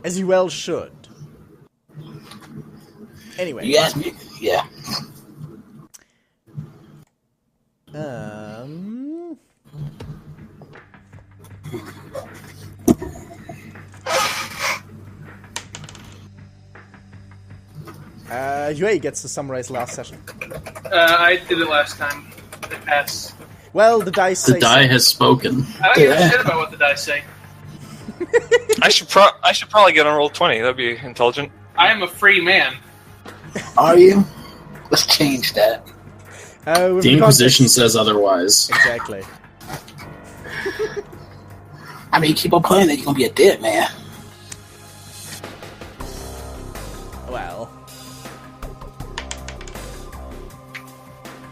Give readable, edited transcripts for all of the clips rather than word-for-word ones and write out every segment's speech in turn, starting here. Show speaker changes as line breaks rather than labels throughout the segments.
As you well should. Anyway.
You asked me? Yeah.
Yue gets to summarize last session.
I did it last time. It passed.
Well, the dice say
The die
so.
has spoken.
I don't give a shit about what the dice say.
I should probably get on roll 20. That'd be intelligent.
I am a free man.
Are you? Let's change that.
The
Inquisition says otherwise.
Exactly.
I mean, you keep on playing it, you're gonna be a dead man.
Well.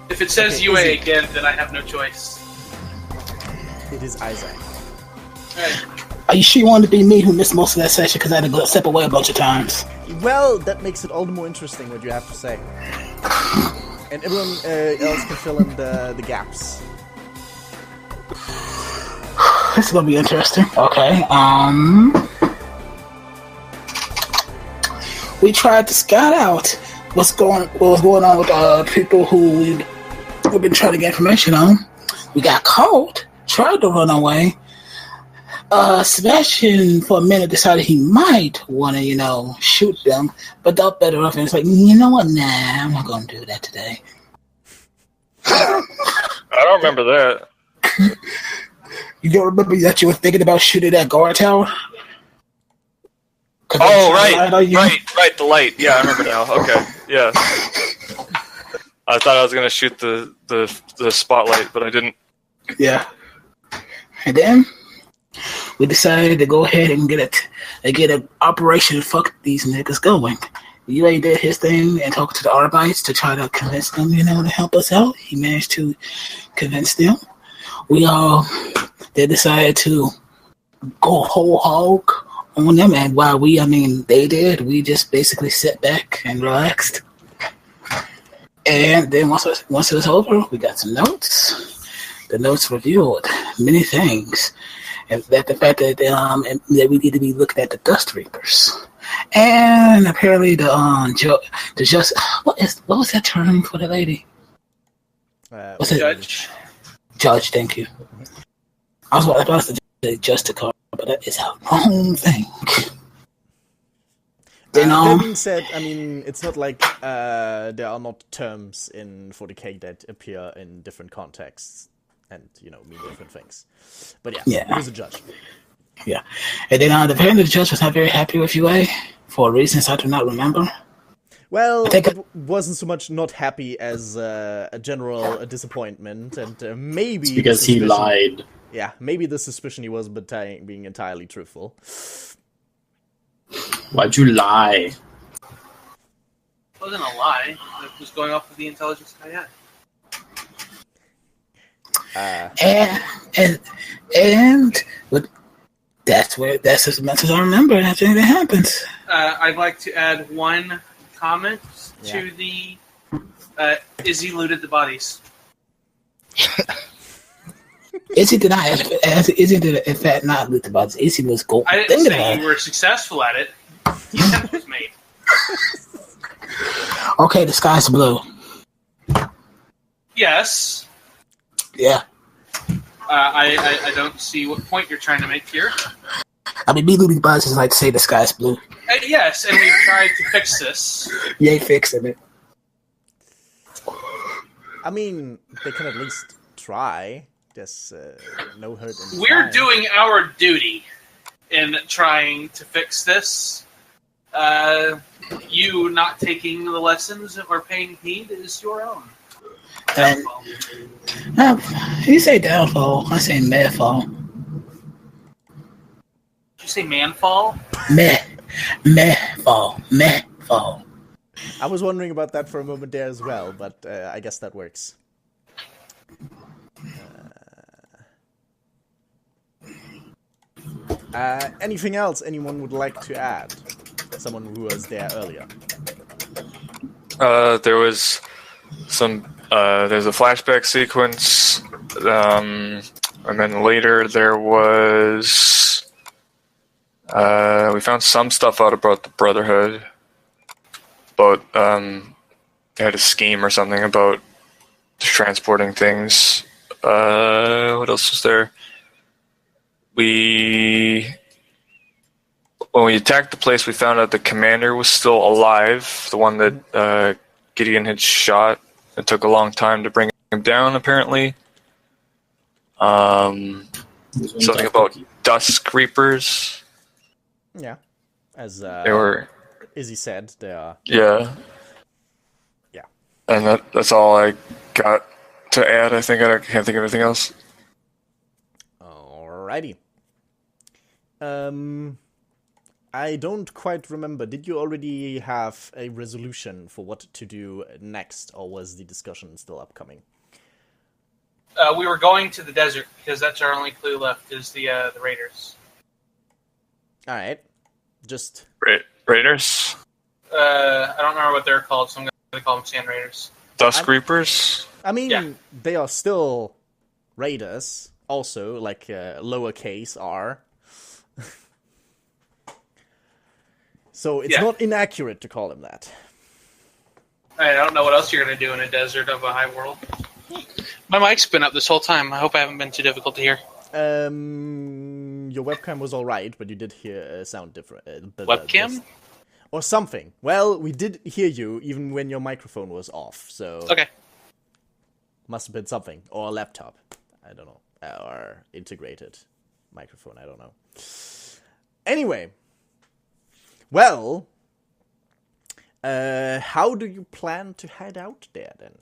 If it says
Okay,
UA
easy.
again, then I have no choice.
It is Isaac.
Alright.
Are you sure you wanted to be me who missed most of that session because I had to go step away a bunch of times?
Well, that makes it all the more interesting what you have to say. And everyone else can fill in the gaps.
This is gonna be interesting. Okay. We tried to scout out what was going on with people who we've been trying to get information on. We got caught, tried to run away. Sebastian, for a minute, decided he might want to, shoot them, but thought better of it. It's like, you know what? Nah, I'm not going to do that today.
I don't remember that.
You don't remember that you were thinking about shooting that guard tower?
Oh, right, the light. Yeah, I remember now. Okay, yeah. I thought I was going to shoot the spotlight, but I didn't.
Yeah. And then we decided to go ahead and get an operation fuck these niggas going. UA did his thing and talked to the Arbites to try to convince them, to help us out. He managed to convince them. They decided to go whole hog on them, and while they did, we just basically sat back and relaxed. And then once it was over, we got some notes. The notes revealed many things. And that the fact that that we need to be looking at the Dust Reapers, and apparently the what was that term for the lady? What's
Judge.
Judge, thank you. I was about to say Justicar, but that is a wrong thing.
That being said, it's not like there are not terms in 40k that appear in different contexts and, mean different things. But yeah, it was a judge.
Yeah. And then apparently the judge was not very happy with UA for reasons I do not remember.
Well, it wasn't so much not happy as a general disappointment, and maybe...
It's because he lied.
Yeah, maybe the suspicion he was being entirely truthful.
Why'd you lie?
It wasn't a lie. It was going off of the intelligence I had.
That's as much as I remember. That's anything that happens.
I'd like to add one comment to the Izzy looted the bodies.
Izzy did not. Izzy did in fact not loot the bodies. Izzy was gold.
I didn't say you were successful at it. The attempt was made.
Okay, the sky's blue.
Yes.
Yeah.
I don't see what point you're trying to make here.
Me looting the bodies is like to say the sky's blue.
Yes, and we've tried to fix this.
You ain't fixing it.
They can at least try. There's no hurt in
We're
trying.
doing our duty in trying to fix this. You not taking the lessons or paying heed is your own. Downfall.
You say downfall. I say medfall.
Did you say manfall?
Medfall.
I was wondering about that for a moment there as well, but I guess that works. Anything else anyone would like to add? Someone who was there earlier.
There was there's a flashback sequence, and then later there was We found some stuff out about the Brotherhood. About they had a scheme or something about transporting things. What else was there? When we attacked the place, we found out the commander was still alive. The one that Gideon had shot. It took a long time to bring him down, apparently. Something about Dusk Reapers.
Yeah. As
They were...
Izzy said, they are...
Yeah.
Yeah.
And that's all I got to add. I think I can't think of anything else.
Alrighty. I don't quite remember. Did you already have a resolution for what to do next, or was the discussion still upcoming?
We were going to the desert because that's our only clue left is the raiders.
All right, just
Raiders?
I don't remember what they're called, so I'm going to call them Sand Raiders.
Dusk Reapers?
I mean,
Yeah.
They are still raiders, also like lowercase r. So it's not inaccurate to call them that.
I don't know what else you're going to do in a desert of a high world. My mic's been up this whole time. I hope I haven't been too difficult to hear.
Your webcam was all right, but you did hear a sound different.
Webcam?
Or something. Well, we did hear you even when your microphone was off, so...
Okay.
Must have been something. Or a laptop. I don't know. Or integrated microphone, I don't know. Anyway. Well... how do you plan to head out there, then?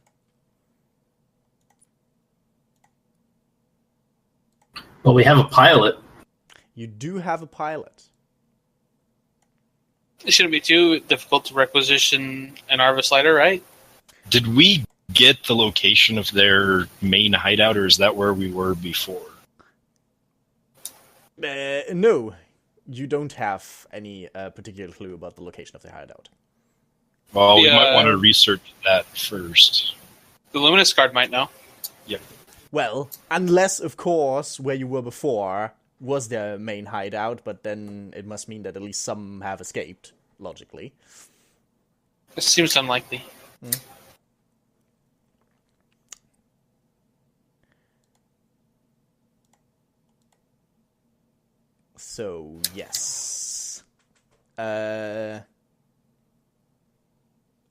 Well, we have a pilot.
You do have a pilot.
It shouldn't be too difficult to requisition an Arvis lighter, right?
Did we get the location of their main hideout, or is that where we were before?
No. You don't have any particular clue about the location of the hideout.
Well, we might want to research that first.
The Luminous Guard might know.
Yep.
Well, unless, of course, where you were before was their main hideout, but then it must mean that at least some have escaped, logically.
It seems unlikely.
So, yes.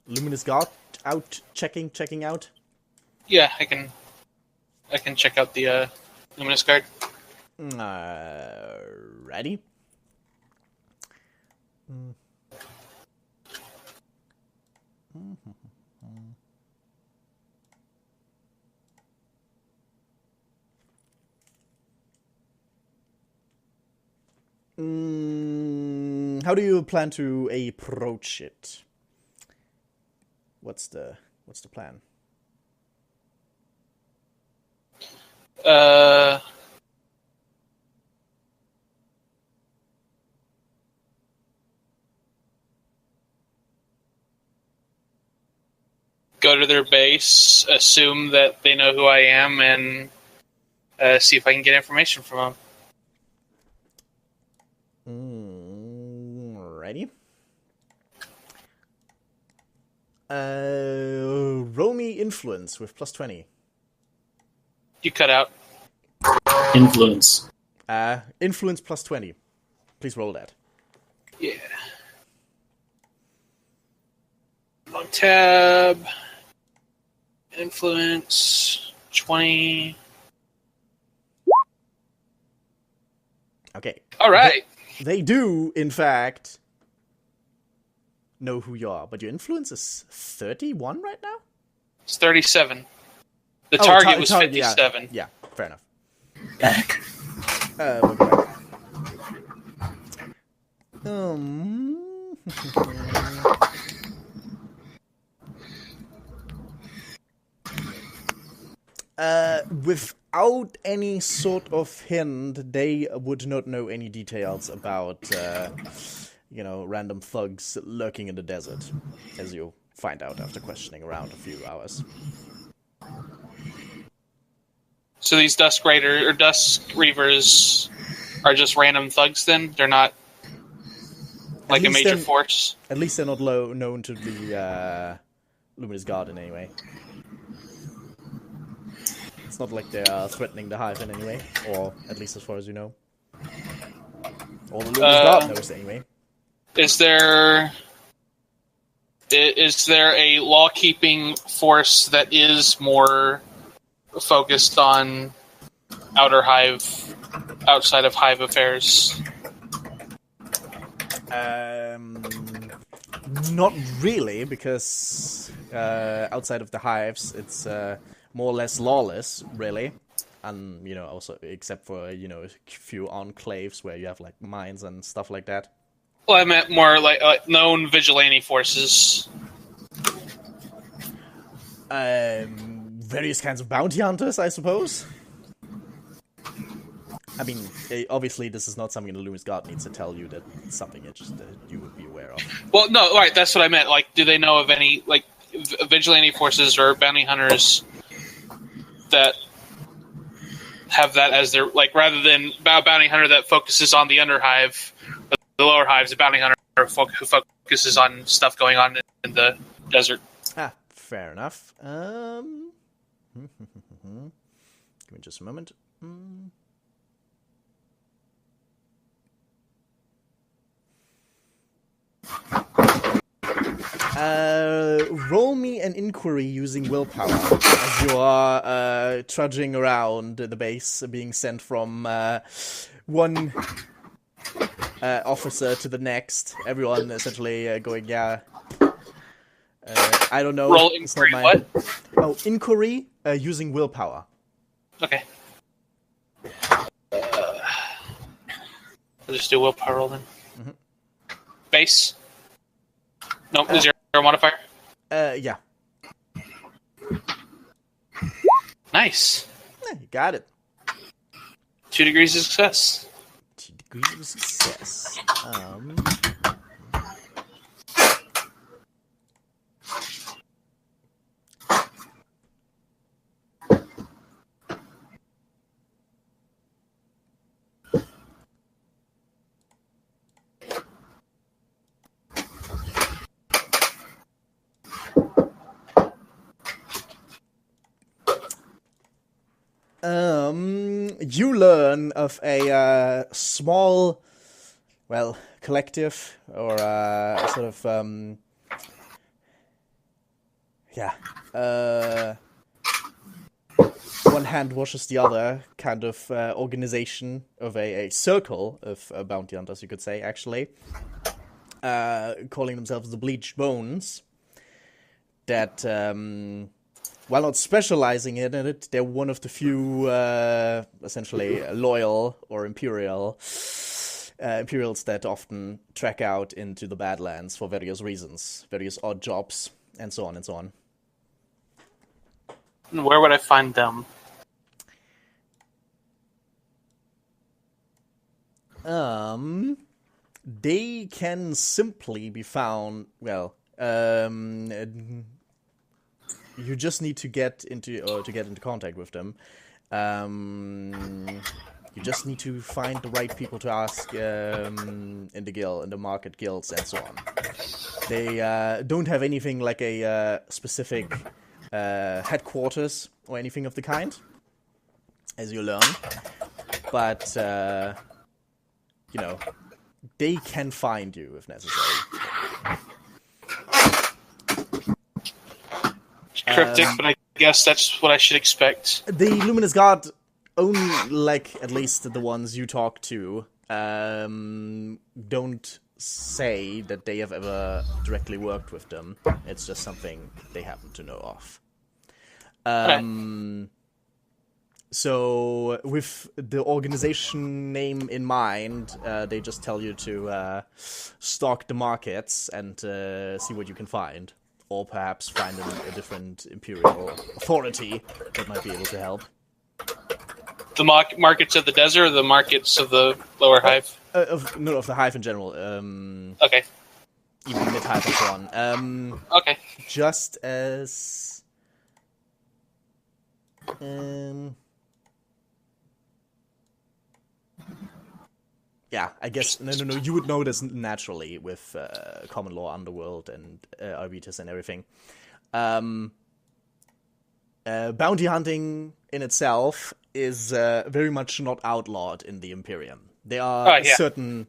Luminous Guard out, checking out?
Yeah, I can check out the Luminous Guard.
Ready? How do you plan to approach it? What's the plan?
Go to their base, assume that they know who I am, and see if I can get information from
them. Ready? Roll me influence with +20.
You cut out.
Influence.
Influence +20. Please roll that.
Yeah. Long tab. Influence 20.
Okay.
All right.
They do, in fact, know who you are, but your influence is 31 right now?
It's 37. The target was 57.
Yeah, fair enough.
Back.
We'll go back. Without any sort of hint, they would not know any details about, random thugs lurking in the desert, as you find out after questioning around a few hours.
So these Dusk Reavers are just random thugs then? They're not like a major force.
At least they're not known to the Luminous Guard in any way. It's not like they are threatening the Hive in any way, or at least as far as you know. Or the Luminous Guard knows anyway.
Is there a law-keeping force that is more focused on outside of Hive affairs?
Not really, because outside of the Hives, it's more or less lawless, really. And, also, except for, a few enclaves where you have, like, mines and stuff like that.
Well, I meant more like known vigilante forces.
Various kinds of bounty hunters, I suppose. I mean, obviously, this is not something the Luminous Guard needs to tell you. That it's something that you would be aware of.
Well, no, right, that's what I meant. Like, do they know of any, like, vigilante forces or bounty hunters that have that as their, like, rather than a bounty hunter that focuses on the underhive, the lower hives, a bounty hunter who focuses on stuff going on in the desert?
Fair enough. Give me just a moment. Roll me an inquiry using willpower as you are trudging around the base, being sent from one officer to the next. Everyone essentially going, yeah. I don't know.
Roll inquiry. What?
Oh, inquiry using willpower.
Okay. I'll just do willpower roll then.
Mm-hmm.
Base. No, is there a modifier?
Yeah.
Nice.
You got it.
2 degrees of success.
2 degrees of success. You learn of a small, collective, or sort of, one hand washes the other kind of organization of a circle of bounty hunters, you could say, actually, calling themselves the Bleached Bones, that, while not specializing in it, they're one of the few, essentially, loyal or Imperials that often trek out into the Badlands for various reasons, various odd jobs, and so on and so on.
Where would I find them?
They can simply be found, you just need to get into contact with them. You just need to find the right people to ask in the market guilds, and so on. They don't have anything like a specific headquarters or anything of the kind, as you learn. But they can find you if necessary.
Cryptic, but I guess that's what I should expect.
The Luminous Guard only, at least the ones you talk to, don't say that they have ever directly worked with them. It's just something they happen to know of. So, with the organization name in mind, they just tell you to stalk the markets and see what you can find. Or perhaps find a different Imperial authority that might be able to help.
The markets of the desert or the markets of the lower hive?
Of the hive in general.
Okay.
Even mid-hive and so on.
Okay.
Just as... Yeah, I guess no. You would know this naturally with common law, underworld, and Arbites and everything. Bounty hunting in itself is very much not outlawed in the Imperium. There are certain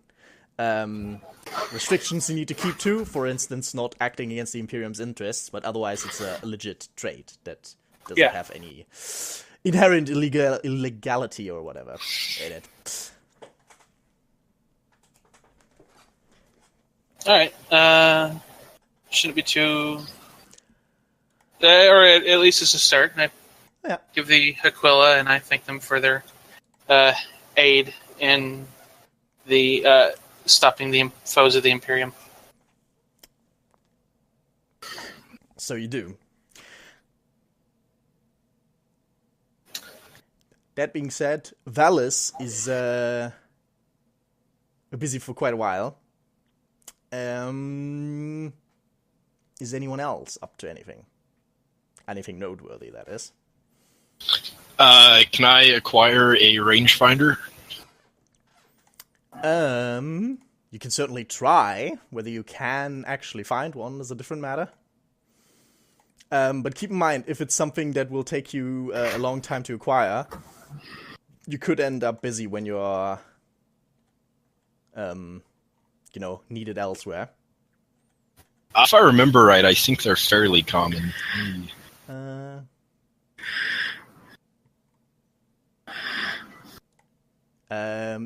restrictions you need to keep to. For instance, not acting against the Imperium's interests, but otherwise it's a legit trade that doesn't have any inherent illegality or whatever in it.
All right. Shouldn't be too... or at least it's a start. And I give the Aquila, and I thank them for their aid in the stopping the foes of the Imperium.
So you do. That being said, Valis is busy for quite a while. Is anyone else up to anything? Anything noteworthy, that is.
Can I acquire a rangefinder?
You can certainly try. Whether you can actually find one is a different matter. But keep in mind, if it's something that will take you a long time to acquire, you could end up busy when you're, needed elsewhere.
If I remember right, I think they're fairly common.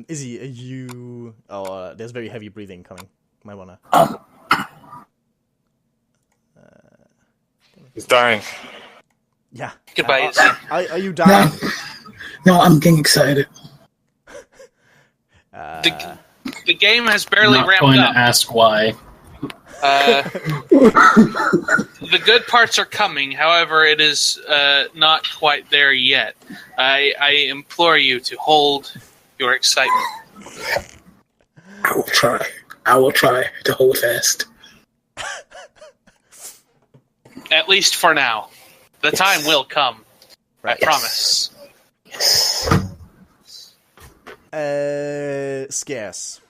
Izzy, are you... Oh, there's very heavy breathing coming. Might wanna...
He's dying.
Yeah.
Goodbye, Izzy.
Are you dying?
No, I'm getting excited.
The game has barely
Not
ramped
going
up.
to ask why.
The good parts are coming. However, it is not quite there yet. I implore you to hold your excitement.
I will try. I will try to hold fast.
At least for now. The time will come.
Right.
I promise.
Scarce.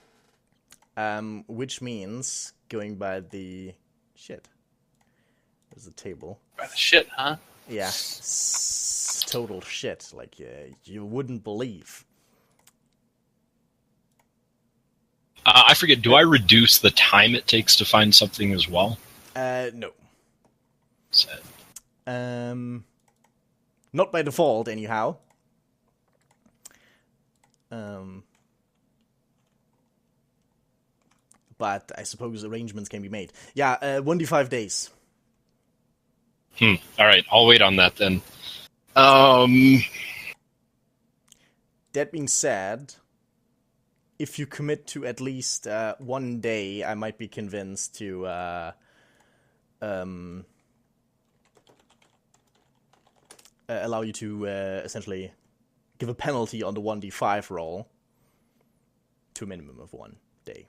Which means, going by the... Shit. There's a table.
By the shit, huh?
Yeah. Total shit. Like, you wouldn't believe.
I forget, do I reduce the time it takes to find something as well?
No.
Sad.
Not by default, anyhow. But I suppose arrangements can be made. Yeah, 1d5 days.
Alright, I'll wait on that then.
That being said, if you commit to at least 1 day, I might be convinced to allow you to essentially give a penalty on the 1d5 roll to a minimum of 1 day.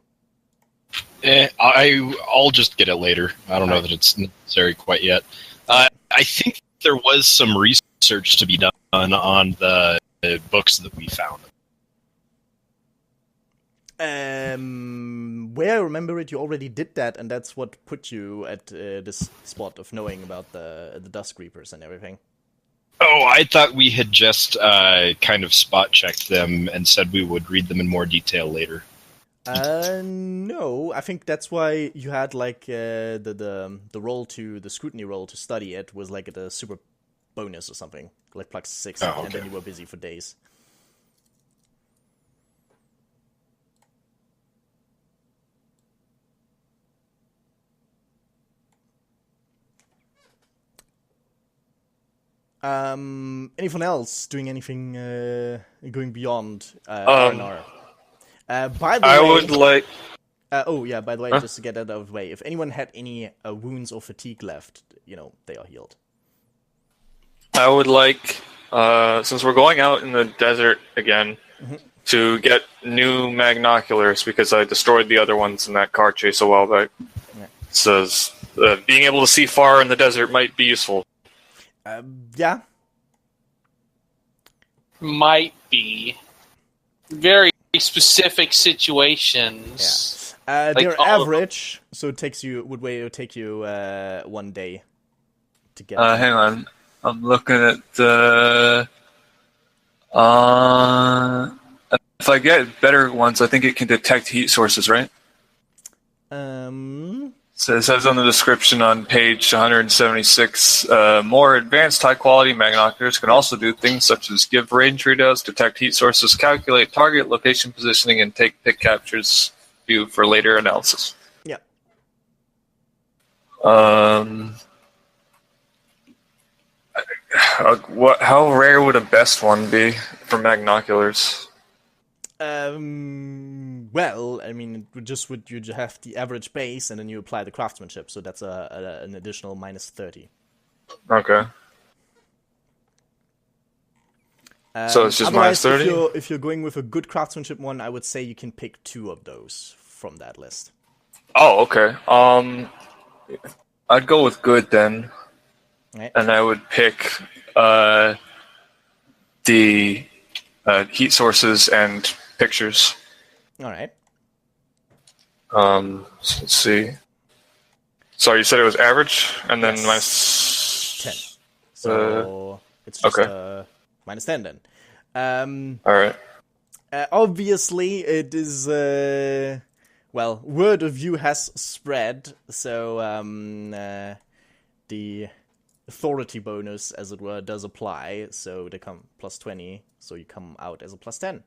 I'll just get it later. I don't know that it's necessary quite yet. I think there was some research to be done on the books that we found.
Where I remember it, you already did that, and that's what put you at this spot of knowing about the Dusk Reapers and everything.
Oh, I thought we had just kind of spot-checked them and said we would read them in more detail later.
No, I think that's why you had like the scrutiny roll to study it was like at a super bonus or something, like +6, and then you were busy for days. Anyone else doing anything going beyond R&R? By the way,
I would like...
by the way, just to get that out of the way, if anyone had any wounds or fatigue left, they are healed.
I would like, since we're going out in the desert again, to get new magnoculars, because I destroyed the other ones in that car chase a while back.
Yeah.
It says, being able to see far in the desert might be useful.
Yeah.
Might be. Very specific situations.
Yeah.
Like
They're
all of
average, so it takes you 1 day to get.
Hang on. I'm looking at the. If I get better ones, I think it can detect heat sources, right? So it says on the description on page 176, more advanced high-quality magnoculars can also do things such as give range readouts, detect heat sources, calculate target location positioning, and take pic captures view for later analysis.
Yeah.
How rare would a best one be for magnoculars?
Well, I mean, you have the average base, and then you apply the craftsmanship, so that's an additional minus 30.
Okay. So it's just minus 30?
If you're going with a good craftsmanship one, I would say you can pick 2 of those from that list.
Oh, okay. I'd go with good then.
Right.
And I would pick the heat sources and pictures.
All right.
Let's see. Sorry, you said it was average, and then
Yes.
minus
10. So it's just
okay.
minus 10 then.
All right.
Obviously, it is. Well, word of you has spread, so the authority bonus, as it were, does apply. So they come plus 20, so you come out as a plus 10.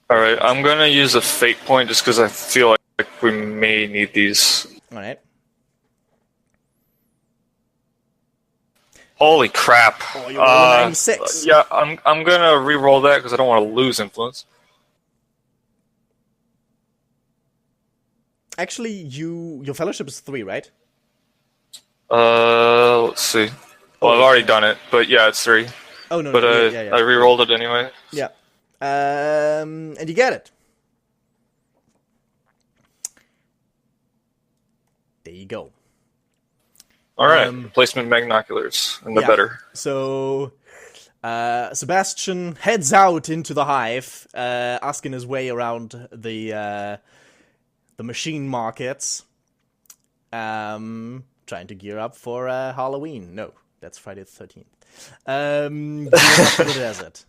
All right. I'm gonna use a fate point just because I feel like we may need these.
All right.
Holy crap!
Oh, you're rolling 96.
Yeah, I'm gonna re-roll that because I don't want to lose influence.
Actually, your fellowship is 3, right?
Let's see. Well, I've already done it, but yeah, it's 3.
Oh no,
But
yeah.
I re-rolled it anyway.
Yeah. And you get it. There you go.
All right, replacement magnoculars, and the better.
So, Sebastian heads out into the hive, asking his way around the machine markets, trying to gear up for Halloween. No, that's Friday the 13th. Gear up for the desert.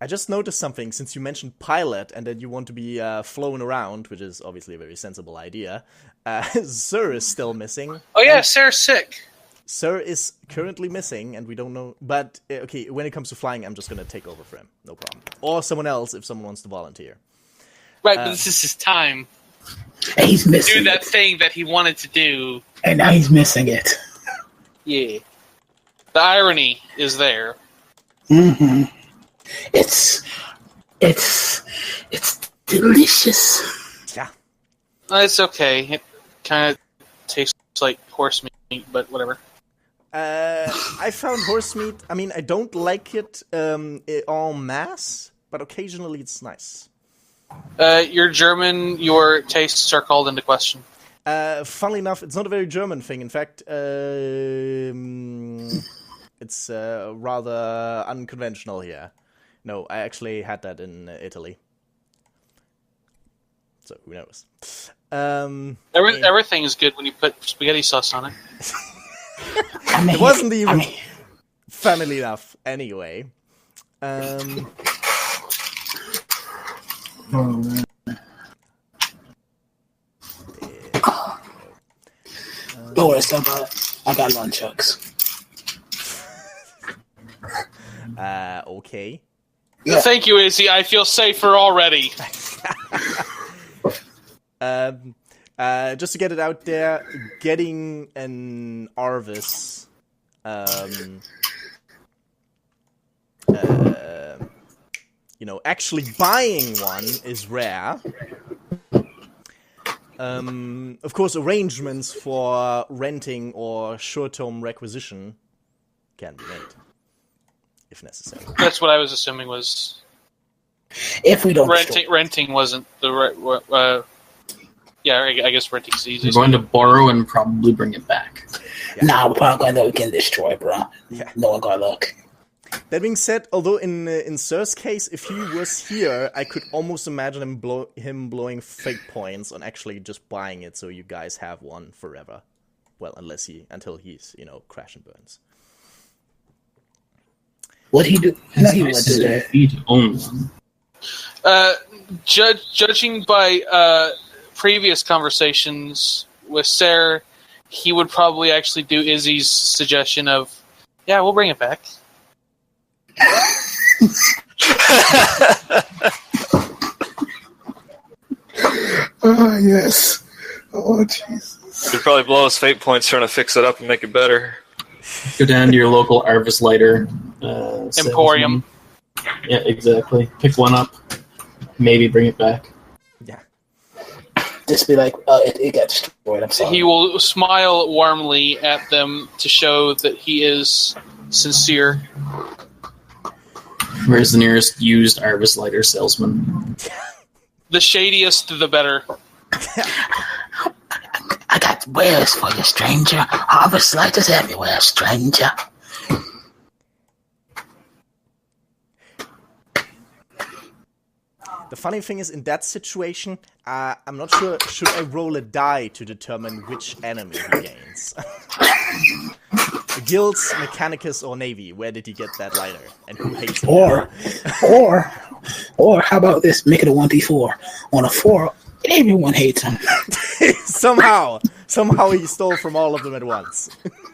I just noticed something, since you mentioned pilot and that you want to be flown around, which is obviously a very sensible idea. Sir is still missing.
Oh yeah, Sarah's sick.
Sir is currently missing, and we don't know. But, okay, when it comes to flying, I'm just going to take over for him. No problem. Or someone else, if someone wants to volunteer.
Right, but this is his time.
And he's missing
Do that
it.
thing that he wanted to do.
And now he's missing it.
Yeah. The irony is there.
Mm-hmm. It's delicious.
Yeah.
It's okay. It kind of tastes like horse meat, but whatever.
I found horse meat. I mean, I don't like it en masse, but occasionally it's nice.
You're German. Your tastes are called into question.
Funnily enough, it's not a very German thing. In fact, it's rather unconventional here. No, I actually had that in Italy. So, who knows?
Everything is good when you put spaghetti sauce on it.
It wasn't even family enough, anyway.
Don't worry, I got nunchucks.
Okay.
Yeah.
Thank you, Izzy. I feel safer already.
Just to get it out there, getting an Arvis, actually buying one is rare. Of course, arrangements for renting or short-term requisition can be made, if necessary.
That's what I was assuming was
If we don't
renting wasn't the right. Yeah, I guess renting's easy.
You're going to borrow and probably bring it back.
Nah, we're probably going to we can destroy, bro.
Yeah.
No one got luck.
That being said, although in Sir's case, if he was here, I could almost imagine him blowing fake points on actually just buying it, so you guys have one forever. Well, until he's crash and burns.
What he do? No, he would do that.
He'd own one.
Judging by previous conversations with Sarah, he would probably actually do Izzy's suggestion of, yeah, we'll bring it back.
Oh, yes. Oh, Jesus.
You'd probably blow his fate points trying to fix it up and make it better.
Go down to your local Arvis Lighter
Emporium.
salesman. Yeah, exactly. Pick one up. Maybe bring it back.
Yeah.
Just be like, it got destroyed. I'm sorry.
He will smile warmly at them to show that he is sincere.
Where's the nearest used Arvis Lighter salesman?
The shadiest, the better.
I got wares for you, stranger. Harvest lighters everywhere, stranger.
The funny thing is, in that situation, I'm not sure, should I roll a die to determine which enemy he gains? Guilds, Mechanicus, or Navy? Where did he get that lighter? And who hates him?
Or how about this? Make it a 1d4. On a 4, everyone hates him.
Somehow he stole from all of them at once.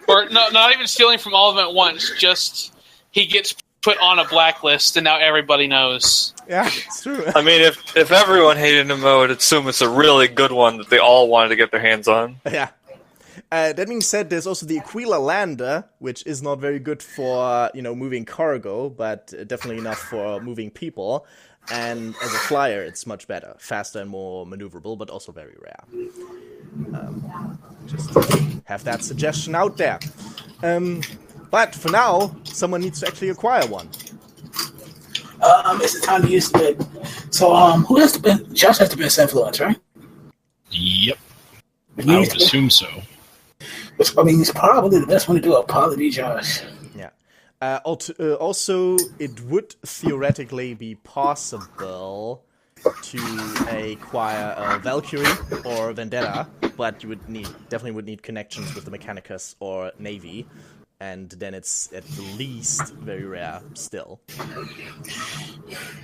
Or not even stealing from all of them at once, just he gets put on a blacklist and now everybody knows.
Yeah, it's true.
I mean, if everyone hated him, I would assume it's a really good one that they all wanted to get their hands on.
Yeah. That being said, there's also the Aquila Lander, which is not very good for, moving cargo, but definitely enough for moving people. And as a flyer, it's much better. Faster and more maneuverable, but also very rare. Just have that suggestion out there. But for now, someone needs to actually acquire one.
It's the time to use the... So, who has to be... Josh has to be a influence, right?
Yep. I would assume so.
Which, I mean, it's probably the best one to do it. Probably Josh.
Yeah. Also, it would theoretically be possible to acquire a Valkyrie or Vendetta, but you definitely would need connections with the Mechanicus or Navy, and then it's at least very rare still.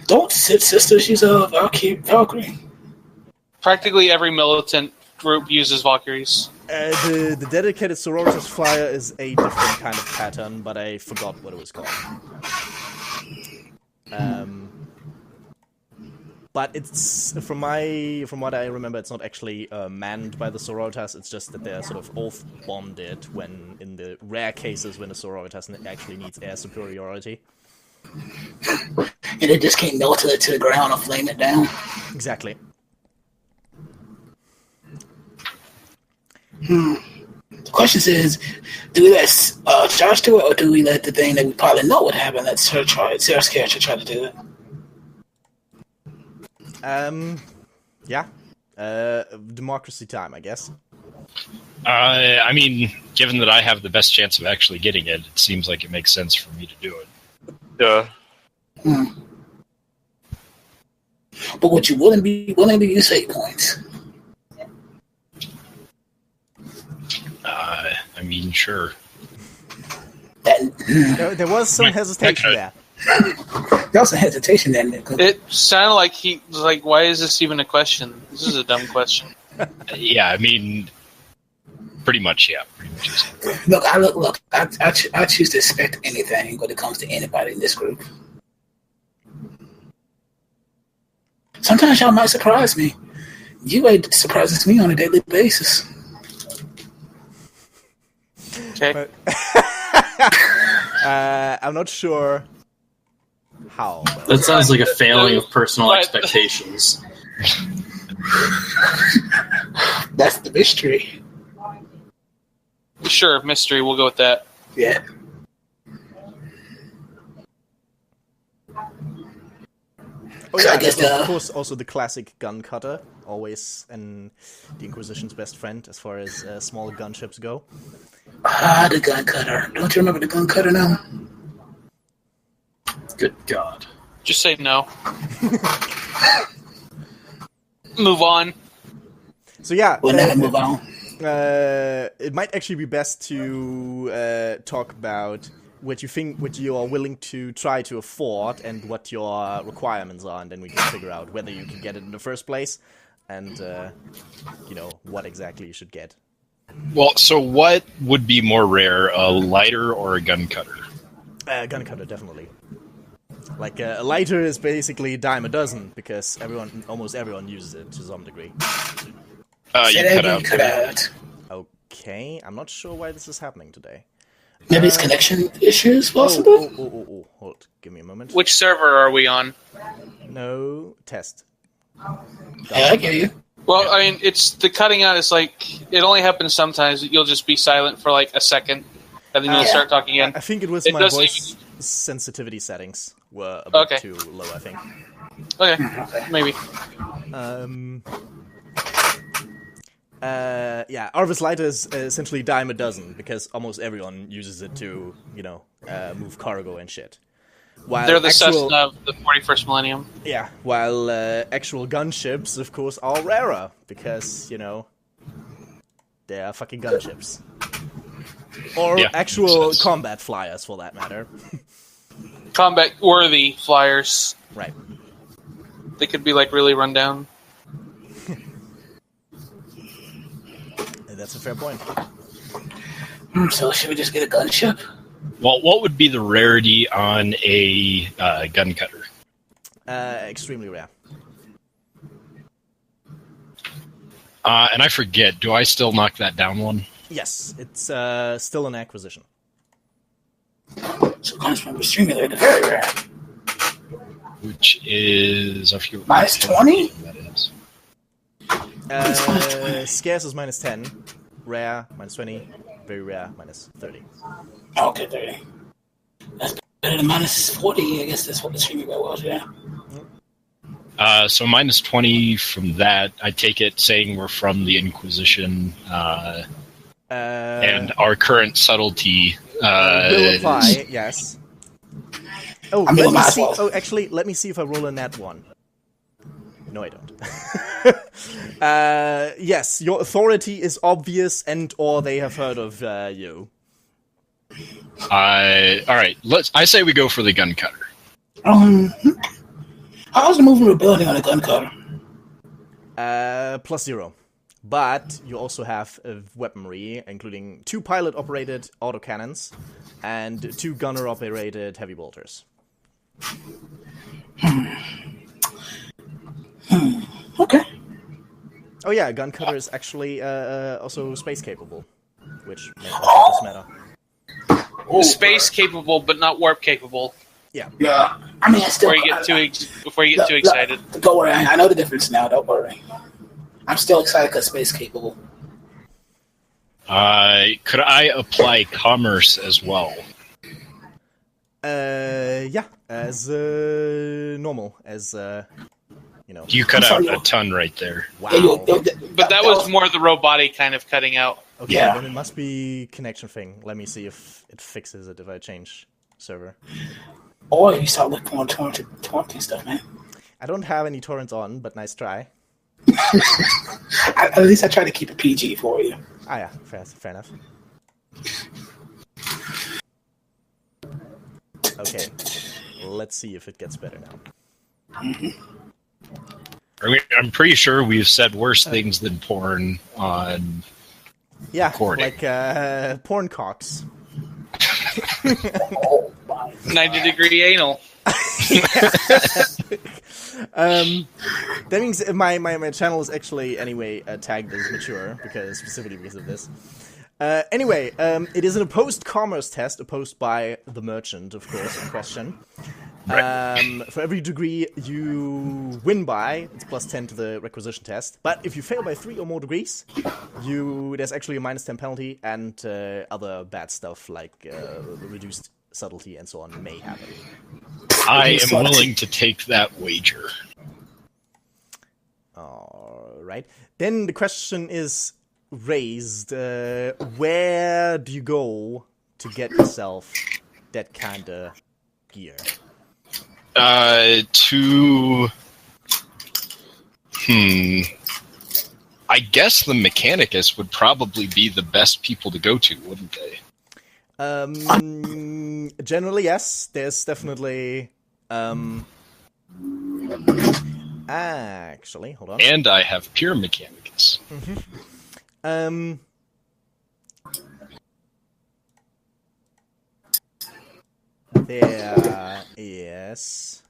Don't sit, sister. She's a Valkyrie.
Practically every militant group uses Valkyries.
The dedicated Sororitas flyer is a different kind of pattern, but I forgot what it was called. But it's from what I remember, it's not actually manned by the Sororitas. It's just that they're sort of oath bonded when, in the rare cases, when the Sororitas actually needs air superiority.
And it just can't melt it to the ground or flame it down.
Exactly.
The question is, do we let Josh do it, or do we let the thing that we probably know what happened, let Sarah's character try to do it?
Yeah. Democracy time, I guess.
I mean, given that I have the best chance of actually getting it, it seems like it makes sense for me to do it.
Yeah.
But would you willing to use 8 points?
I mean, sure.
There was some hesitation there.
There was some hesitation there, Nick.
It sounded like he was like, why is this even a question? This is a dumb question.
Yeah, I mean, pretty much, yeah. Pretty much.
Look, I choose to expect anything when it comes to anybody in this group. Sometimes y'all might surprise me. You ain't surprises me on a daily basis.
Okay.
I'm not sure how.
That sounds like a failing of personal expectations.
That's the mystery.
Sure, mystery. We'll go with that.
Yeah.
Oh,
So
yeah,
I guess
of course, also the classic gun cutter, always the Inquisition's best friend as far as small gunships go.
The gun cutter. Don't you remember the gun cutter now? Good God.
Just say no. Move on.
So yeah,
We'll never move on.
it might actually be best to talk about what you are willing to try to afford and what your requirements are, and then we can figure out whether you can get it in the first place, and what exactly you should get.
Well, so what would be more rare, a lighter or a gun cutter?
Gun cutter, definitely. Like a lighter is basically a dime a dozen because almost everyone uses it to some degree.
You cut out.
Okay, I'm not sure why this is happening today.
Maybe it's connection issues, possibly?
Hold. Give me a moment.
Which server are we on?
No, test.
Yeah, I get you.
Well, I mean, it's the cutting out is like it only happens sometimes. You'll just be silent for like a second, and then you'll start talking again.
I think it was
It
my
doesn't
voice sensitivity settings were a bit too low, I think.
Okay, maybe.
Arvis Lighter is essentially dime a dozen because almost everyone uses it to, move cargo and shit. While
They're the Cessna of the 41st millennium.
Yeah, while actual gunships, of course, are rarer because, they are fucking gunships. Or actual combat flyers, for that matter.
Combat-worthy flyers.
Right.
They could be, like, really run down.
That's a fair point.
So should we just get a gunship?
Well, what would be the rarity on a gun cutter?
Extremely rare.
And I forget, do I still knock that down one?
Yes, it's still an acquisition.
So it comes from extremely rare to very rare.
Which is... I forget
Minus 20?
That is.
Scarce is minus 10. Rare, minus 20. Very rare, minus 30.
Okay, 30. That's better than minus 40. I guess that's what the extremely rare was, yeah.
So minus 20 from that, I take it saying we're from the Inquisition, and our current subtlety
will apply, yes. Oh,
I mean,
let me
might as
see.
well.
Oh, actually, let me see if I roll a nat one. No, I don't. Yes, your authority is obvious, and/or they have heard of you.
all right, I say we go for the gun cutter.
How's the movement of building on a gun cutter?
+0. But you also have weaponry, including 2 pilot-operated autocannons and 2 gunner-operated heavy bolters.
Okay.
Oh yeah, gun cutter is actually also space capable, which makes this matter.
Space capable, but not warp capable.
Yeah.
Yeah. I mean, I still...
Before you get too excited.
Don't worry, I know the difference now, don't worry. I'm still excited because space capable.
Could I apply commerce as well?
Yeah, as normal, as
You cut out a ton right there.
Wow.
But that was more the robotic kind of cutting out.
Okay,
Yeah.
then it must be connection thing. Let me see if it fixes it if I change server.
Or you start looking on torrenting stuff, man.
I don't have any torrents on, but nice try.
At least I try to keep it PG for you.
Ah yeah, fair enough. Okay, let's see if it gets better now.
I mean, I'm pretty sure we've said worse things than porn on recording.
Like porn cocks.
Oh, my.
90-degree anal.
That means my channel is actually anyway tagged as mature specifically because of this. Anyway, it is an opposed commerce test opposed by the merchant, of course, in question. Right. For every degree you win by, it's +10 to the requisition test. But if you fail by 3 or more degrees, there's actually a -10 penalty, and other bad stuff like reduced subtlety and so on may happen.
I am willing to take that wager.
All right. Then the question is raised, where do you go to get yourself that kind of gear?
I guess the Mechanicus would probably be the best people to go to, wouldn't they?
Generally, yes. There's definitely. Actually, hold on.
And I have pure Mechanicus.
There is.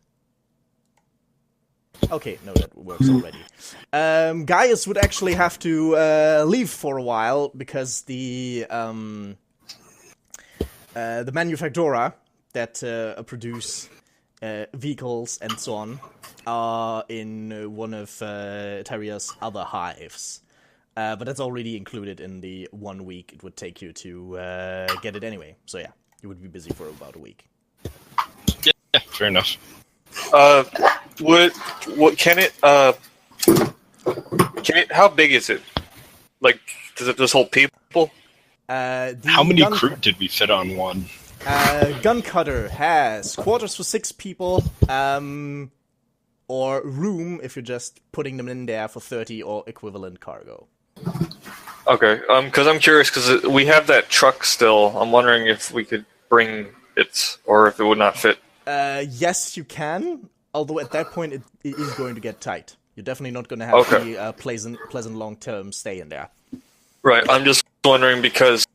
Okay, no, that works already. Gaius would actually have to leave for a while because the manufactura that produce vehicles and so on are in one of Terrier's other hives. But that's already included in the 1 week it would take you to get it anyway. So yeah, you would be busy for about a week.
Yeah, fair enough.
Can it? How big is it? Like, does it just hold people?
How many crew did we fit on one?
Gun cutter has quarters for 6 people, or room if you're just putting them in there for 30 or equivalent cargo.
Okay, because I'm curious, because we have that truck still. I'm wondering if we could bring it, or if it would not fit.
Yes, you can. Although at that point it is going to get tight. You're definitely not going to have the pleasant long-term stay in there.
Right. I'm just wondering because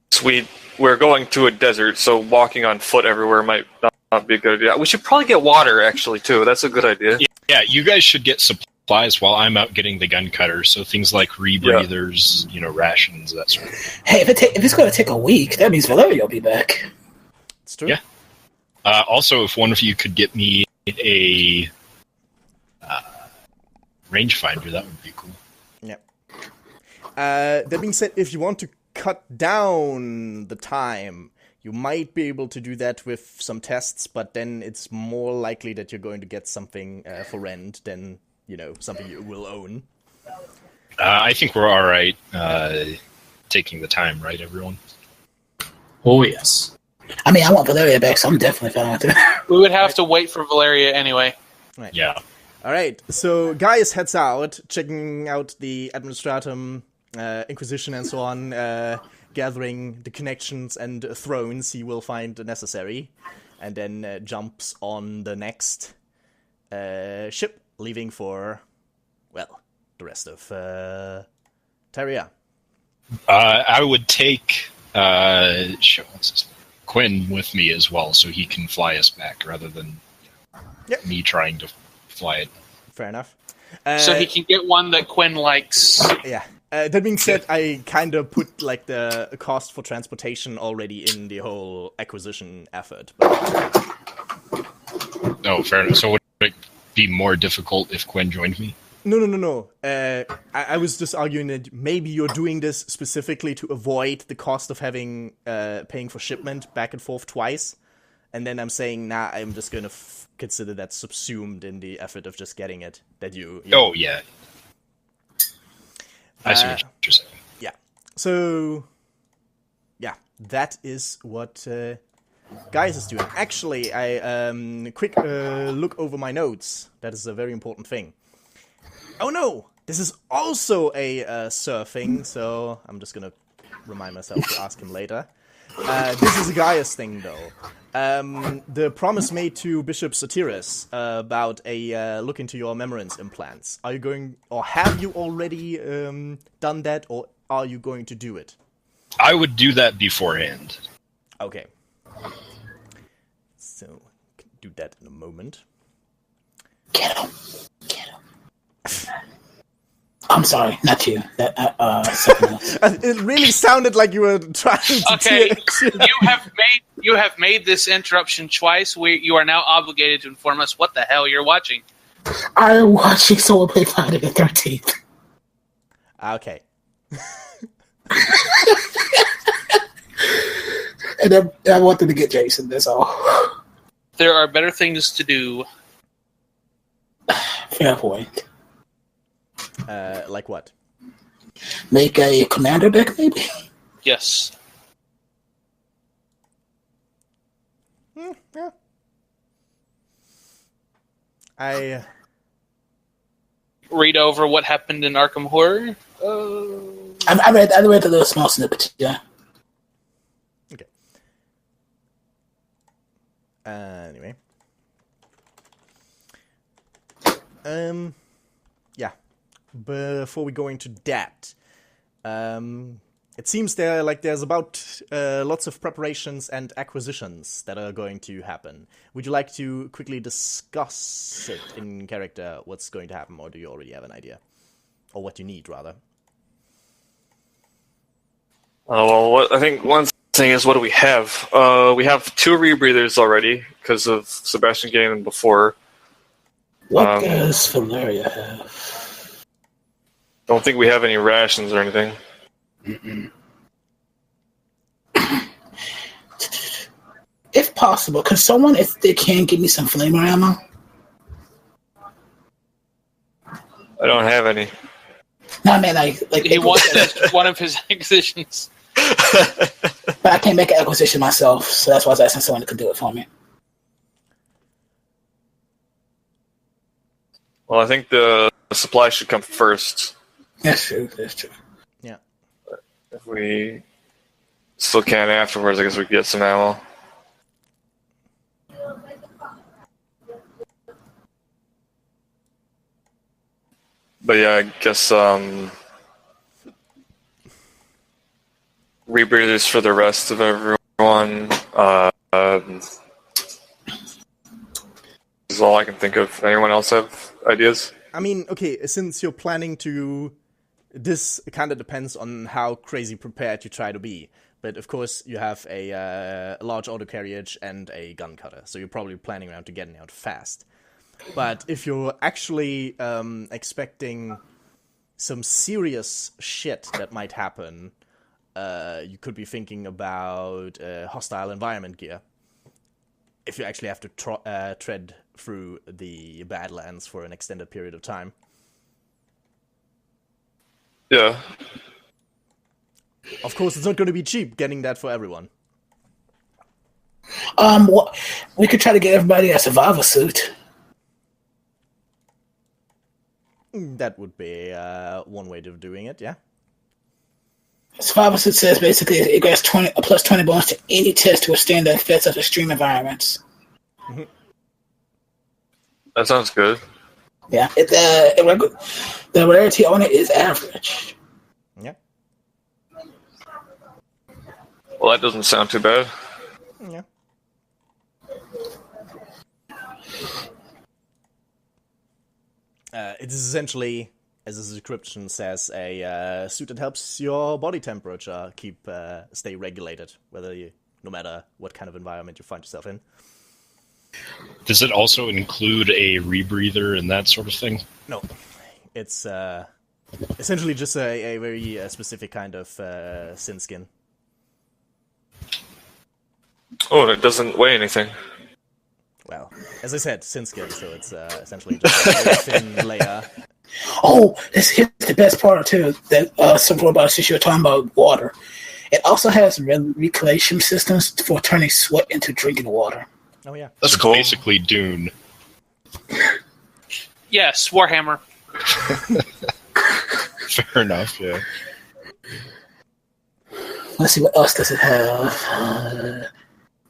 we're going to a desert, so walking on foot everywhere might not be a good idea. We should probably get water actually too. That's a good idea.
Yeah, you guys should get supplies while I'm out getting the gun cutter. So things like rebreathers, rations, that sort of thing.
Hey, if it's going to take a week, that means Valeria will be back.
It's true.
Yeah. Also, if one of you could get me a rangefinder, that would be cool.
Yeah. That being said, if you want to cut down the time, you might be able to do that with some tests, but then it's more likely that you're going to get something for rent than, something you will own.
I think we're all right taking the time, right, everyone?
Oh, yes.
I mean, I want Valeria back, so I'm definitely fine with it.
We would have to wait for Valeria anyway.
Right.
Yeah.
All right, so Gaius heads out, checking out the Administratum, Inquisition, and so on, gathering the connections and thrones he will find necessary, and then jumps on the next ship, leaving for, the rest of Teria.
I would take Quinn with me as well, so he can fly us back rather than me trying to fly it.
Fair enough.
So he can get one that Quinn likes.
Yeah. That being said, I kind of put the cost for transportation already in the whole acquisition effort.
Oh, fair enough. So would it be more difficult if Quinn joined me?
No. I was just arguing that maybe you're doing this specifically to avoid the cost of having paying for shipment back and forth twice. And then I'm saying, I'm just going to consider that subsumed in the effort of just getting it. That you
Oh, yeah. I see what you're saying.
Yeah. So, that is what Gaius is doing. Actually, I quick look over my notes. That is a very important thing. Oh no! This is also a surfing, so I'm just going to remind myself to ask him later. This is a Gaius thing, though. The promise made to Bishop Satyrus about a look into your memorance implants. Are you going, or have you already done that, or are you going to do it?
I would do that beforehand.
Okay. So, do that in a moment.
Get him. I'm sorry, not you. Something else.
It really sounded like you were trying to.
Okay, you have made this interruption twice. You are now obligated to inform us what the hell you're watching.
I'm watching someone play Friday the 13th.
Okay.
And I wanted to get Jason. That's all.
There are better things to do.
Fair point.
Like what?
Make a commander deck, maybe?
Yes.
Yeah. I
read over what happened in Arkham Horror.
I read the little small snippet. Yeah.
Okay. Anyway. Yeah. Before we go into that, it seems there's about lots of preparations and acquisitions that are going to happen. Would you like to quickly discuss it in character, what's going to happen, or do you already have an idea? Or what you need, rather?
I think one thing is, what do we have? We have 2 rebreathers already, because of Sebastian getting them before.
What does Valeria have?
Don't think we have any rations or anything.
Mm-mm. If possible, could someone, if they can, give me some flamer ammo?
I don't have any.
No, I mean, like
He wants one of his acquisitions.
But I can't make an acquisition myself, so that's why I was asking someone to do it for me.
Well, I think the supply should come first.
That's true. That's true.
Yeah.
If we still can afterwards, I guess we could get some ammo. But yeah, I guess rebreathers for the rest of everyone. Is all I can think of. Anyone else have ideas?
I mean, okay, since you're planning to... This kind of depends on how crazy prepared you try to be. But of course, you have a large auto carriage and a gun cutter, so you're probably planning around to getting out fast. But if you're actually expecting some serious shit that might happen, you could be thinking about hostile environment gear. If you actually have to tread through the Badlands for an extended period of time.
Yeah.
Of course, it's not going to be cheap getting that for everyone.
We could try to get everybody a survival suit.
That would be one way of doing it, yeah.
Survival suit says basically it grants a plus 20 bonus to any test to withstand the effects of extreme environments.
Mm-hmm.
That sounds good.
Yeah, the rarity on it is average.
Yeah.
Well, that doesn't sound too bad.
Yeah. It is essentially, as the description says, a suit that helps your body temperature stay regulated, no matter what kind of environment you find yourself in.
Does it also include a rebreather and that sort of thing?
No, it's essentially just a very specific kind of sin skin.
Oh, and it doesn't weigh anything.
Well, as I said, sin skin, so it's essentially just a very thin layer.
Oh, here's the best part too. That some robots since you're talking about water. It also has recalculation systems for turning sweat into drinking water.
Oh yeah,
That's
So
cool.
Basically, Dune.
Yes, Warhammer.
Fair enough. Yeah.
Let's see, what else does it have?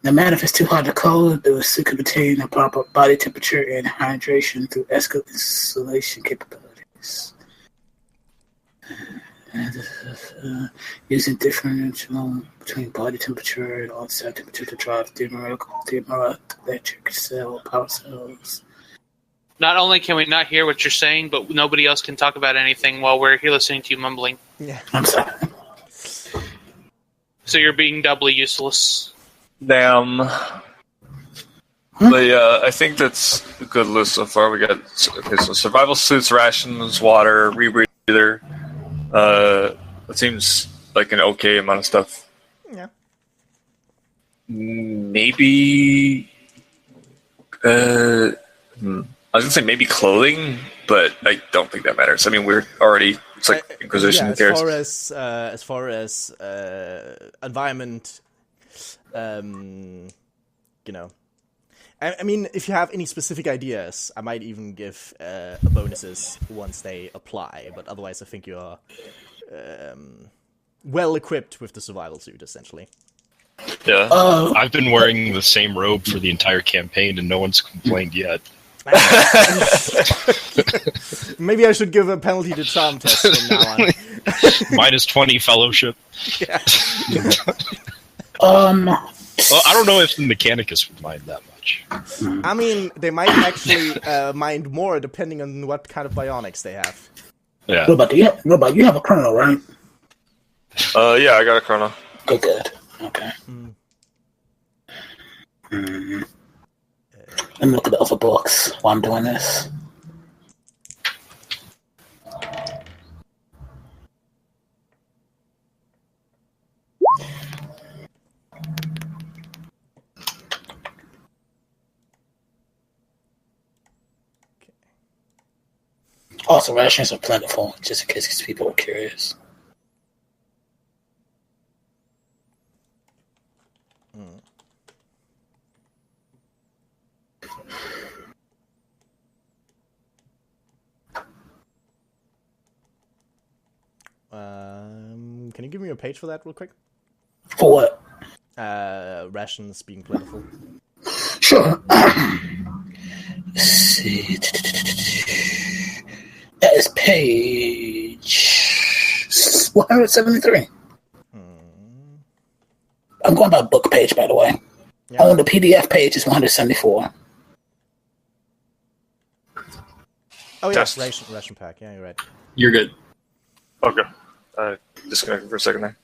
No matter if it's too hot to cold, the suit can maintain a proper body temperature and hydration through insulation capabilities. Using differential between body temperature and on-site temperature to drive the electric cell power cells.
Not only can we not hear what you're saying, but nobody else can talk about anything while we're here listening to you mumbling.
yeah.
I'm sorry.
So you're being doubly useless.
Damn. But yeah, I think that's a good list so far. We got so survival suits, rations, water, rebreather. It seems like an okay amount of stuff.
Yeah.
Maybe. I was gonna say maybe clothing, but I don't think that matters. I mean, we're already it's like Inquisition.
Yeah,
Who cares?
as far as environment, I mean, if you have any specific ideas, I might even give bonuses once they apply. But otherwise, I think you're well equipped with the survival suit, essentially.
Yeah.
I've been wearing the same robe for the entire campaign, and no one's complained yet.
Maybe I should give a penalty to charm test from now on.
Minus 20 fellowship.
Yeah.
Well, I don't know if the Mechanicus would mind that much.
I mean, they might actually mind more depending on what kind of bionics they have.
Yeah.
Robot, you have a chrono, right?
Yeah, I got a chrono.
Good. Okay. Let me look at the other books while I'm doing this. Also, rations are plentiful, just in case people are curious.
Can you give me a page for that real quick?
For what?
Rations being plentiful.
Sure. Let's see. That is page 173. I'm going by book page, by the way.
Yeah.
On the PDF page is 174.
Oh yeah,
Test.
ration pack. Yeah, you're right.
You're good.
Okay. Disconnected for a second there.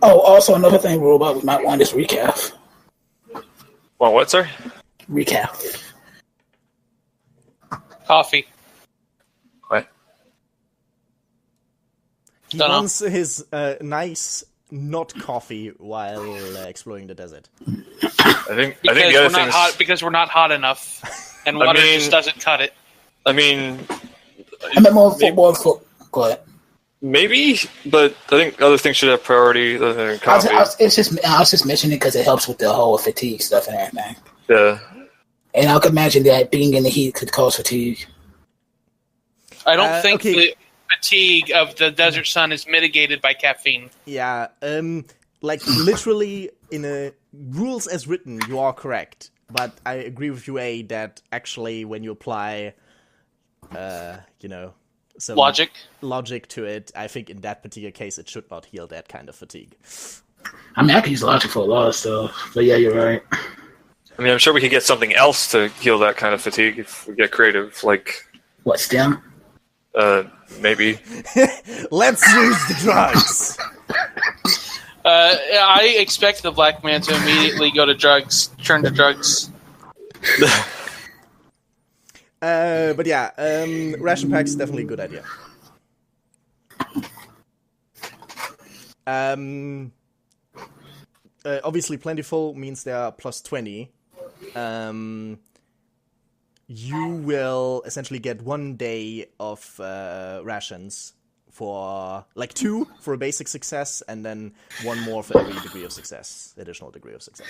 Oh, also another thing, Robot, we might want is recap.
Well, what, sir?
Recap.
Coffee.
What?
He
Dunno.
wants his nice not coffee while exploring the desert.
I think
Because
the
we're
other
not
thing is,
hot. Because we're not hot enough, and water just doesn't cut it.
I mean,
I meant more football. Go ahead.
maybe, but I think other things should have priority other than coffee.
I was just mentioning it because it helps with the whole fatigue stuff and everything.
Yeah.
And I could imagine that being in the heat could cause fatigue.
I don't think
okay.
the fatigue of the desert sun is mitigated by caffeine.
Yeah, like literally in a rules as written, you are correct. But I agree with you, A, that actually when you apply, some logic to it, I think in that particular case it should not heal that kind of fatigue.
I mean, I can use logic for a lot of stuff, but yeah, you're right.
I mean, I'm sure we could get something else to heal that kind of fatigue if we get creative, like,
What, STEM?
maybe.
Let's use the drugs!
I expect the black man to immediately turn to drugs.
But yeah, ration packs is definitely a good idea. Obviously, plentiful means they are plus 20. You will essentially get 1 day of rations for, like 2 for a basic success, and then 1 more for every degree of success, additional degree of success.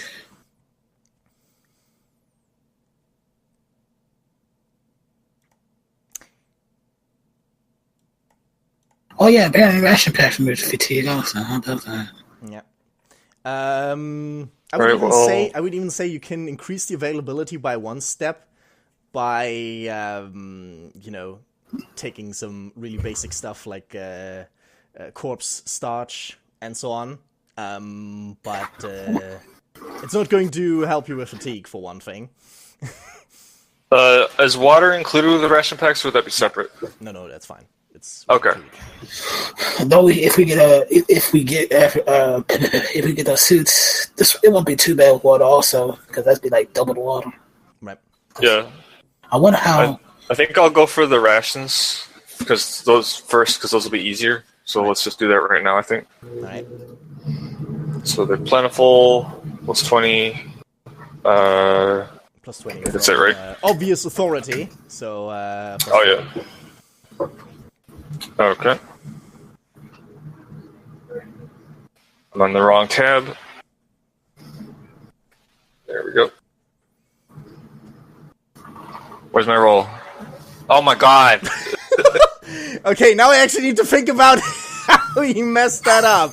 Oh yeah, apparently ration packs removes fatigue also. How about that?
Yeah. I would even say you can increase the availability by 1 step by taking some really basic stuff like corpse starch and so on. But it's not going to help you with fatigue for one thing.
Is water included with the ration packs, or would that be separate?
No, that's fine. It's
Okay.
Though if we get the suits, it won't be too bad with water also, because that'd be like double the water.
Right.
Yeah.
I wonder how.
I think I'll go for the rations because those will be easier. So let's just do that right now, I think.
Alright.
So they're plentiful, plus 20.
Plus 20.
That's it, right?
Obvious authority. So.
Oh, yeah. Okay. I'm on the wrong tab. There we go. Where's my roll? Oh my god!
Okay, now I actually need to think about how he messed that up.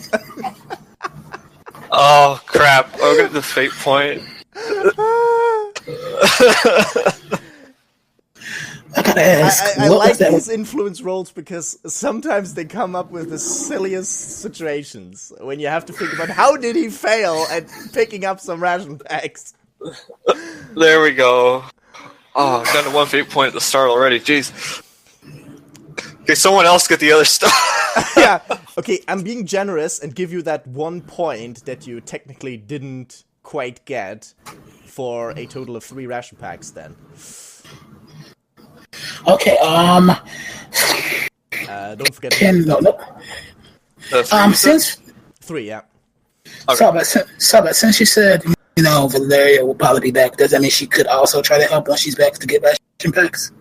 Oh crap! I'll get the fate point.
I gotta ask.
I
what
like
was that?
these influence rolls because sometimes they come up with the silliest situations when you have to think about how did he fail at picking up some ration packs.
There we go. Oh, I got a 1 fate point at the start already. Jeez. Okay, someone else get the other stuff.
Yeah. Okay, I'm being generous and give you that 1 point that you technically didn't quite get for a total of 3 ration packs. Then.
Okay.
Don't forget.
Since
3, yeah.
Okay.
Saibot, since you said Valeria will probably be back, does that mean she could also try to help once she's back to get ration packs?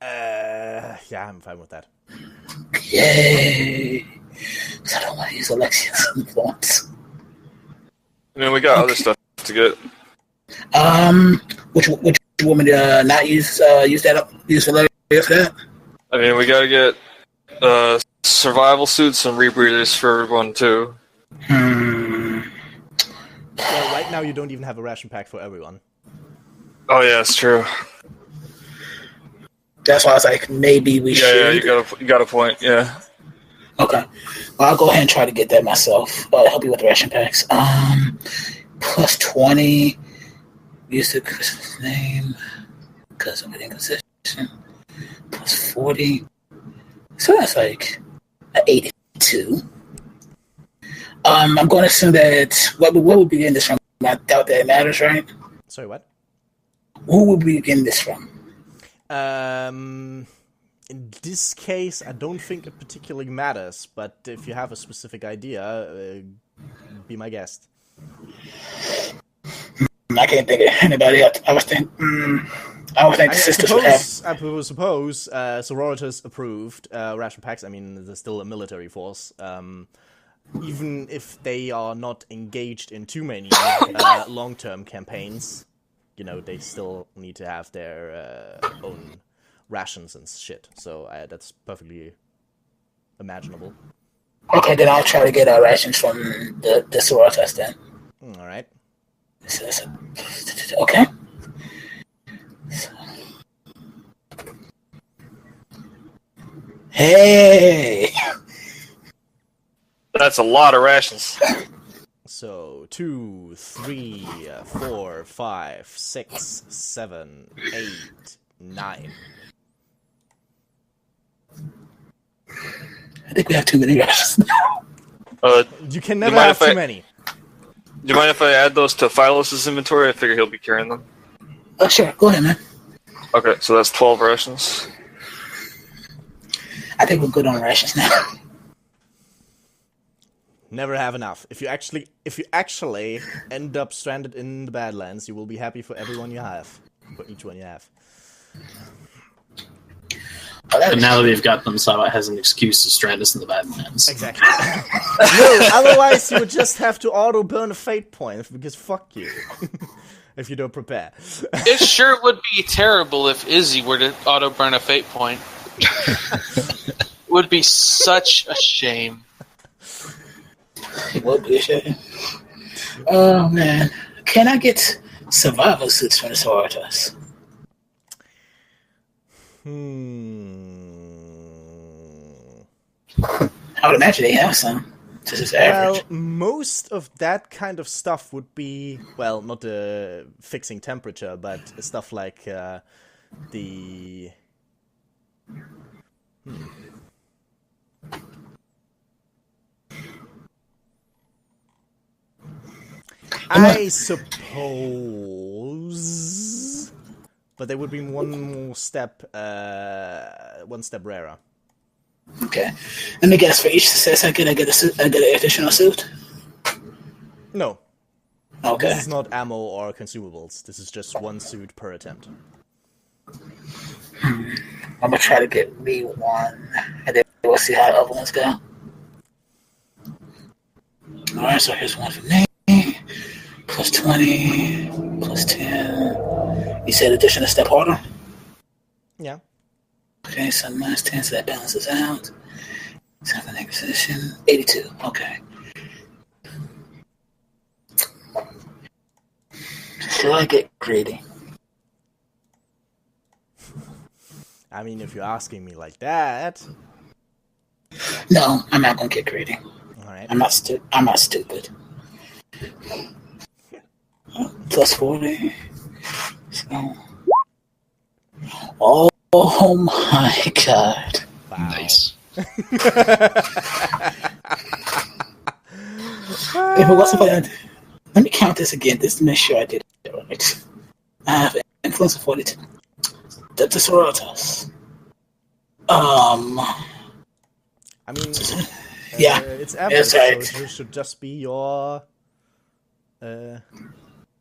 Yeah, I'm fine with that.
Yay! I don't want to use Alexia's influence.
I mean, we got other stuff to get.
Which woman not use Valeria for that?
I mean, we gotta get survival suits and rebreathers for everyone too.
Well, right now you don't even have a ration pack for everyone.
Oh yeah, that's true.
That's why I was like, maybe we should.
Yeah, you got a point. Yeah.
Okay. Well, I'll go ahead and try to get that myself. Help you with the ration packs. Plus 20. Use the Christmas name because of an inconsistent. Plus 40. So that's like an 82. I'm going to assume that what would we get this from? I doubt that it matters, right?
Sorry, what?
Who would we get this from?
In this case, I don't think it particularly matters, but if you have a specific idea, be my guest.
I can't think of anybody else. I would think the sisters would have.
I suppose Sororitas approved ration packs. I mean, they're still a military force. Even if they are not engaged in too many long-term campaigns, they still need to have their own rations and shit. So that's perfectly imaginable.
Okay, then I'll try to get our rations from the Sororitas then.
All right.
Okay. Hey!
That's a lot of rations.
So 2, 3, 4, 5, 6, 7, 8, 9.
I think we have too many rations now.
You can never have too many.
Do you mind if I add those to Philos' inventory? I figure he'll be carrying them.
Sure. Go ahead, man.
Okay, so that's 12 rations.
I think we're good on rations now.
Never have enough. If you actually end up stranded in the Badlands, you will be happy for everyone you have. For each one you have.
But now that we've got them, Saibot has an excuse to strand us in the Badlands.
Exactly. No, otherwise you would just have to auto-burn a fate point, because fuck you. If you don't prepare.
It sure would be terrible if Izzy were to auto-burn a fate point. It would be such a shame.
It would be a shame. Oh, man. Can I get survival suits from the Sororitas? I would imagine they have some. This is average.
Well, most of that kind of stuff would be, well, not fixing temperature, but stuff like the... I suppose... But they would be one step rarer.
Okay. Let me guess, for each success I get an additional suit?
No.
Okay.
This is not ammo or consumables. This is just one suit per attempt.
I'm gonna try to get me one, and then we'll see how the other ones go. Alright, so here's one for me. Plus 20, plus 10. You said additional step harder?
Yeah.
Okay, so minus 10, so that balances out. 7 acquisition, 82. Okay. Should I get greedy?
I mean, if you're asking me like that.
No, I'm not gonna get greedy.
All right.
I'm not stupid. Plus 40. So. Oh my god.
Wow.
Nice.
Hey, but what's if I let me count this again, just to make sure I did it right. I have influence of 42. That's a Sorotas.
I mean,
yeah,
it's average,
that's right.
so it should just be your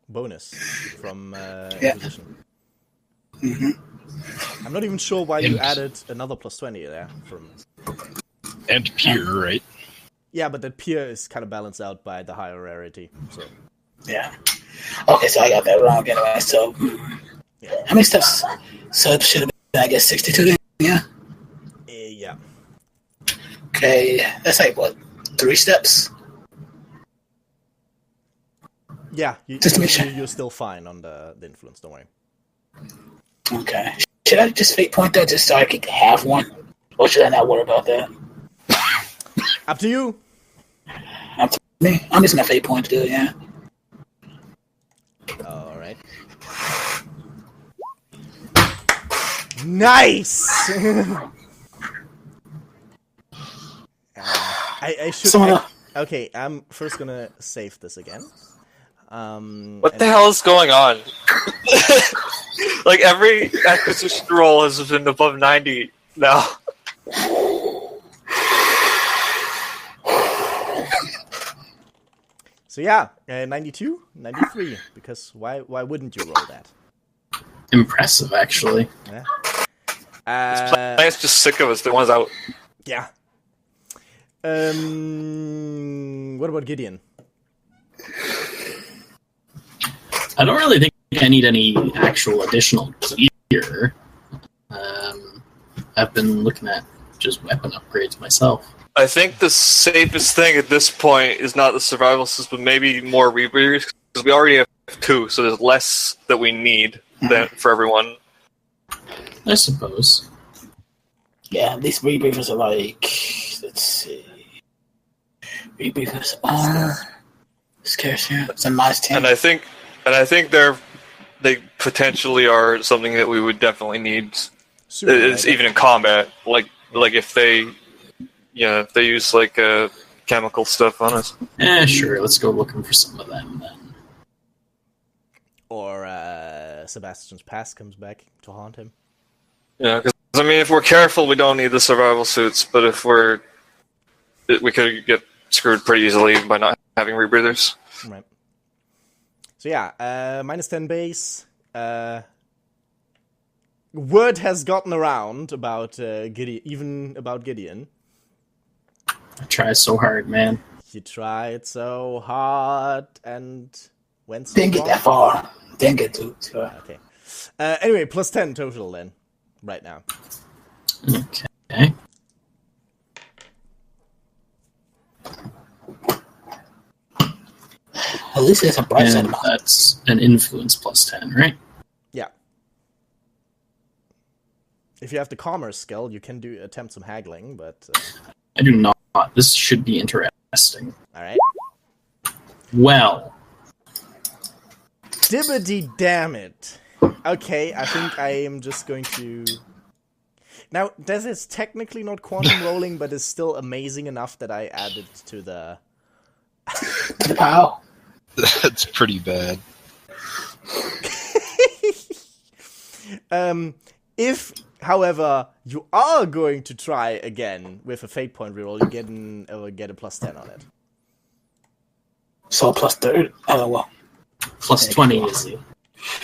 bonus from acquisition.
Mm-hmm.
I'm not even sure why you added another plus 20 there.
And peer, right?
Yeah, but that peer is kind of balanced out by the higher rarity. So
Yeah. Okay, so I got that wrong anyway. So,
yeah.
How many steps? So it should have been, I guess, 62 then? Yeah.
Yeah.
Okay, that's like, what, 3 steps?
Yeah,
Just to make sure.
you're still fine on the influence, don't worry.
Okay. Should I just fate point that just so I could have one? Or should I not worry about that?
Up to you.
Up to me. I'm just gonna fate point to do it, yeah.
Alright. Nice! I should... Okay, I'm first gonna save this again.
What the hell is going on? Like, every acquisition roll has been above 90 now.
So yeah, 92, 93, because why wouldn't you roll that?
Impressive, actually.
Yeah.
Planet's just sick of us. The one's out.
Yeah. What about Gideon?
I don't really think I need any actual additional gear. I've been looking at just weapon upgrades myself.
I think the safest thing at this point is not the survival system, maybe more rebreathers, because we already have 2, so there's less that we need than for everyone.
I suppose.
Yeah, these rebreathers are like, let's see. Rebreathers are scarce, yeah. It's a minus 10.
And I think they potentially are something that we would definitely need. It's even in combat, like if they use like chemical stuff on us.
Sure. Let's go looking for some of them then.
Or Sebastian's past comes back to haunt him.
Yeah, because I mean, if we're careful, we don't need the survival suits. But if we could get screwed pretty easily by not having rebreathers.
Right. So yeah, minus 10 base. Word has gotten around about Gideon, even about Gideon.
I try so hard, man.
You tried so hard and went so
Didn't get that far. Didn't get too far.
Okay. Anyway, plus 10 total then, right now.
Okay.
At least it's a bright side
And
of
that's an influence plus 10, right?
Yeah. If you have the commerce skill, you can attempt some haggling, but...
I do not. This should be interesting.
Alright.
Well.
Dibbity damn it. Okay, I think I am just going to... Now, this is technically not quantum rolling, but it's still amazing enough that I added to the...
Wow.
That's pretty bad.
If, however, you are going to try again with a fate point reroll, you get a plus 10 on it.
So plus 30. Oh, well.
Plus 20 is it?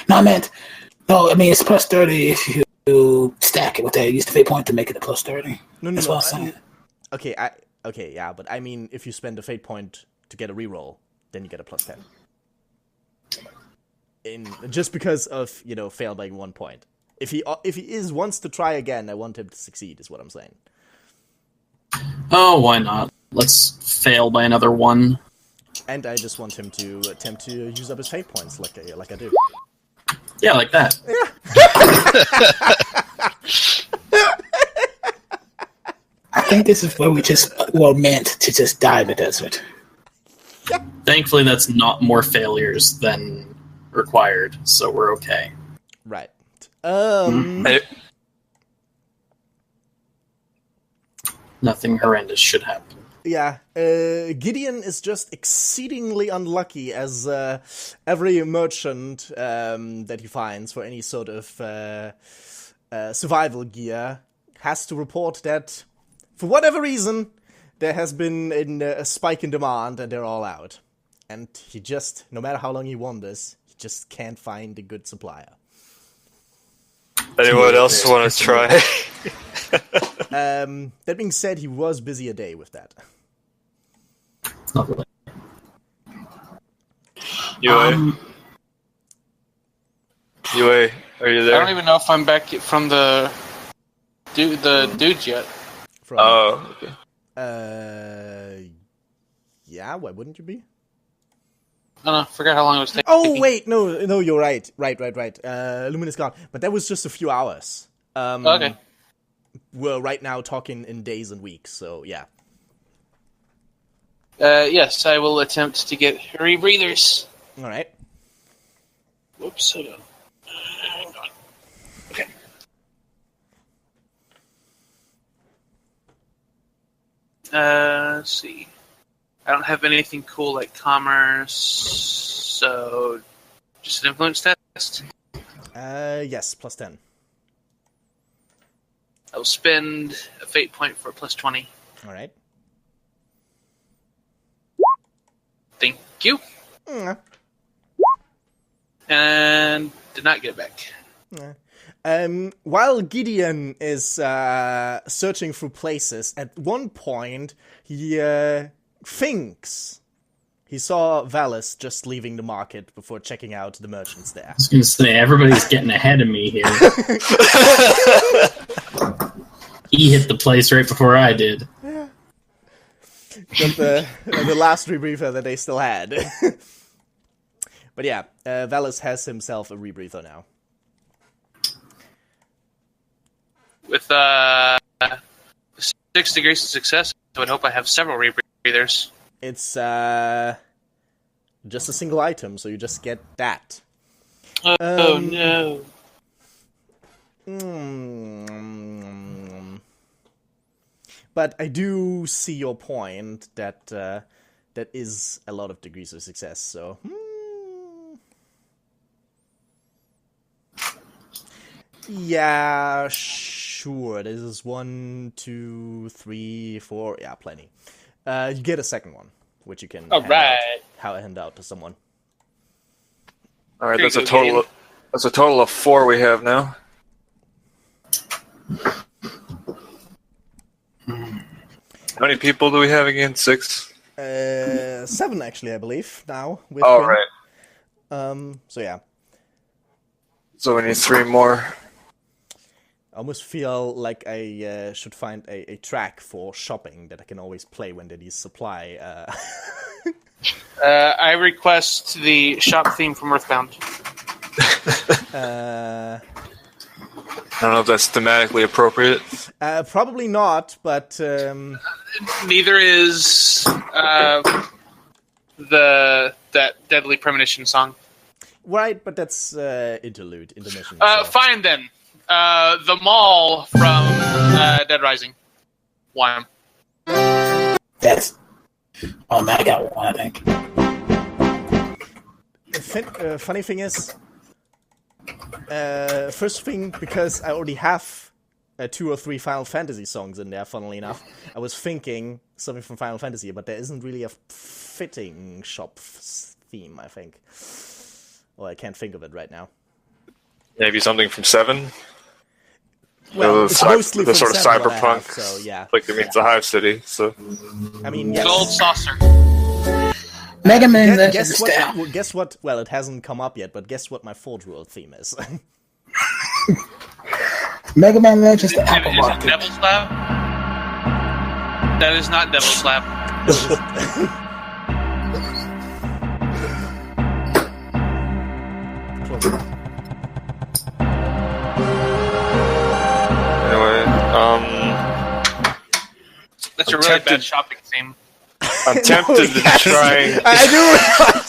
No, I mean, it's plus 30 if you stack it with that. Use the fate point to make it a plus 30.
No,
That's what I'm saying.
Okay, yeah, but I mean, if you spend a fate point to get a reroll, then you get a plus 10. Just because of, fail by 1 point. If he wants to try again, I want him to succeed. Is what I'm saying.
Oh, why not? Let's fail by another 1.
And I just want him to attempt to use up his fate points, like I do.
Yeah, like that.
I think this is where we were meant to just die in the desert.
Thankfully, that's not more failures than required, so we're okay.
Right.
Nothing horrendous should happen.
Yeah, Gideon is just exceedingly unlucky, as every merchant that he finds for any sort of survival gear has to report that, for whatever reason, there has been a spike in demand and they're all out. And he just, no matter how long he wanders, he just can't find a good supplier.
Anyone else want to try?
That being said, he was busy a day with that.
Lovely.
Yue, are you there?
I don't even know if I'm back from the dudes yet.
From,
okay.
Yeah, why wouldn't you be?
I don't know, forgot how long it was taking.
Oh, wait, no, you're right. Right. Luminous gone. But that was just a few hours.
Okay.
We're right now talking in days and weeks, so yeah.
Yes, I will attempt to get rebreathers.
Alright.
Whoops, hold on. Hang on. Okay. Let's see. I don't have anything cool like commerce, so just an influence test.
Yes, plus 10.
I will spend a fate point for plus 20.
Alright.
Thank you.
Mm.
And did not get it back.
While Gideon is searching through places, at one point he thinks he saw Valis just leaving the market before checking out the merchants there.
I was going to say, everybody's getting ahead of me here. He hit the place right before I did.
Got the last rebreather that they still had. But yeah, Valis has himself a rebreather now.
With 6 degrees of success, I would hope I have several rebreathers.
It's just a single item, so you just get that.
Oh no.
But I do see your point that that is a lot of degrees of success, so... Yeah, sure. This is 1, 2, 3, 4... Yeah, plenty. You get a second one, which you can hand out to someone.
Alright, that's a total of 4 we have now. How many people do we have again? 6?
7, actually, I believe, now. With
oh,
him.
right.
So, yeah.
So we need 3 more.
I almost feel like I should find a track for shopping that I can always play when there is supply.
I request the shop theme from Earthbound.
I don't know if that's thematically appropriate.
Probably not, but...
Neither is that Deadly Premonition song.
Right, but that's intermission.
Fine then. The Mall from Dead Rising. 1.
That's... Oh man, I got one, I think.
The funny thing is... first thing, because I already have 2 or 3 Final Fantasy songs in there, funnily enough, I was thinking something from Final Fantasy, but there isn't really a fitting shop theme, I think. Well, I can't think of it right now.
Maybe something from 7?
Well, it's mostly
the
from
sort of
7 what I
cyberpunk,
have, so yeah.
like it means the Hive City. So,
I mean, yes.
Gold Saucer.
Mega Man
Guess what? Well, it hasn't come up yet, but guess what my Forge World theme is?
Mega Man Legends, the Apple
Is it
Market.
Devil Slap? That is not Devil Slap.
Anyway,
That's
I'm
a really
tempted-
bad shopping theme.
I'm tempted to try.
I do realize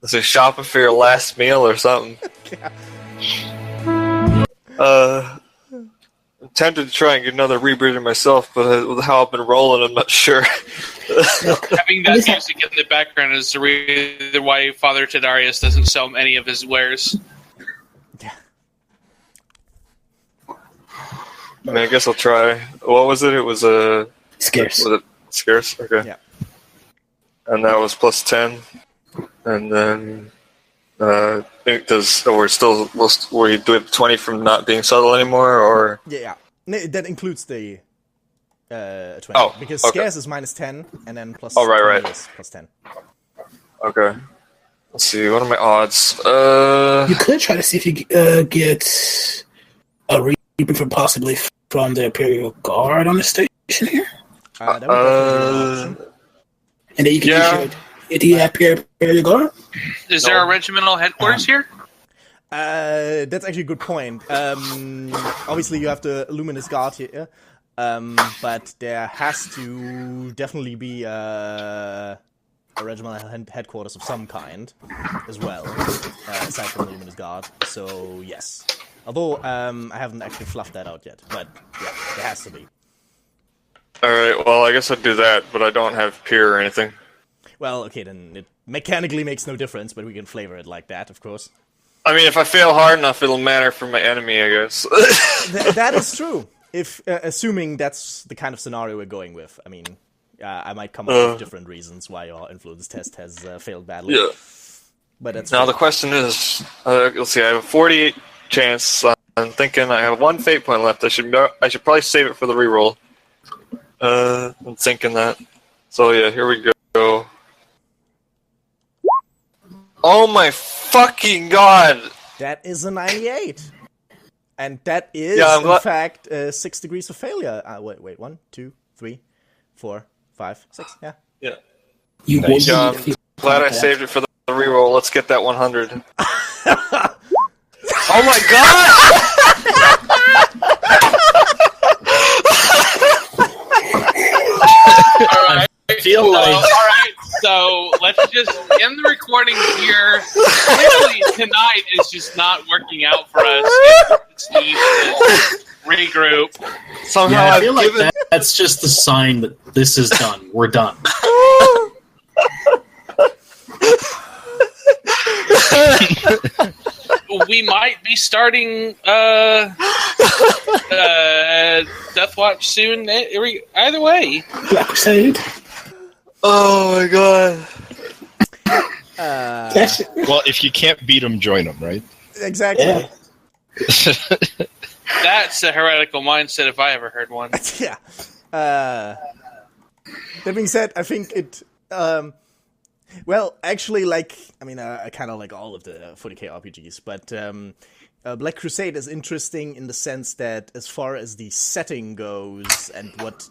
Is it shopping for your last meal or something? I'm tempted to try and get another rebreather myself, but with how I've been rolling, I'm not sure.
Having that music in the background is the reason why Father Tadarius doesn't sell any of his wares.
I mean, I guess I'll try. What was it? It was
Scarce.
Was it scarce? Okay.
Yeah.
And that was plus 10. And then, where you do it 20 from not being subtle anymore, or?
Yeah. No, that includes the 20.
Oh,
because
okay.
scarce is minus 10, and then plus
Oh, right,
20
right.
is plus 10.
Okay. Let's see, what are my odds?
You could try to see if you get a rebreather possibly from the Imperial Guard on the station here.
That would definitely be an option.
And then you can
Yeah.
use your, do you have Imperial Guard?
Is there a regimental headquarters here?
That's actually a good point. Obviously, you have the Luminous Guard here, but there has to definitely be a regimental headquarters of some kind as well, aside from the Luminous Guard. So, yes. Although, I haven't actually fluffed that out yet, but yeah, there has to be.
Alright, well, I guess I'd do that, but I don't have peer or anything.
Well, okay, then it mechanically makes no difference, but we can flavor it like that, of course.
I mean, if I fail hard enough, it'll matter for my enemy, I guess.
That is true. If assuming that's the kind of scenario we're going with. I mean, I might come up with different reasons why your influence test has failed badly.
Yeah.
But that's
Now
fair.
the question is, let's see, I have a 48 chance. I'm thinking I have one fate point left. I should probably save it for the reroll. I'm thinking that. So yeah, here we go. Oh my fucking god!
That is a 98. And that is,
Yeah,
in fact, 6 degrees of failure. Wait, 1, 2, 3, 4, 5, 6, yeah.
Yeah.
You
Thanks, John.
if you-
Glad I saved it for the reroll. Let's get that 100. Oh my god!
Alright.
I feel like
Alright, so let's just end the recording here. Clearly, tonight is just not working out for us. It's need to regroup.
Somehow
I
I've
feel like
given.
that's just the sign that this is done. We're done.
We might be starting Death Watch soon. Either way.
Black Crusade.
Oh my god.
That's
Well, if you can't beat them, join them, right?
Exactly.
Yeah.
That's a heretical mindset if I ever heard one.
Yeah. That being said, I think it... well, actually, like... I mean, I kind of like all of the 40k RPGs, but Black Crusade is interesting in the sense that as far as the setting goes and what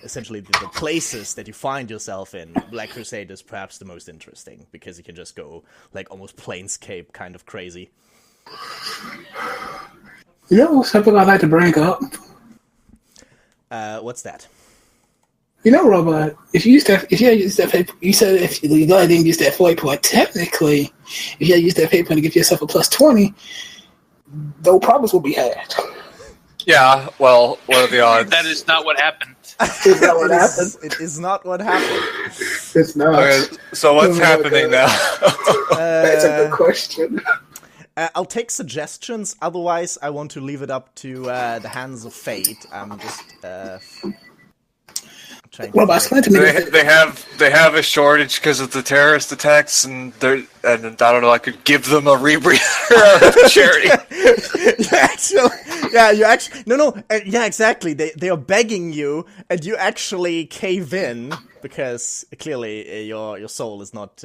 essentially the places that you find yourself in, Black Crusade is perhaps the most interesting, because you can just go, like, almost Planescape kind of crazy.
You know something I'd like to bring up?
What's that?
You know, Robot, if you use that, you said if you go ahead and use that 40 point, technically, if you use that 8 point to give yourself a plus 20, no problems will be had.
Yeah, well, what are the odds?
That is not what happened.
Is that what happened?
It is not what happened.
It's not.
Okay, so what's happening now?
That's a good question.
I'll take suggestions. Otherwise, I want to leave it up to the hands of fate. I'm just trying.
Well, explain to me.
they have a shortage because of the terrorist attacks, and I don't know. I could give them a rebreather out of charity.
Yeah, you actually yeah, exactly. They are begging you, and you actually cave in because clearly your soul is not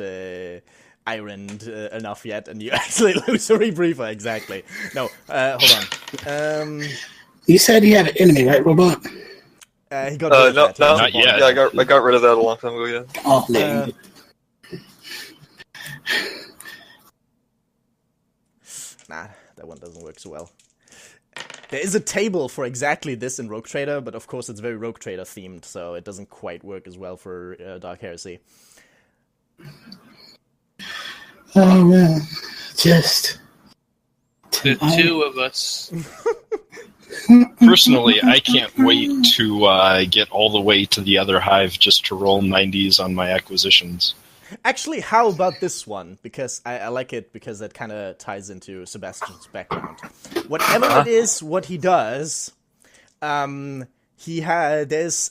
ironed enough yet, and you actually lose a rebreather. Exactly. No, hold on.
You said you have an enemy, right, Robot?
He got rid of that.
no,
Not yet.
Yeah, I got rid of that a long time ago. Yeah.
Oh, no.
Nah, that one doesn't work so well. There is a table for exactly this in Rogue Trader, but of course it's very Rogue Trader themed, so it doesn't quite work as well for Dark Heresy.
Oh, man. Just...
The two of us.
Personally, I can't wait to get all the way to the other hive just to roll 90s on my acquisitions.
Actually, how about this one? Because I like it because it kind of ties into Sebastian's background. Whatever it is, what he does, there's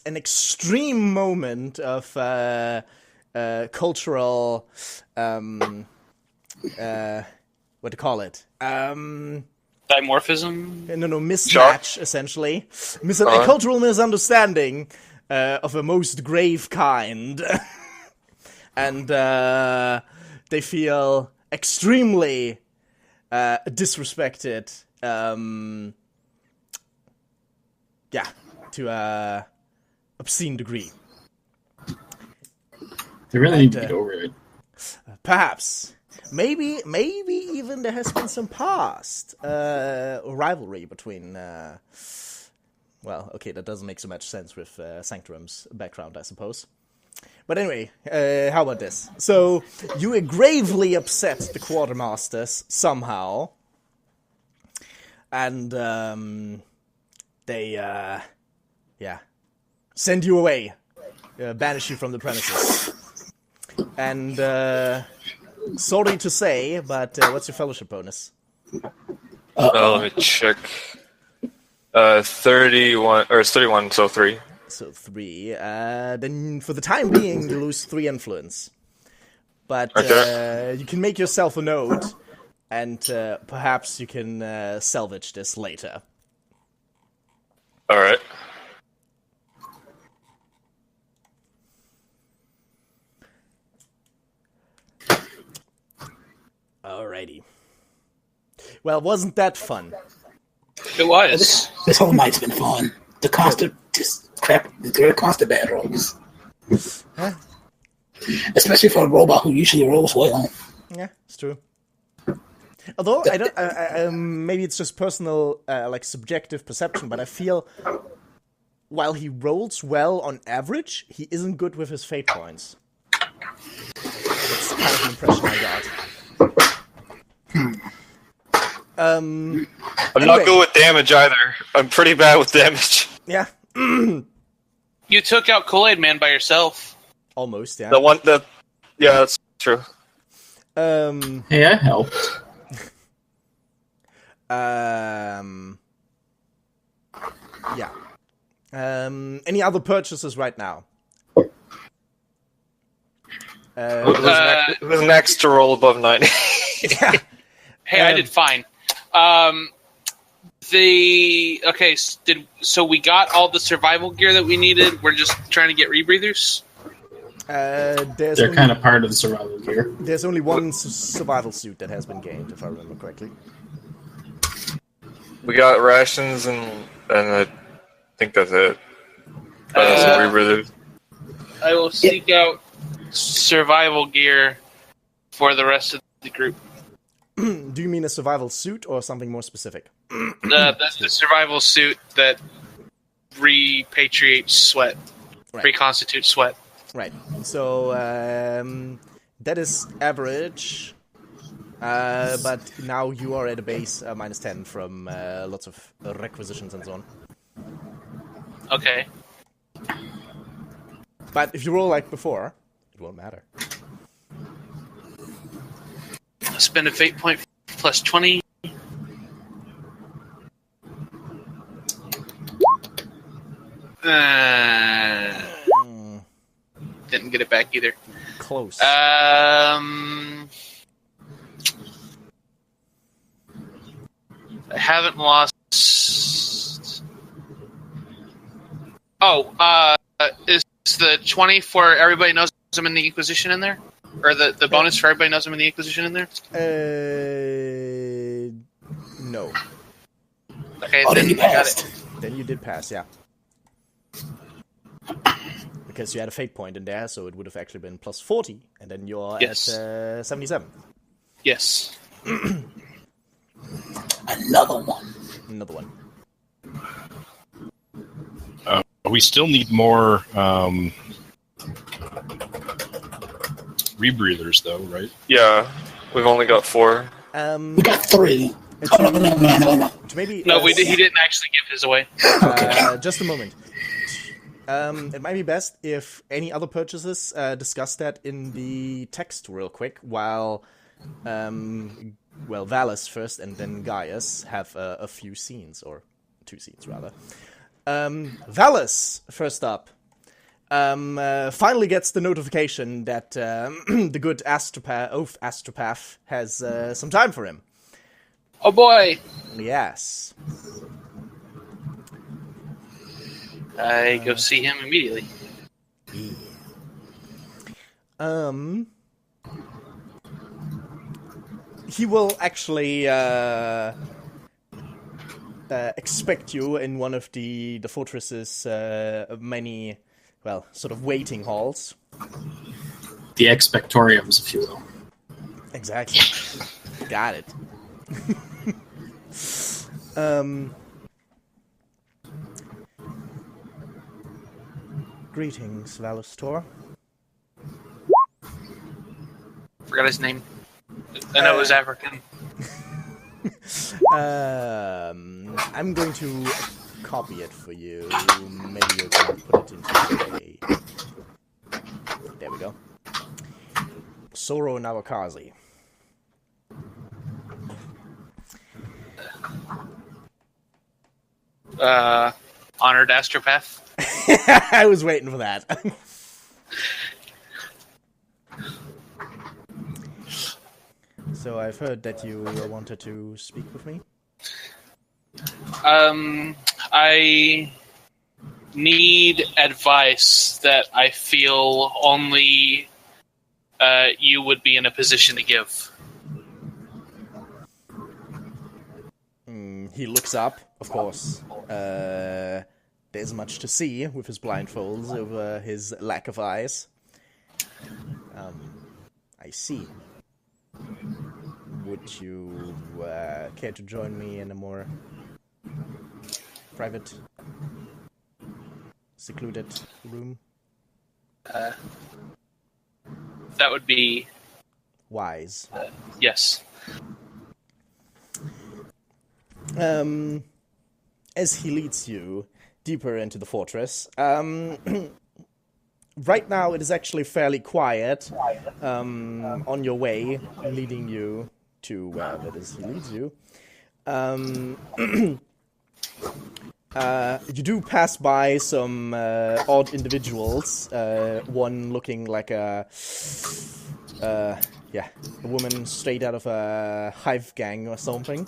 an extreme moment of cultural, what to call it?
Dimorphism?
No, mismatch, essentially. A cultural misunderstanding of a most grave kind. And they feel extremely disrespected. To a obscene degree.
They really need to get over it.
Perhaps. Maybe even there has been some past rivalry between... well, okay, that doesn't make so much sense with Sanctorum's background, I suppose. But anyway, how about this? So, you gravely upset the quartermasters somehow. And, they, send you away. Banish you from the premises. And, sorry to say, but what's your fellowship bonus?
Let me check. 31, or it's 31, so 3.
So 3. Then for the time being, you lose 3 influence. But you can make yourself a note, and perhaps you can salvage this later.
Alright.
Alrighty. Well, wasn't that fun?
It was.
This whole night's been fun. The constant bad rolls.
Huh?
Especially for a robot who usually rolls well.
Yeah, it's true. Although I don't, maybe it's just personal, like subjective perception, but I feel while he rolls well on average, he isn't good with his fate points. That's kind of the impression I got.
I'm not good with damage either. I'm pretty bad with damage.
Yeah.
You took out Kool-Aid Man by yourself.
Almost, yeah.
Yeah, that's true.
Hey, I helped.
Yeah. Any other purchases right now?
Who's next to roll above 90?
Yeah.
Hey, I did fine. So we got all the survival gear that we needed. We're just trying to get rebreathers.
They're kind of part of the survival gear.
There's only one survival suit that has been gained, if I remember correctly.
We got rations and I think that's it. Some rebreathers.
I will seek out survival gear for the rest of the group.
Do you mean a survival suit or something more specific?
That's the survival suit that repatriates sweat, reconstitutes sweat.
Right. So that is average, but now you are at a base minus 10 from lots of requisitions and so on.
Okay.
But if you roll like before, it won't matter.
Spend a fate point plus 20. Didn't get it back either.
Close.
I haven't lost Is the 20 for everybody knows I'm in the Inquisition in there? Or the bonus for everybody knows I'm in the Inquisition in there?
No.
Okay,
Oh, then you
I got
passed.
it.
Then you did pass, yeah. Because you had a fate point in there, so it would have actually been plus 40, and then you're
Yes.
at 77.
Yes.
Another one.
Another one.
We still need more rebreathers, though, right?
Yeah, we've only got 4.
We got 3. Oh, no.
Maybe,
No, he didn't actually give his away.
just a moment. It might be best if any other purchases discuss that in the text real quick, while Valus first and then Gaius have a few scenes, or 2 scenes rather. Valus, first up, finally gets the notification that the good astropath has some time for him.
Oh boy!
Yes.
I go see him immediately.
He will actually expect you in one of the fortress's many, sort of waiting halls.
The expectoriums, if you will.
Exactly. Got it. Greetings, Valustor.
Forgot his name. I know it was African.
I'm going to copy it for you. Maybe you can put it into a... There we go. Soro Nawakazi.
Honored astropath.
I was waiting for that. So I've heard that you wanted to speak with me.
I need advice that I feel only you would be in a position to give.
He looks up, of course. There's much to see with his blindfolds over his lack of eyes. I see. Would you care to join me in a more private, secluded room?
That would be...
Wise.
Yes.
As he leads you deeper into the fortress, right now it is actually fairly quiet on your way, leading you to where it is he leads you. You do pass by some odd individuals, one looking like a woman straight out of a hive gang or something.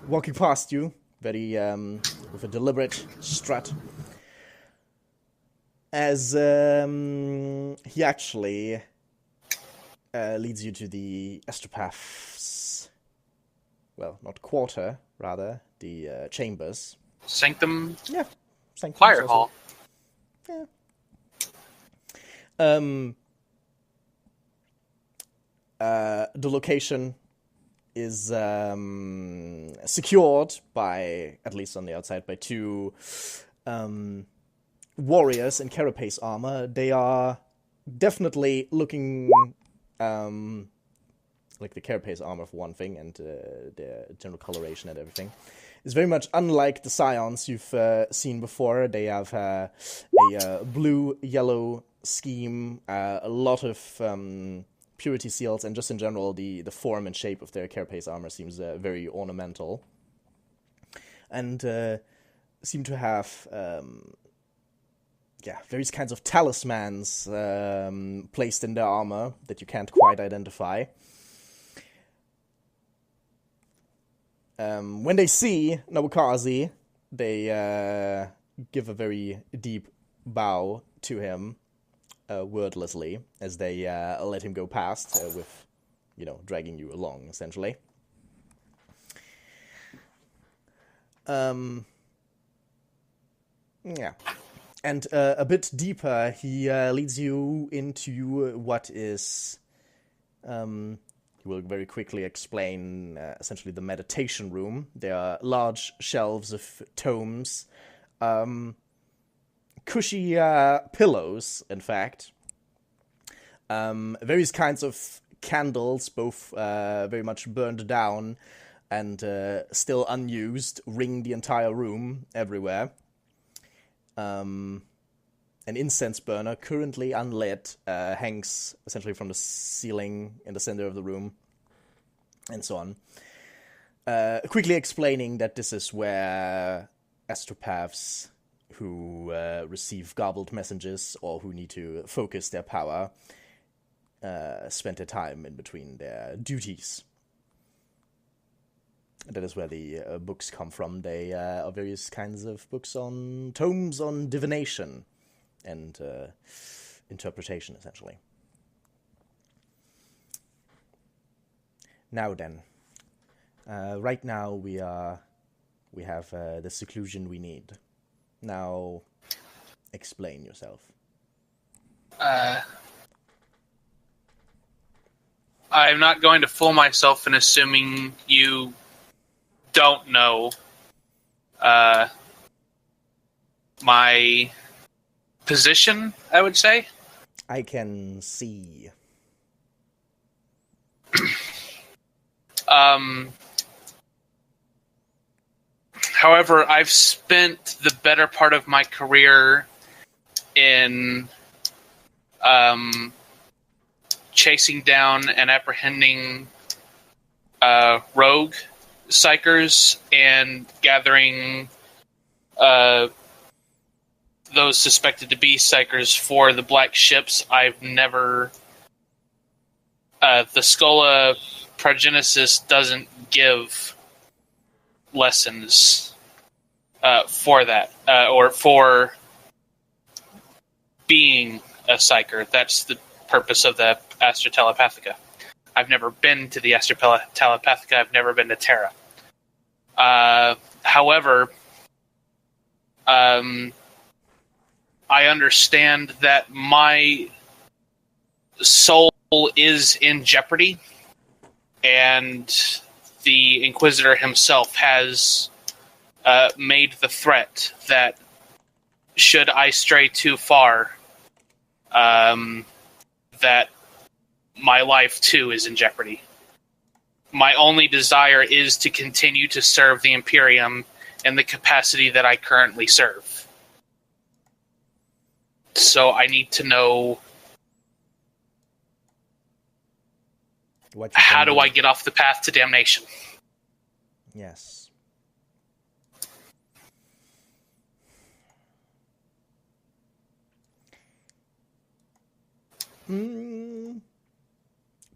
Walking past you, very with a deliberate strut, as he actually leads you to the astropath's, not quarter, rather, the chambers.
Sanctum?
Yeah. Sanctum.
Fire hall.
Yeah. The location is secured by, at least on the outside, by 2 warriors in carapace armor. They are definitely looking like the carapace armor for one thing, and their general coloration and everything is very much unlike the scions you've seen before. They have a blue-yellow scheme, a lot of purity seals, and just in general, the form and shape of their carapace armor seems very ornamental. And seem to have various kinds of talismans placed in their armor that you can't quite identify. When they see Nobukaze, they give a very deep bow to him, wordlessly, as they let him go past, with, dragging you along, essentially. Yeah. And a bit deeper, he leads you into what is... he will very quickly explain, essentially, the meditation room. There are large shelves of tomes, cushy pillows, in fact. Various kinds of candles, both very much burned down and still unused, ring the entire room everywhere. An incense burner, currently unlit, hangs essentially from the ceiling in the center of the room, and so on. Quickly explaining that this is where astropaths who receive garbled messages or who need to focus their power spend their time in between their duties. That is where the books come from. They are various kinds of books tomes on divination and interpretation, essentially. Now then, right now we have the seclusion we need. Now, explain yourself.
I'm not going to fool myself in assuming you don't know my position, I would say.
I can see.
However, I've spent the better part of my career in chasing down and apprehending rogue psychers and gathering those suspected to be psychers for the black ships. I've never... the Schola Progenesis doesn't give lessons for that, or for being a psyker. That's the purpose of the Astra Telepathica. I've never been to the Astra Telepathica. I've never been to Terra. However, I understand that my soul is in jeopardy, and the Inquisitor himself has made the threat that should I stray too far, that my life too is in jeopardy. My only desire is to continue to serve the Imperium in the capacity that I currently serve. So I need to know, how do I get off the path to damnation?
Yes.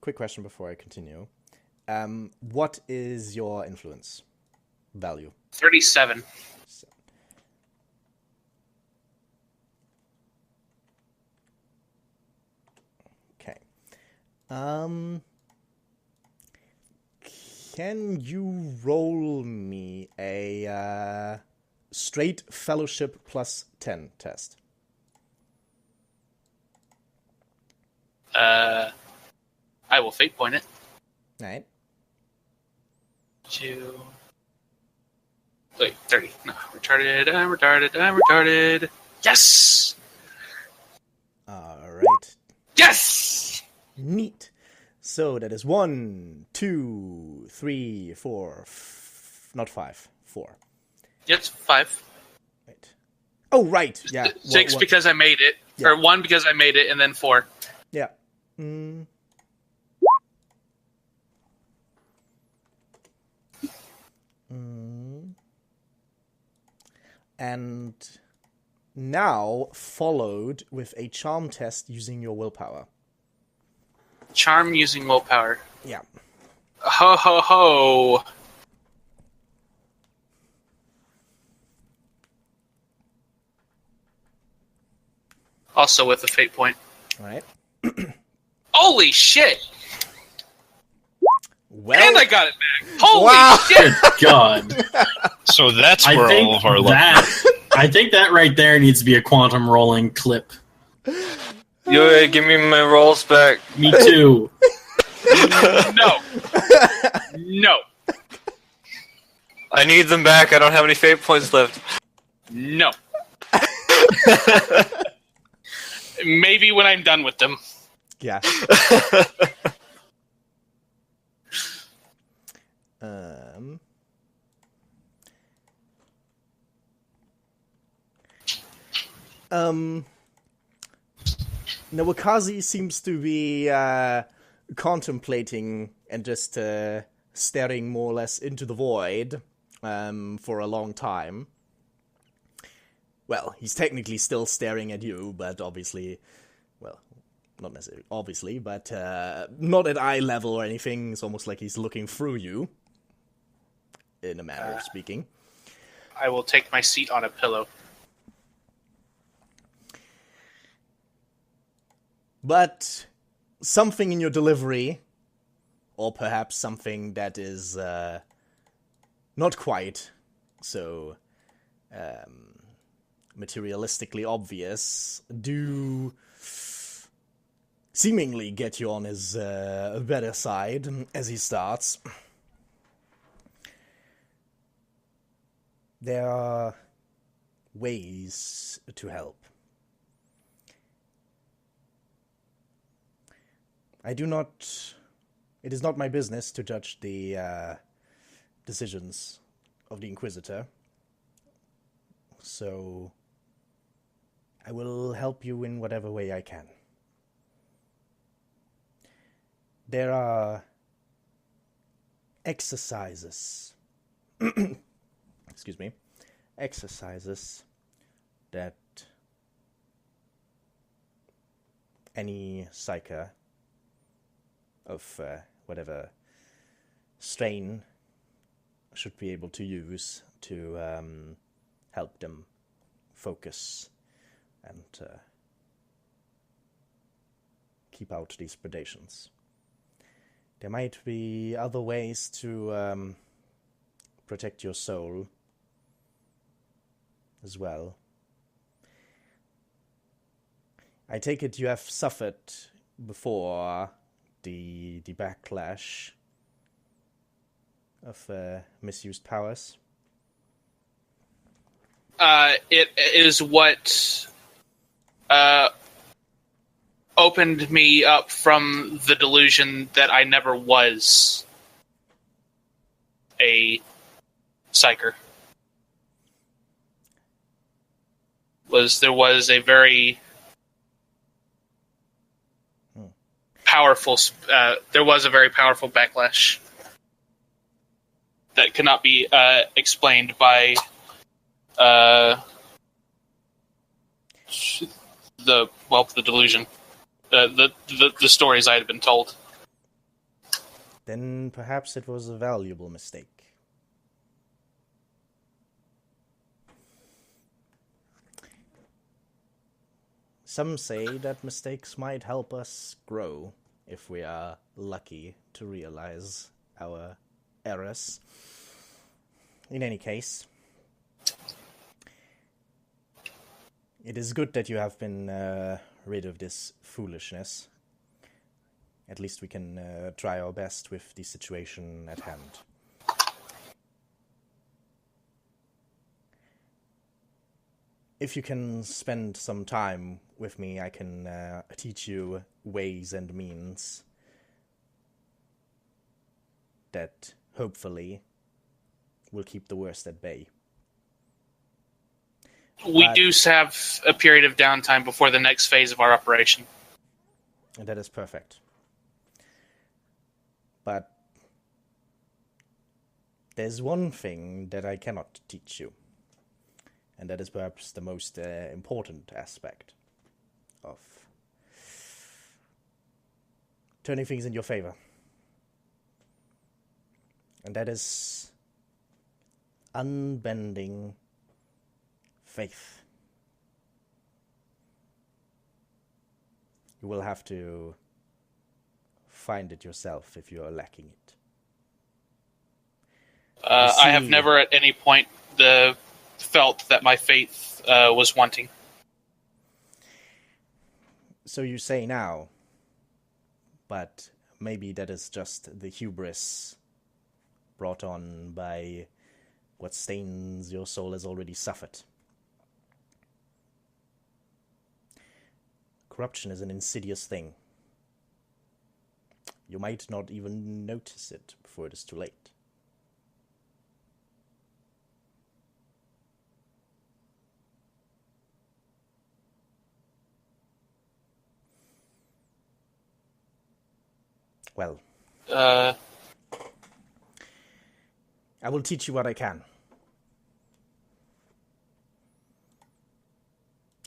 Quick question before I continue. What is your influence value?
37.
Okay. Can you roll me a straight fellowship plus 10 test?
I will fate point it.
Right.
Wait, 30. No, I'm retarded. Yes!
Alright.
Yes!
Neat. So that is 1, 2, 3, 4, not 5, 4.
It's 5.
Right. Oh, right. Yeah.
6
one.
because I made it.
Yeah.
Or 1 because I made it, and then 4.
Yeah. And now followed with a charm test using your willpower.
Charm using willpower.
Yeah.
Ho ho ho! Also with a fate point.
All right.
Holy shit!
Well,
And I got it back. Holy
Wow.
shit!
Good God.
So that's
I
where
think
all of our luck.
I think that right there needs to be a quantum rolling clip.
Yo, give me my rolls back.
Me too.
No. No.
I need them back. I don't have any fate points left.
No. Maybe when I'm done with them.
yeah. Um. Nawakazi seems to be contemplating and just staring more or less into the void for a long time. Well, he's technically still staring at you, but obviously, well, not necessarily obviously, but not at eye level or anything. It's almost like he's looking through you, in a manner of speaking.
I will take my seat on a pillow.
But something in your delivery, or perhaps something that is not quite so materialistically obvious, do seemingly get you on his better side as he starts. There are ways to help. It is not my business to judge the decisions of the Inquisitor, so I will help you in whatever way I can. There are exercises, exercises that any psyker of whatever strain should be able to use to help them focus and keep out these predations. There might be other ways to protect your soul as well. I take it you have suffered before the backlash of misused powers.
It is what opened me up from the delusion that I never was a psyker. There was a very powerful backlash that cannot be explained by the delusion, the stories I had been told.
Then perhaps it was a valuable mistake. Some say that mistakes might help us grow if we are lucky to realize our errors. In any case, it is good that you have been rid of this foolishness. At least we can try our best with the situation at hand. If you can spend some time with me, I can teach you ways and means that hopefully will keep the worst at bay.
We do have a period of downtime before the next phase of our operation.
And that is perfect. But there's one thing that I cannot teach you. And that is perhaps the most important aspect of turning things in your favor. And that is unbending faith. You will have to find it yourself if you are lacking it.
I have never at any point felt that my faith was wanting.
So you say now, but maybe that is just the hubris brought on by what stains your soul has already suffered. Corruption is an insidious thing. You might not even notice it before it is too late. Well, I will teach you what I can.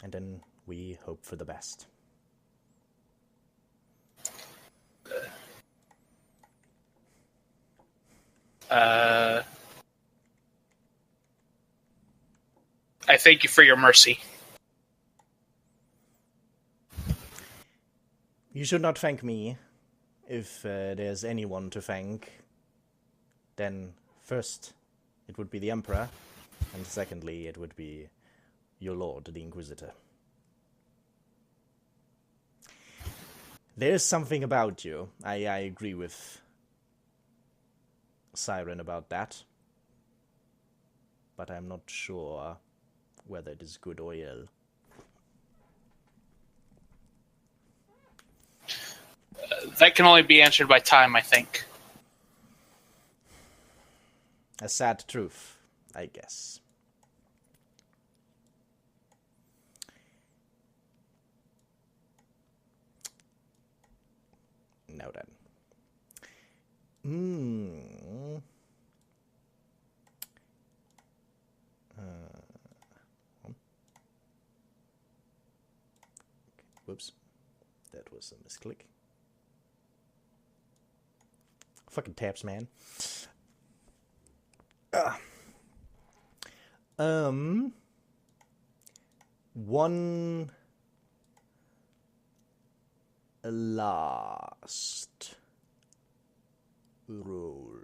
And then we hope for the best.
I thank you for your mercy.
You should not thank me. If there's anyone to thank, then first it would be the Emperor, and secondly it would be your lord, the Inquisitor. There's something about you. I agree with Siren about that, but I'm not sure whether it is good or ill.
That can only be answered by time, I think.
A sad truth, I guess. Now then. Whoops. That was a misclick. Fucking taps, man. One last roll.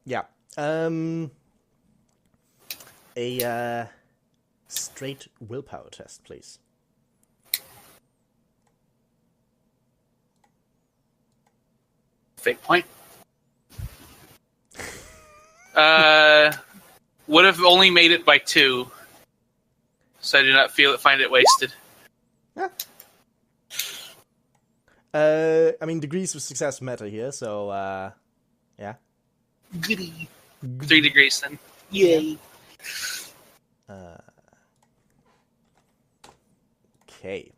Yeah. A straight willpower test, please.
Fake point. Would have only made it by 2, so I do not find it wasted.
Yeah. I mean, degrees of success matter here, so yeah.
Goody. 3 degrees then. Yay.
Okay.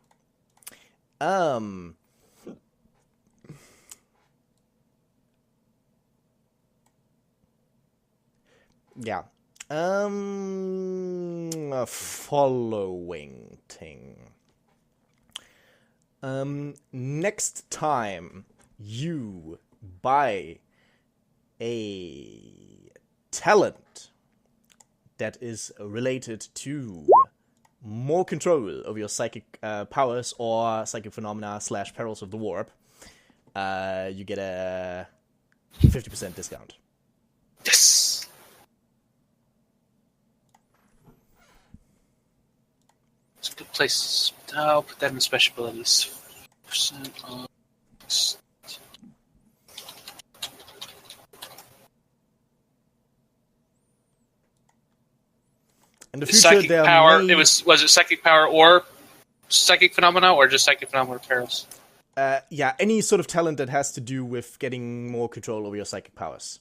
Yeah. A following thing. Next time you buy a talent that is related to more control of your psychic powers or psychic phenomena / perils of the warp, you get a 50% discount.
Yes! It's a good place. I'll put that in special abilities. Percent on...
In the future,
psychic
there
power.
may...
Was it psychic power or psychic phenomena, or just psychic phenomena or perils?
Yeah, any sort of talent that has to do with getting more control over your psychic powers.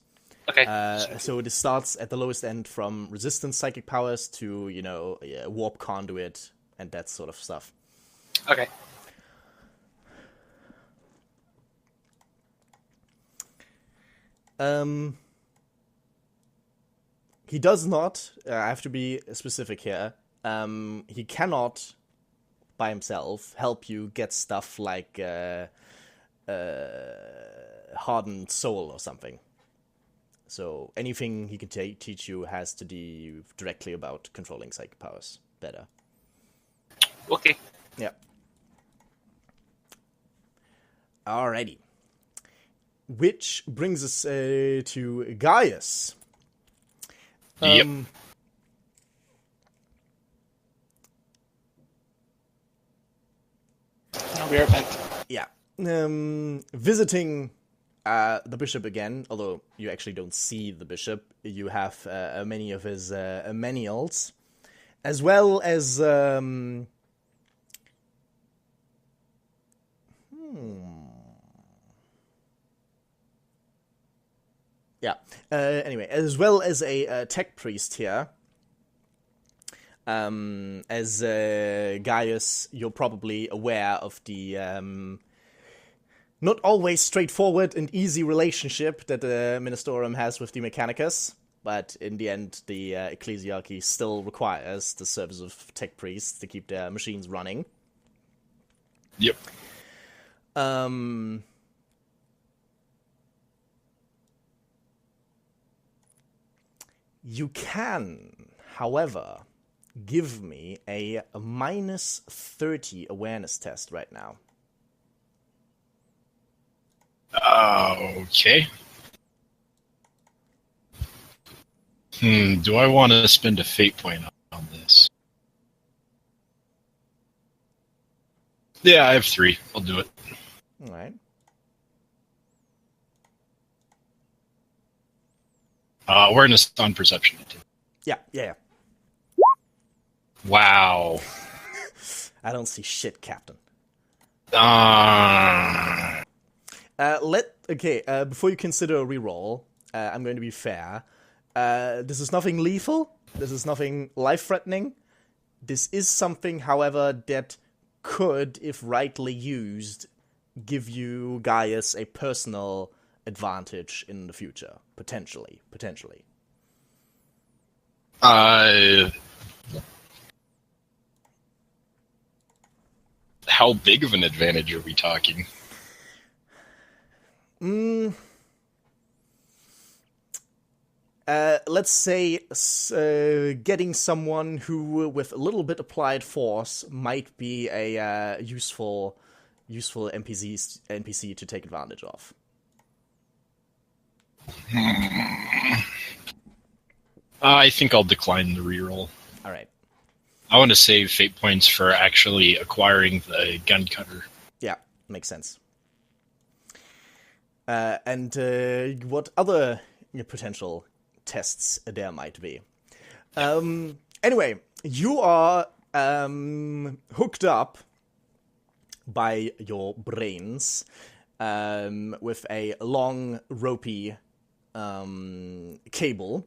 Okay.
So it starts at the lowest end from resistance psychic powers to, warp conduit and that sort of stuff.
Okay.
He does not, I have to be specific here, he cannot, by himself, help you get stuff like hardened soul or something. So anything he can teach you has to do directly about controlling psychic powers better.
Okay.
Yeah. Alrighty. Which brings us to Gaius.
Yep.
I'll be right back.
Yeah. Visiting the bishop again, although you actually don't see the bishop. You have many of his menials, as well as... Yeah. Anyway, as well as a tech priest here. As Gaius, you're probably aware of the not always straightforward and easy relationship that the Ministorum has with the Mechanicus, but in the end, the Ecclesiarchy still requires the service of tech priests to keep their machines running.
Yep.
You can, however, give me a minus 30 awareness test right now.
Okay. Do I want to spend a fate point on this? Yeah, I have 3. I'll do it.
All right.
Awareness on perception.
Yeah.
Wow.
I don't see shit, Captain. Before you consider a reroll, I'm going to be fair. This is nothing lethal. This is nothing life-threatening. This is something, however, that could, if rightly used, give you, Gaius, a personal advantage in the future. Potentially.
How big of an advantage are we talking?
Let's say getting someone who, with a little bit applied force, might be a useful NPC to take advantage of.
I think I'll decline the reroll.
All right.
I want to save fate points for actually acquiring the gun cutter.
Yeah, makes sense. And what other potential tests there might be? Anyway, you are hooked up by your brains with a long, ropey cable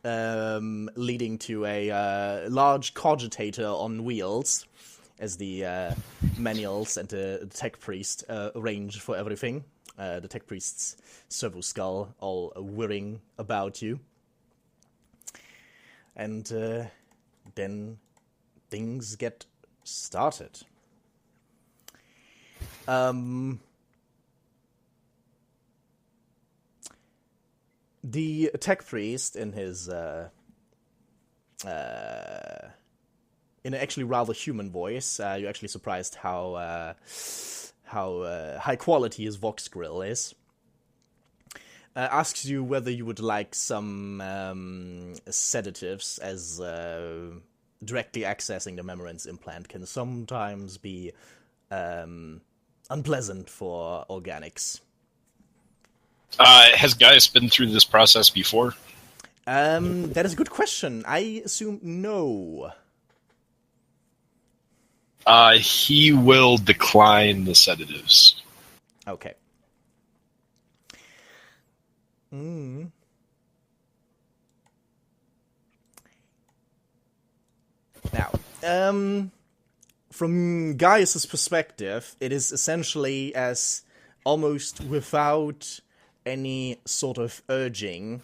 leading to a large cogitator on wheels, as the manuals and the tech priest arrange for everything. The tech priest's servo skull all whirring about you. And then things get started. The tech priest, in his in an actually rather human voice, you're actually surprised how high quality his Vox grill is. Asks you whether you would like some sedatives, as directly accessing the Memorance implant can sometimes be unpleasant for organics.
Has Gaius been through this process before?
That is a good question. I assume no.
He will decline the sedatives.
Okay. Now, from Gaius's perspective, it is essentially as almost without any sort of urging,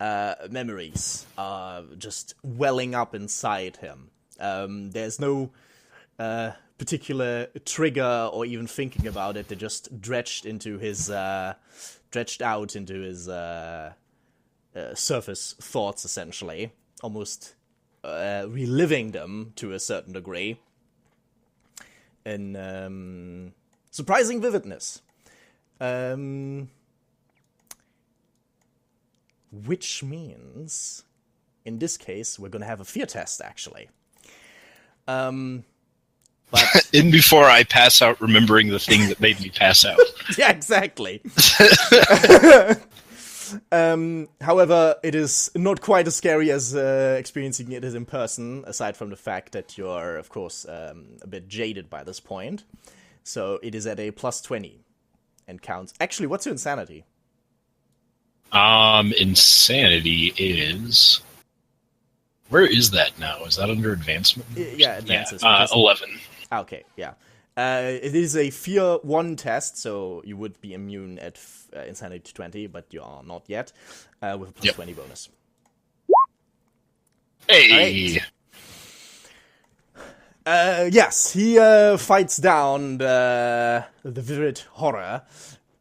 memories are just welling up inside him. There's no particular trigger or even thinking about it. They're just dredged out into his surface thoughts, essentially, almost reliving them to a certain degree in surprising vividness. Which means, in this case, we're going to have a fear test, actually. But
In before I pass out, remembering the thing that made me pass out.
yeah, exactly. However, it is not quite as scary as experiencing it in person, aside from the fact that you're, of course, a bit jaded by this point. So it is at a +20 and counts. Actually, what's your insanity?
Insanity is... Where is that now? Is that under advancement?
Yeah, advances.
Yeah, 11.
Okay, yeah. It is a Fear 1 test, so you would be immune at Insanity 20, but you are not yet, with a +20 bonus.
Hey!
Right. Yes, he fights down the vivid horror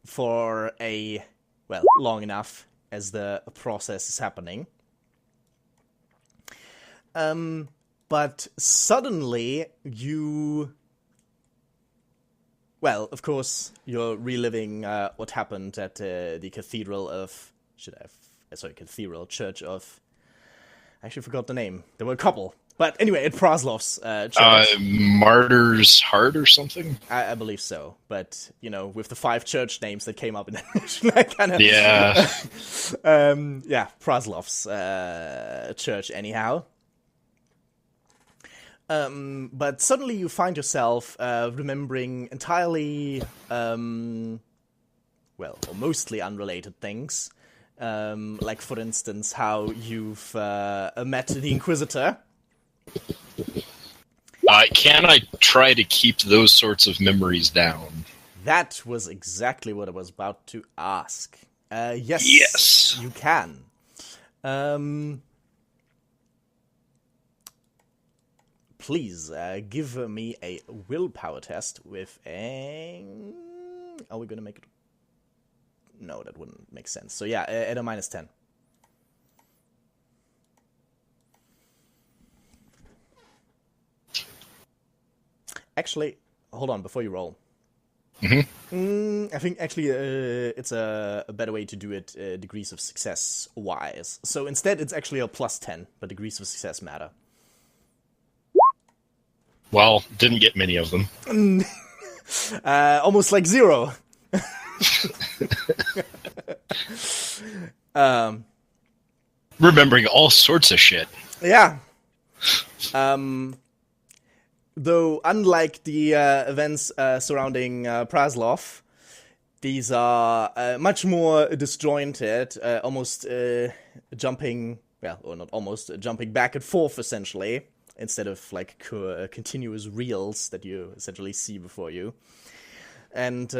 for long enough as the process is happening. But suddenly you... Well, of course, you're reliving what happened at the Cathedral of... Cathedral Church of... I actually forgot the name. There were a couple. But anyway, at Praslov's church.
Martyr's Heart or something?
I believe so. But, with the 5 church names that came up in the I kind of...
Yeah.
Praslov's church anyhow. But suddenly you find yourself remembering entirely, or mostly unrelated things. Like, for instance, how you've met the Inquisitor.
Can I try to keep those sorts of memories down?
That was exactly what I was about to ask.
Yes.
You can. Please give me a willpower test with a... Are we going to make it... No, that wouldn't make sense. So yeah, at a -10. Actually, hold on, before you roll.
Mm-hmm.
I think actually it's a better way to do it degrees of success-wise. So instead it's actually a +10, but degrees of success matter.
Well, didn't get many of them.
Almost like 0.
Remembering all sorts of shit.
Yeah. Though, unlike the events surrounding Praslov, these are much more disjointed, almost jumping back and forth, essentially, instead of like continuous reels that you essentially see before you. And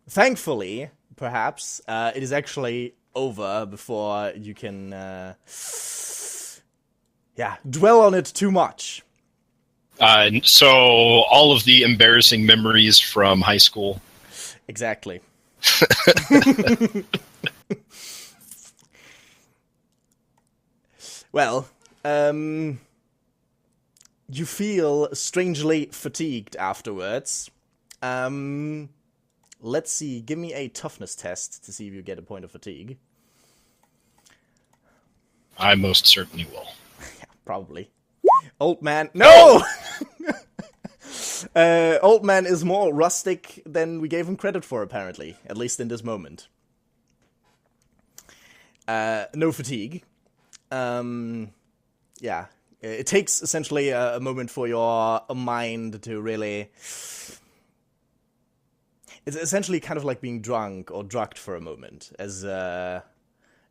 thankfully, perhaps, it is actually over before you can dwell on it too much.
So all of the embarrassing memories from high school.
Exactly. Well, you feel strangely fatigued afterwards. Let's see, give me a toughness test to see if you get a point of fatigue.
I most certainly will.
Yeah, probably. Old man. No! Old man is more rustic than we gave him credit for, apparently. At least in this moment. No fatigue. Yeah. It takes essentially a moment for your mind to really... It's essentially kind of like being drunk or drugged for a moment, as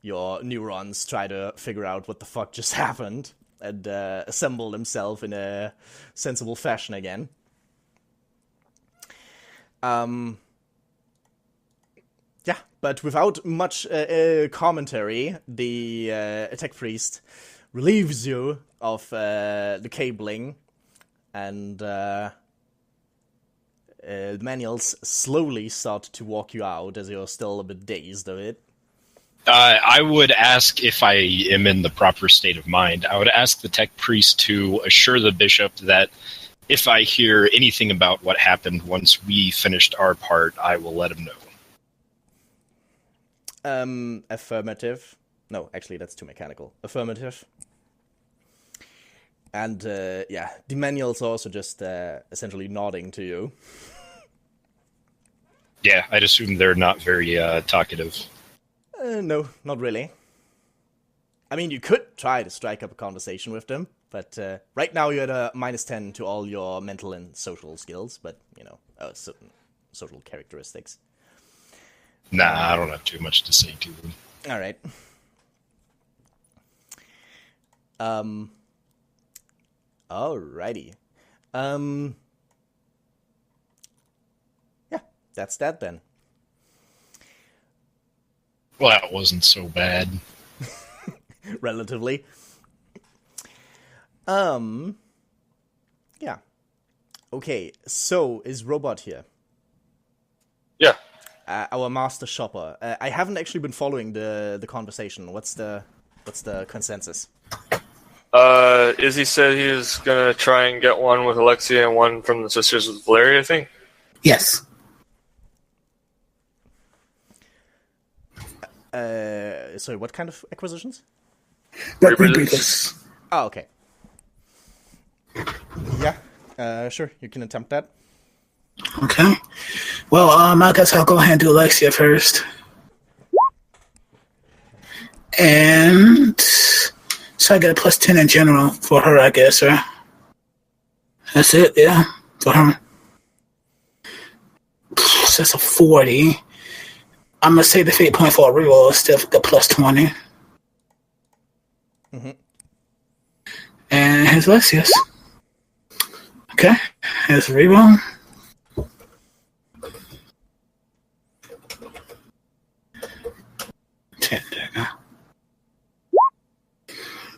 your neurons try to figure out what the fuck just happened and assemble themselves in a sensible fashion again. Yeah, but without much commentary, the attack priest relieves you of the cabling, and the manuals slowly start to walk you out as you're still a bit dazed of it.
I would ask if I am in the proper state of mind. I would ask the tech priest to assure the bishop that if I hear anything about what happened once we finished our part, I will let him know.
Affirmative. No, actually, that's too mechanical. Affirmative. And, Demaniel's also just essentially nodding to you.
Yeah, I'd assume they're not very talkative.
No, not really. I mean, you could try to strike up a conversation with them, but right now you're at a -10 to all your mental and social skills, but, certain social characteristics.
Nah, I don't have too much to say to them.
Alright. Alrighty. Yeah, that's that then.
Well, that wasn't so bad.
Relatively. Yeah. Okay, so is Robot here?
Yeah.
Our master shopper. I haven't actually been following the conversation. What's the consensus?
Izzy said he was gonna try and get one with Alexia and one from the sisters with Valeria, I think.
Yes.
Sorry, what kind of acquisitions?
Rebreathers.
Oh, okay. Yeah, sure, you can attempt that.
Okay. Well, I guess I'll go ahead and do Alexia first. And so I get a +10 in general for her, I guess, right? That's it, yeah, for her. So that's a 40. I'm going to say the fate point for a reroll is still the +20.
Mm-hmm.
And here's Lexius. Okay, here's a reroll.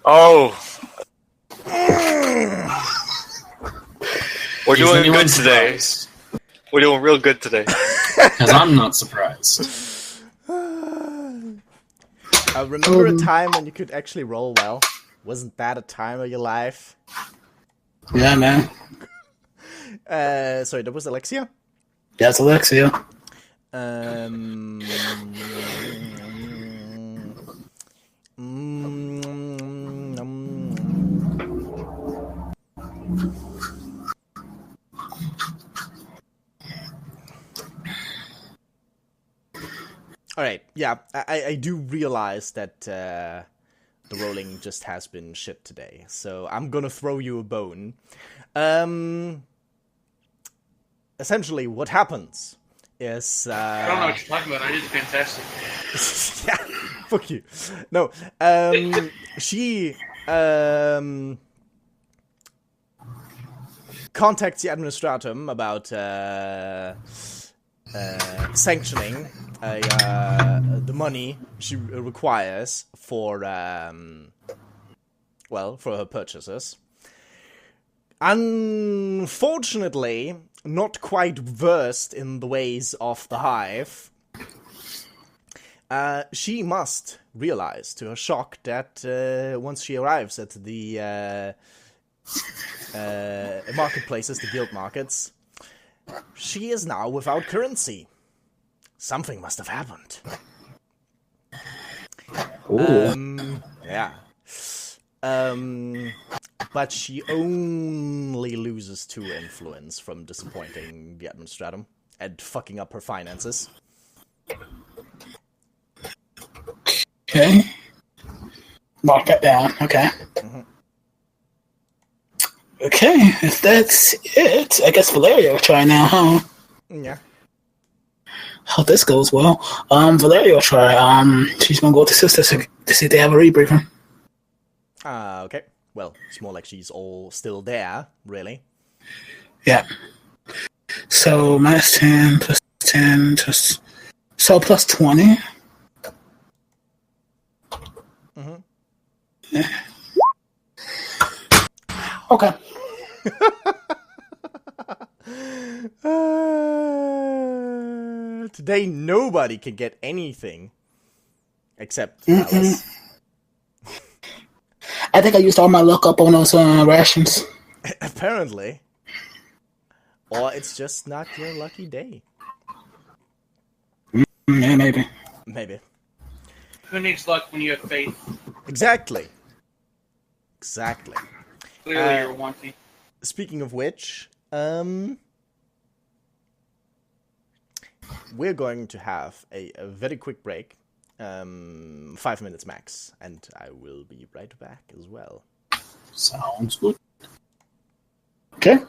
Oh! We're
Is
doing
anyone
good today.
surprised?
We're doing real good today.
Because I'm not surprised.
Remember a time when you could actually roll well? Wasn't that a time of your life?
Yeah, man.
Sorry, that was Alexia?
That's Alexia.
All right, yeah, I do realize that the rolling just has been shit today, so I'm gonna throw you a bone. Essentially, what happens is...
I don't know what you're talking about. I did fantastic.
Yeah, fuck you. No, she contacts the administratum about sanctioning the money she requires for for her purchases. Unfortunately, not quite versed in the ways of the Hive, she must realize, to her shock, that once she arrives at the marketplaces, the guild markets, she is now without currency. Something must have happened. Yeah. But she only loses 2 influence from disappointing the administratum and fucking up her finances.
Okay. Mark that down. Okay.
Mm-hmm.
Okay, if that's it, I guess Valeria will try now, huh?
Yeah.
Hope this goes well. Valeria will try. She's gonna go to sisters to see if they have a rebreather.
Okay. Well, it's more like she's all still there, really.
Yeah. So -10 +10 just so +20.
Mm-hmm.
Yeah. Okay.
Today nobody can get anything Except Alice.
I think I used all my luck up on those rations.
Apparently. Or it's just not your lucky day.
Yeah, maybe.
Maybe.
Who needs luck when you have faith?
Exactly.
Clearly, you're wanting.
Speaking of which, we're going to have a very quick break. 5 minutes max. And I will be right back as well.
Sounds good.
Okay.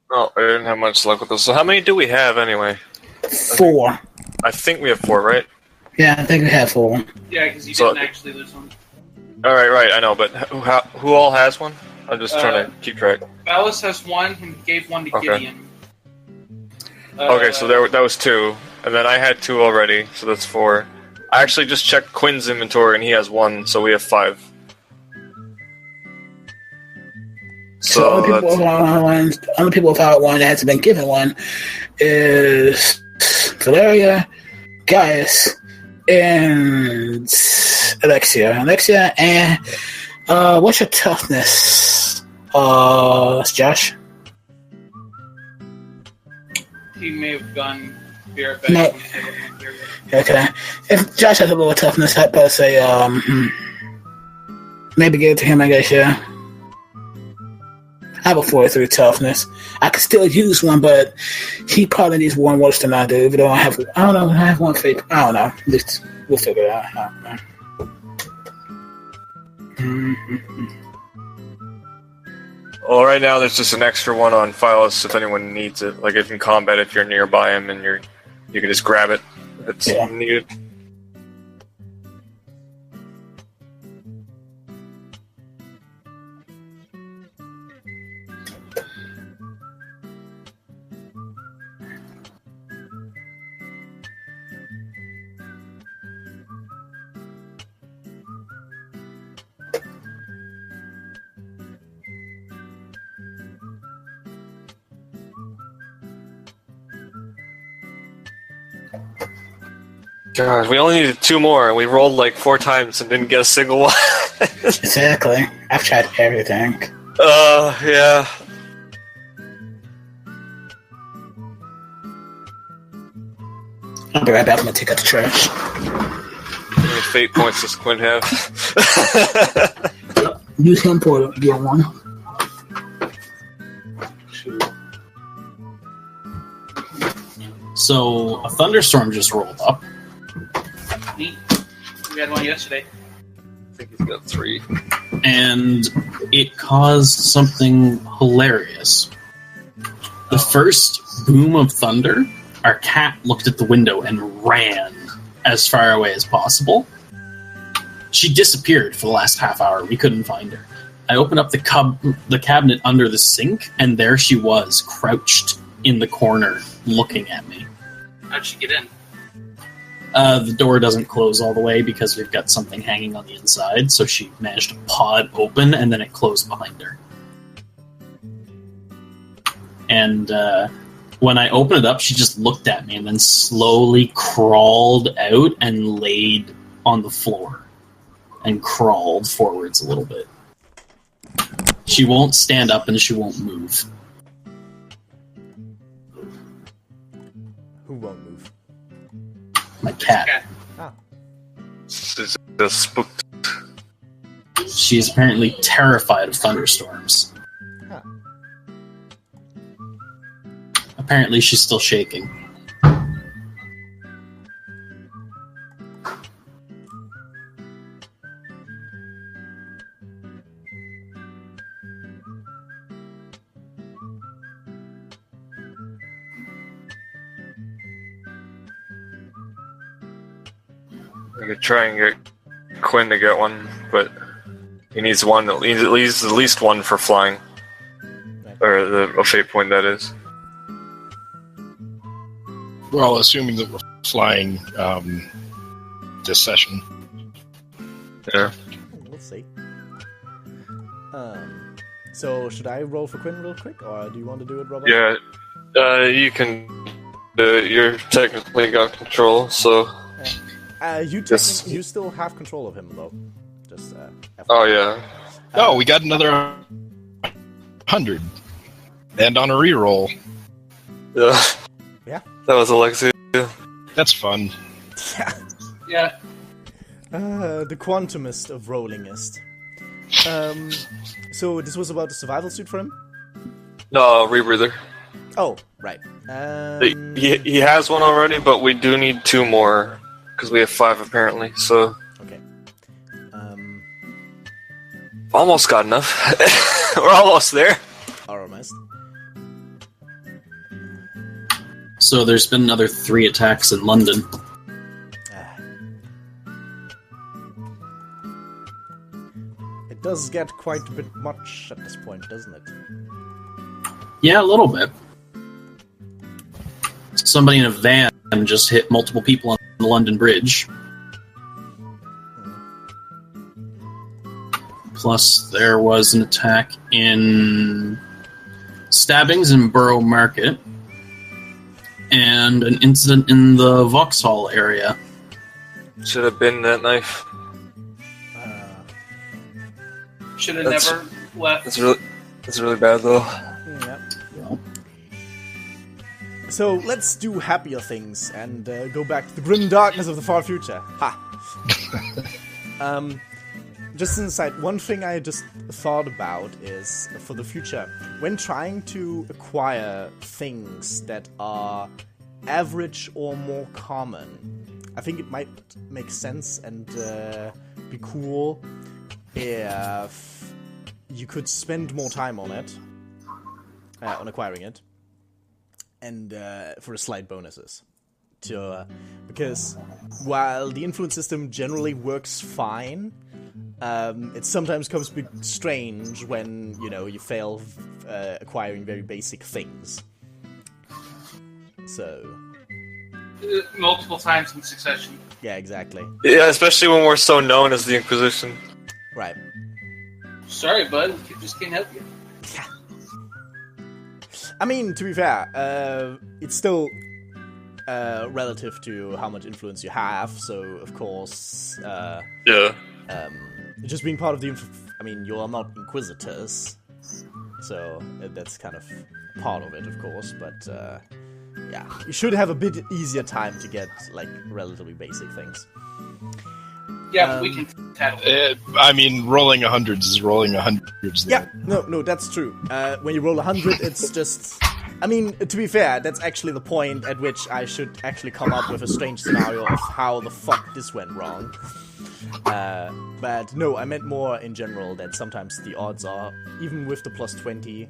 Oh, I didn't have much luck with this. So how many do we have anyway?
4.
I think we have 4, right?
Yeah, I think we have 4.
Yeah, because you
So-
didn't actually lose one.
Alright, right, I know, but who all has one? I'm just trying to keep track.
Alice has one and gave one to
Okay.
Gideon.
Okay, so that was 2. And then I had 2 already, so that's 4. I actually just checked Quinn's inventory and he has 1, so we have 5.
So other people without one that hasn't been given one is Valeria, Gaius, and Alexia. Alexia, and what's your toughness? Josh?
He may have gone beer back.
No. Okay. If Josh has a little toughness, I'd probably say maybe give it to him, I guess, yeah. I have a 43 toughness. I could still use one, but he probably needs one worse than I do. Even though I don't know, I have one fake. I don't know. We'll figure it out. I don't know.
Well, right now there's just an extra one on Phyllis if anyone needs it. Like if in combat, if you're nearby him and you can just grab it if it's needed. God, we only needed 2 more, and we rolled like 4 times and didn't get a single one.
Exactly. I've tried everything.
Yeah.
I'll be right back. I'm gonna take out the trash.
How many fate points does Quinn have?
Use him for your one.
So a thunderstorm just rolled up.
Neat. We had one yesterday.
I think he's got 3.
And it caused something hilarious. The first boom of thunder, our cat looked at the window and ran as far away as possible. She disappeared for the last half hour. We couldn't find her. I opened up the cabinet under the sink, and there she was, crouched in the corner, looking at me.
How'd she get in?
The door doesn't close all the way because we've got something hanging on the inside, so she managed to paw it open, and then it closed behind her. And when I opened it up, she just looked at me and then slowly crawled out and laid on the floor and crawled forwards a little bit. She won't stand up and she won't move.
Who won't move?
My cat.
Okay.
She's just spooked.
She is apparently terrified of thunderstorms.
Huh.
Apparently she's still shaking.
I could try and get Quinn to get one, but he needs one. He needs at least one for flying, or a fate point, that is.
We're all assuming that we're flying this session.
Yeah.
We'll see. So should I roll for Quinn real quick, or do you want to do it, Robert?
Yeah. You can. You're technically got control, so.
You still have control of him, though. Just.
Oh yeah.
Oh, we got another 100, and on a reroll.
Yeah.
Yeah.
That was Alexia.
That's fun.
Yeah.
Yeah.
The quantumist of rollingist. So this was about the survival suit for him?
No, rebreather.
Oh, right.
He has one already, but we do need 2 more because we have 5 apparently. So
Okay.
almost got enough. We're almost there.
Almost.
So there's been another 3 attacks in London.
It does get quite a bit much at this point, doesn't it?
Yeah, a little bit. Somebody in a van just hit multiple people on the London Bridge. Plus, there was an attack in stabbings in Borough Market, and an incident in the Vauxhall area.
Should have been that knife.
Should have
That's-
never left.
That's really bad though.
Yeah. So let's do happier things and go back to the grim darkness of the far future. Ha! Just an aside, one thing I just thought about is, for the future, when trying to acquire things that are average or more common, I think it might make sense and be cool if you could spend more time on it, on acquiring it, and for slight bonuses. Because while the influence system generally works fine, it sometimes comes a bit strange when, you fail acquiring very basic things. So...
multiple times in succession.
Yeah, exactly.
Yeah, especially when we're so known as the Inquisition.
Right.
Sorry, bud. We just can't help you.
I mean, to be fair, it's still relative to how much influence you have, so of course,
Yeah.
just being part of the I mean, you are not Inquisitors, so that's kind of part of it, of course, but yeah, you should have a bit easier time to get, like, relatively basic things.
Yeah, but we can tackle it.
I mean, rolling 100s is rolling 100s.
Yeah, no, that's true. When you roll 100, it's just... I mean, to be fair, that's actually the point at which I should actually come up with a strange scenario of how the fuck this went wrong. But no, I meant more in general that sometimes the odds are, even with the plus 20,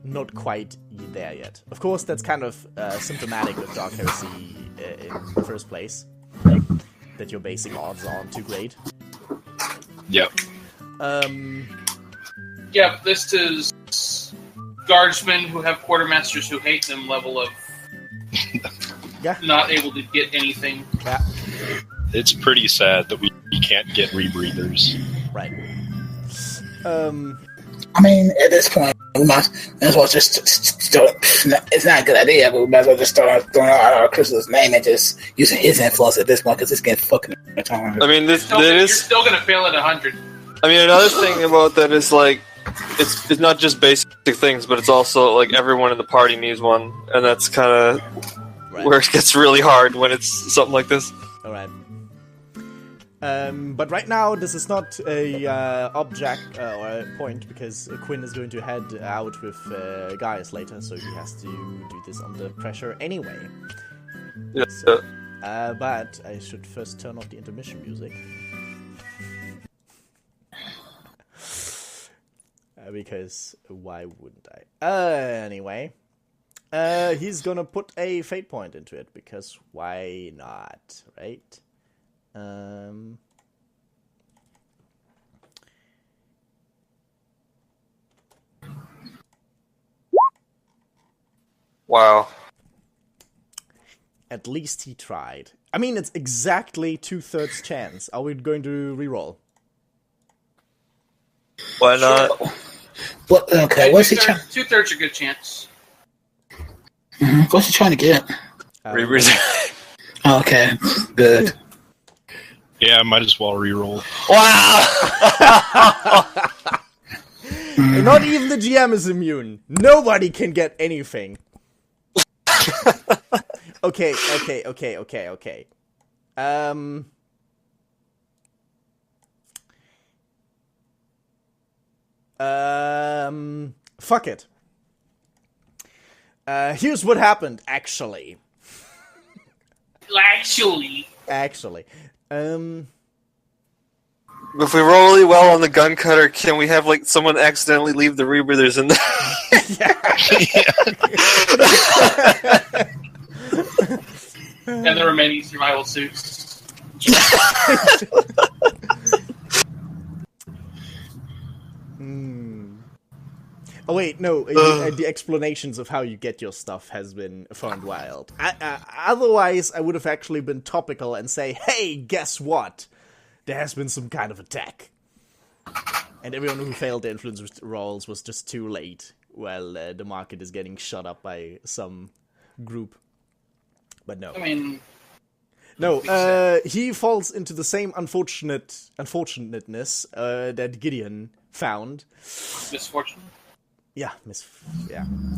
not quite there yet. Of course, that's kind of symptomatic of Dark Heresy in the first place. That your basic odds aren't too great.
Yep.
Yeah, but this is guardsmen who have quartermasters who hate them level of
Yeah.
not able to get anything.
Yeah.
It's pretty sad that we can't get rebreathers.
Right.
I mean, at this point, we might as well just it's not a good idea, but we might as well just start throwing out our Crystal's name and just using his influence at this point, because it's getting fucking retarded.
I mean,
You're still going to fail at 100.
I mean, another thing about that is, like, it's not just basic things, but it's also, like, everyone in the party needs one, and that's kind of where it gets really hard when it's something like this.
Alright. But right now, this is not a object or a point, because Quinn is going to head out with Gaius later, so he has to do this under pressure anyway.
Yeah.
So, but I should first turn off the intermission music. Because why wouldn't I? Anyway. He's gonna put a fate point into it, because why not, right?
Wow.
At least he tried. I mean, it's exactly 2/3 chance. Are we going to reroll?
Why not?
Well, okay, what's he trying?
2/3 a good chance.
What's he trying to get?
Rebreather.
Okay, good.
Yeah, might as well reroll.
Wow!
Not even the GM is immune. Nobody can get anything. Okay. Fuck it. Here's what happened, actually. Actually.
If we roll really well on the gun cutter, can we have like someone accidentally leave the rebreathers in there?
And the remaining survival suits.
Oh wait, no. The explanations of how you get your stuff has been found wild. Otherwise, I would have actually been topical and say, "Hey, guess what? There has been some kind of attack." And everyone who failed the influence rolls was just too late, while the market is getting shut up by some group. But no.
I mean...
No, he falls into the same unfortunateness that Gideon found.
Misfortune?
Yeah,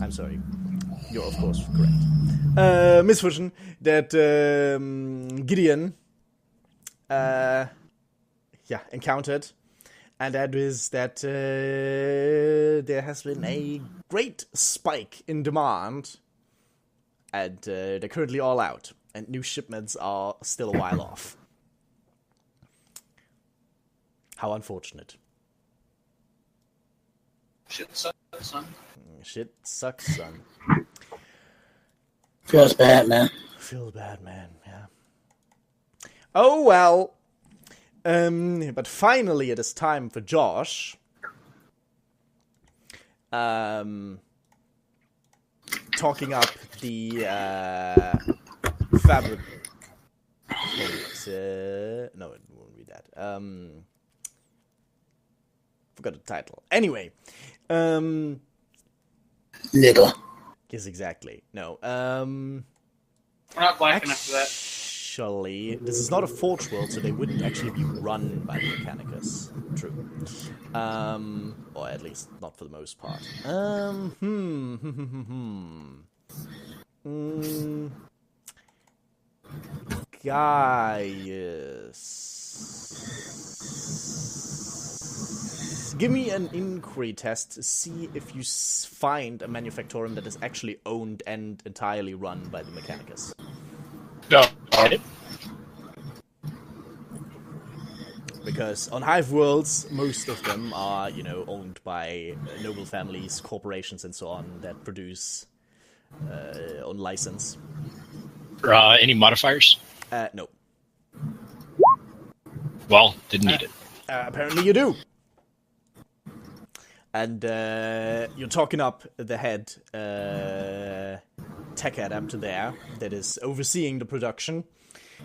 I'm sorry. You're, of course, correct. Misfortune that Gideon encountered, and that is that there has been a great spike in demand, and they're currently all out, and new shipments are still a while off. How unfortunate.
Shit sucks, son.
Shit sucks, son.
Feels bad, man.
Feels bad, man, yeah. Oh, well. But finally it is time for Josh. Talking up the fabric. No, it won't be that. Forgot the title. Anyway.
Nigga.
Yes, exactly. No.
We're not black enough for that.
Actually, this is not a forge world, so they wouldn't actually be run by the Mechanicus. True. Or at least not for the most part. Guys. Give me an inquiry test to see if you find a manufactorum that is actually owned and entirely run by the Mechanicus.
No.
Because on Hive Worlds, most of them are, owned by noble families, corporations, and so on that produce on license.
Any modifiers?
No.
Well, didn't need it.
Apparently you do. And you're talking up the head tech adapter there that is overseeing the production.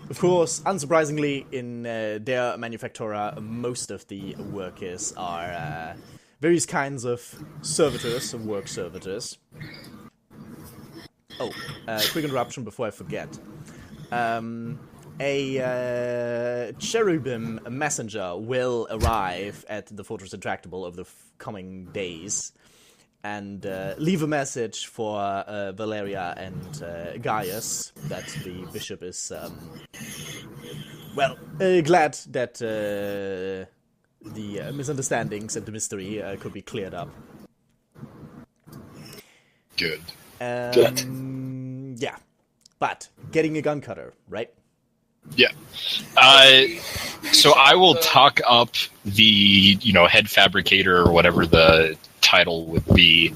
Of course, unsurprisingly, in their manufactura, most of the workers are various kinds of servitors, work servitors. Oh, quick interruption before I forget. A cherubim messenger will arrive at the Fortress Intractable over the coming days and leave a message for Valeria and Gaius that the bishop is, glad that the misunderstandings and the mystery could be cleared up.
Good.
Yeah. But getting a gun cutter, right?
Yeah. So I will talk up the, head fabricator or whatever the title would be,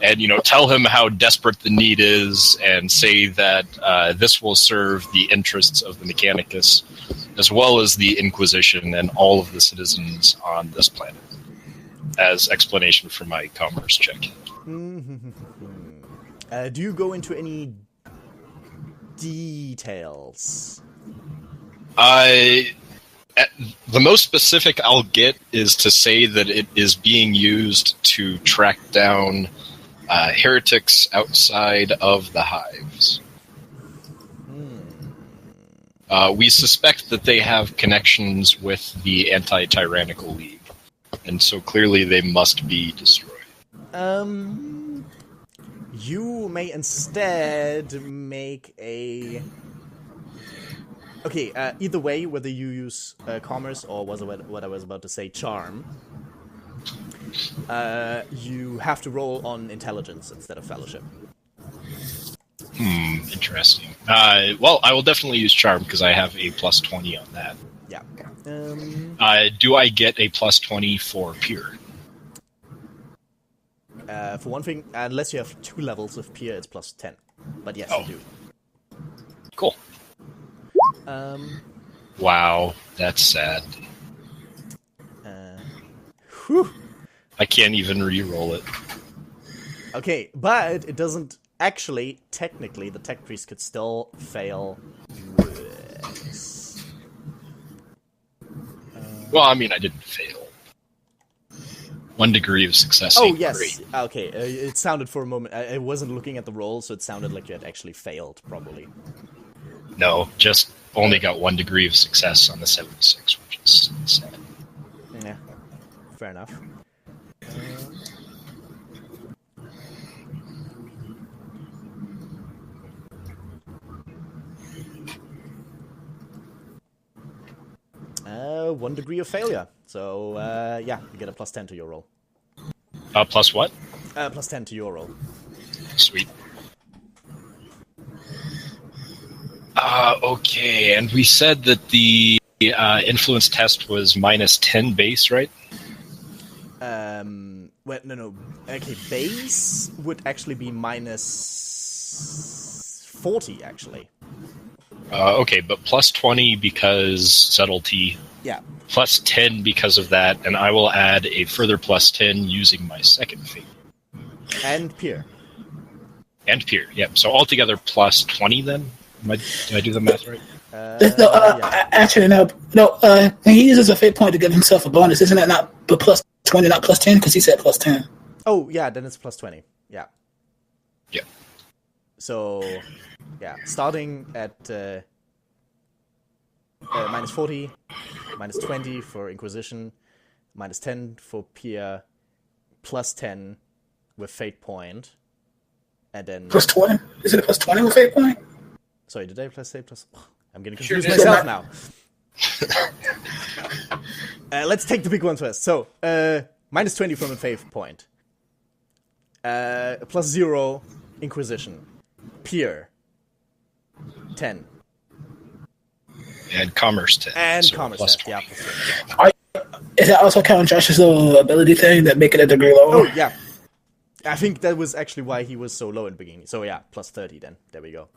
and, tell him how desperate the need is and say that this will serve the interests of the Mechanicus as well as the Inquisition and all of the citizens on this planet as explanation for my commerce check.
Do you go into any details?
The most specific I'll get is to say that it is being used to track down heretics outside of the hives. We suspect that they have connections with the Anti-Tyrannical League, and so clearly they must be destroyed.
You may instead make a... Okay, either way, whether you use commerce or what I was about to say, charm, you have to roll on intelligence instead of fellowship.
Interesting. Well, I will definitely use charm because I have a plus 20 on that.
Yeah.
Do I get a plus 20 for peer?
For one thing, unless you have 2 levels of peer, it's plus 10. But yes, you do.
Cool. Wow, that's sad.
Whew.
I can't even re-roll it.
Okay, but it doesn't... Actually, technically, the tech priest could still fail this.
Well, I mean, I didn't fail. 1 degree of success.
Oh, yes.
Great.
Okay, it sounded for a moment... I wasn't looking at the roll, so it sounded like you had actually failed, probably.
No, just only got 1 degree of success on the 76, which is sad.
Yeah, fair enough. One degree of failure. So, yeah, you get a plus 10 to your roll.
Plus what?
Plus 10 to your roll.
Sweet. Okay, and we said that the influence test was minus 10 base, right?
Well, no. Okay, base would actually be minus 40, actually.
Okay, but plus 20 because subtlety.
Yeah.
Plus 10 because of that, and I will add a further plus 10 using my second fate.
And peer.
And peer, yep. So altogether plus 20 then? Did I do the math right?
Yeah. Actually, no. When he uses a fate point to give himself a bonus, isn't that not plus 20, not plus 10? Because he said plus 10.
Oh, yeah, then it's plus 20. Yeah.
Yeah.
So, yeah, starting at minus 40, minus 20 for Inquisition, minus 10 for Peer, plus 10 with Fate Point, and then...
Plus 20? Is it a plus 20 with Fate Point?
Sorry, did I say plus... Oh, I'm getting confused myself now. Let's take the big one first. So, minus 20 from a Fate Point. Plus 0, Inquisition. Peer, 10.
And Commerce 10.
And
so
Commerce
plus
10,
20.
yeah. Plus 20.
Is that also counting Josh's little ability thing that make it a degree lower?
Oh, yeah. I think that was actually why he was so low in the beginning. So, yeah, plus 30 then. There we go.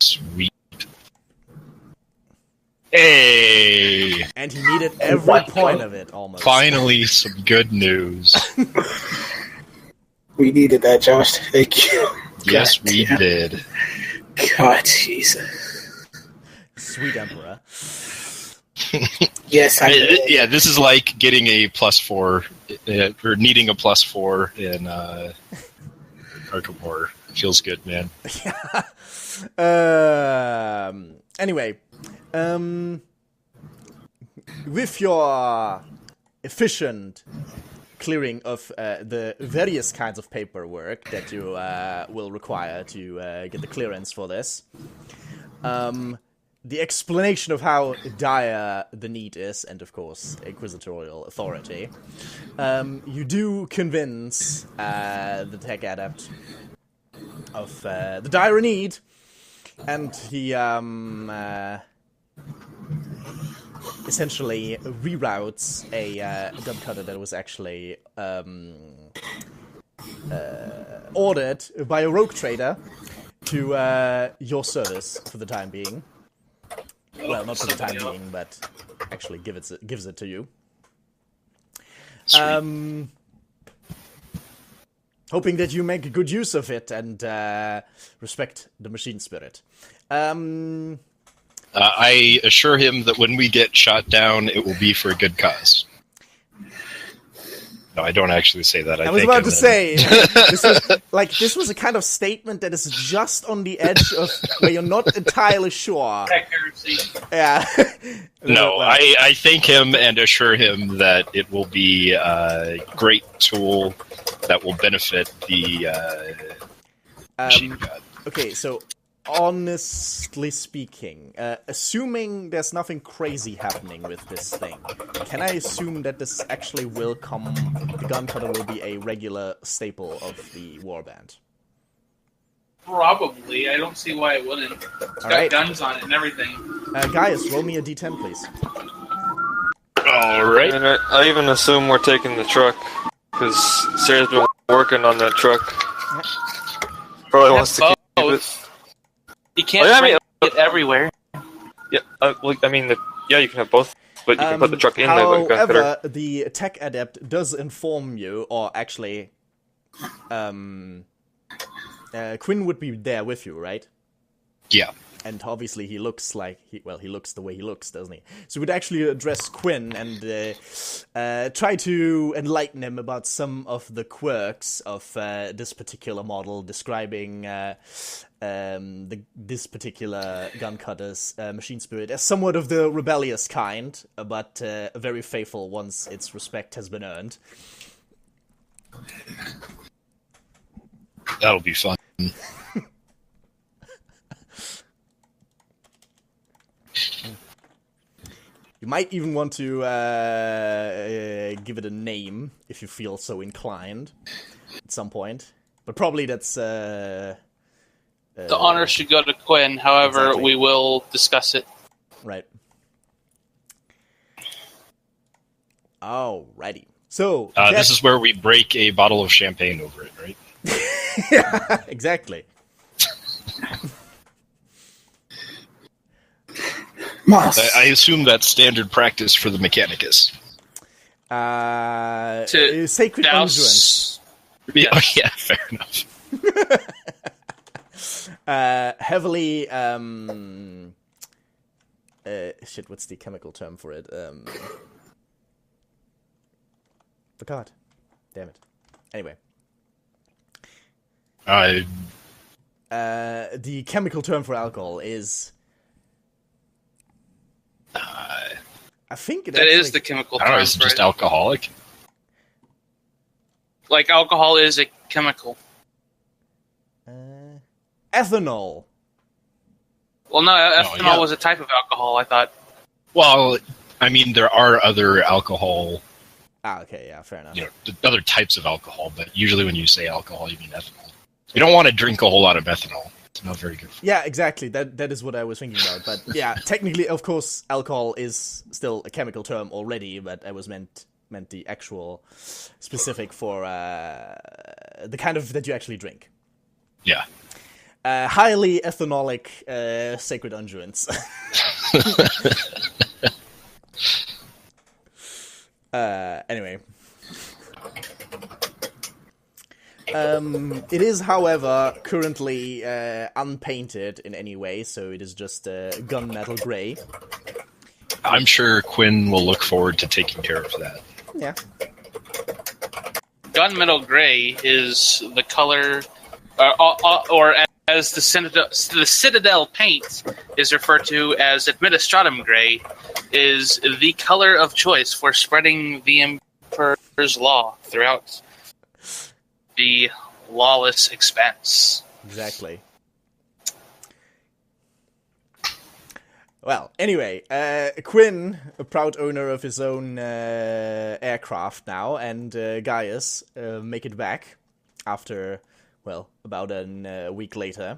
Sweet. Hey!
And he needed every point of it, almost.
Finally, some good news.
We needed that, Josh. Thank you.
Yes,
God,
we did.
God, Jesus.
Sweet Emperor.
Yes, I did.
Yeah, this is like getting a plus 4, or needing a plus 4 in Ark of War. Feels good, man.
Anyway, with your efficient clearing of the various kinds of paperwork that you will require to get the clearance for this, the explanation of how dire the need is, and of course, inquisitorial authority, you do convince the tech adept of the dire need, and he essentially reroutes a gun cutter that was actually ordered by a rogue trader to your service for the time being. Well, not for the time being, but actually gives it to you. Hoping that you make good use of it and respect the machine spirit.
I assure him that when we get shot down, it will be for a good cause. No, I don't actually say that.
I was about to say, this was a kind of statement that is just on the edge of where you're not entirely sure.
Heresy.
Yeah.
No, I thank him and assure him that it will be a great tool that will benefit the machine god.
Okay, so honestly speaking, assuming there's nothing crazy happening with this thing, can I assume that this actually will come, the gun cutter will be a regular staple of the warband?
Probably. I don't see why it wouldn't. It's got guns on it and everything.
Gaius, roll me a d10, please.
Alright.
And I even assume we're taking the truck, because Sarah's been working on that truck. Probably wants to keep it.
You can't bring it everywhere.
Yeah, you can have both, but you can put the truck in there.
However, the tech adept does inform you, or actually, Quinn would be there with you, right?
Yeah.
And obviously he looks like, he looks the way he looks, doesn't he? So we'd actually address Quinn and try to enlighten him about some of the quirks of this particular model, describing this particular gun cutter's machine spirit as somewhat of the rebellious kind, but very faithful once its respect has been earned.
That'll be fun.
You might even want to give it a name if you feel so inclined at some point. But probably that's... the
honor should go to Quinn, however,
exactly.
We will discuss it.
Right. Alrighty. So...
this is where we break a bottle of champagne over it, right?
Yeah, exactly.
I assume that's standard practice for the Mechanicus.
Sacred Endurance.
Yeah, fair enough.
Heavily, what's the chemical term for it? Forgot. Damn it. Anyway. The chemical term for alcohol is... I think
that is the chemical term.
I don't know, it's just alcoholic.
Like alcohol is a chemical.
Ethanol.
Well, no, ethanol was a type of alcohol, I thought.
Well, I mean, there are other alcohol...
okay, yeah, fair enough.
Other types of alcohol, but usually when you say alcohol, you mean ethanol. You don't want to drink a whole lot of ethanol. It's not very good for you.
Yeah, exactly. That is what I was thinking about. But yeah, technically, of course, alcohol is still a chemical term already, but I was meant the actual specific for the kind of that you actually drink.
Yeah.
Highly ethanolic sacred endurance. Anyway. It is, however, currently unpainted in any way, so it is just gunmetal gray.
I'm sure Quinn will look forward to taking care of that.
Yeah.
Gunmetal gray is the color, or as the Citadel paint is referred to as Administratum gray, is the color of choice for spreading the Emperor's law throughout the lawless expanse.
Exactly. Well, anyway, Quinn, a proud owner of his own aircraft now, and Gaius make it back after, well, about a week later.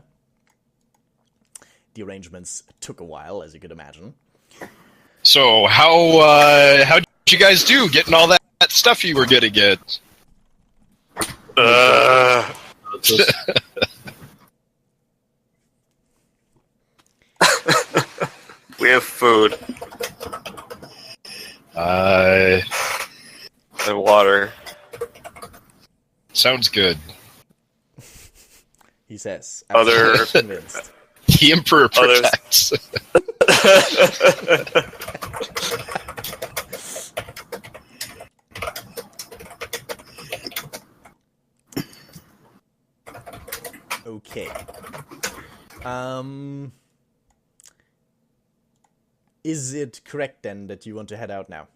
The arrangements took a while, as you could imagine.
So, how did you guys do getting all that stuff you were gonna get?
We have food.
And
water.
Sounds good.
He says.
Other
Convinced.
The Emperor protects.
Is it correct then that you want to head out now?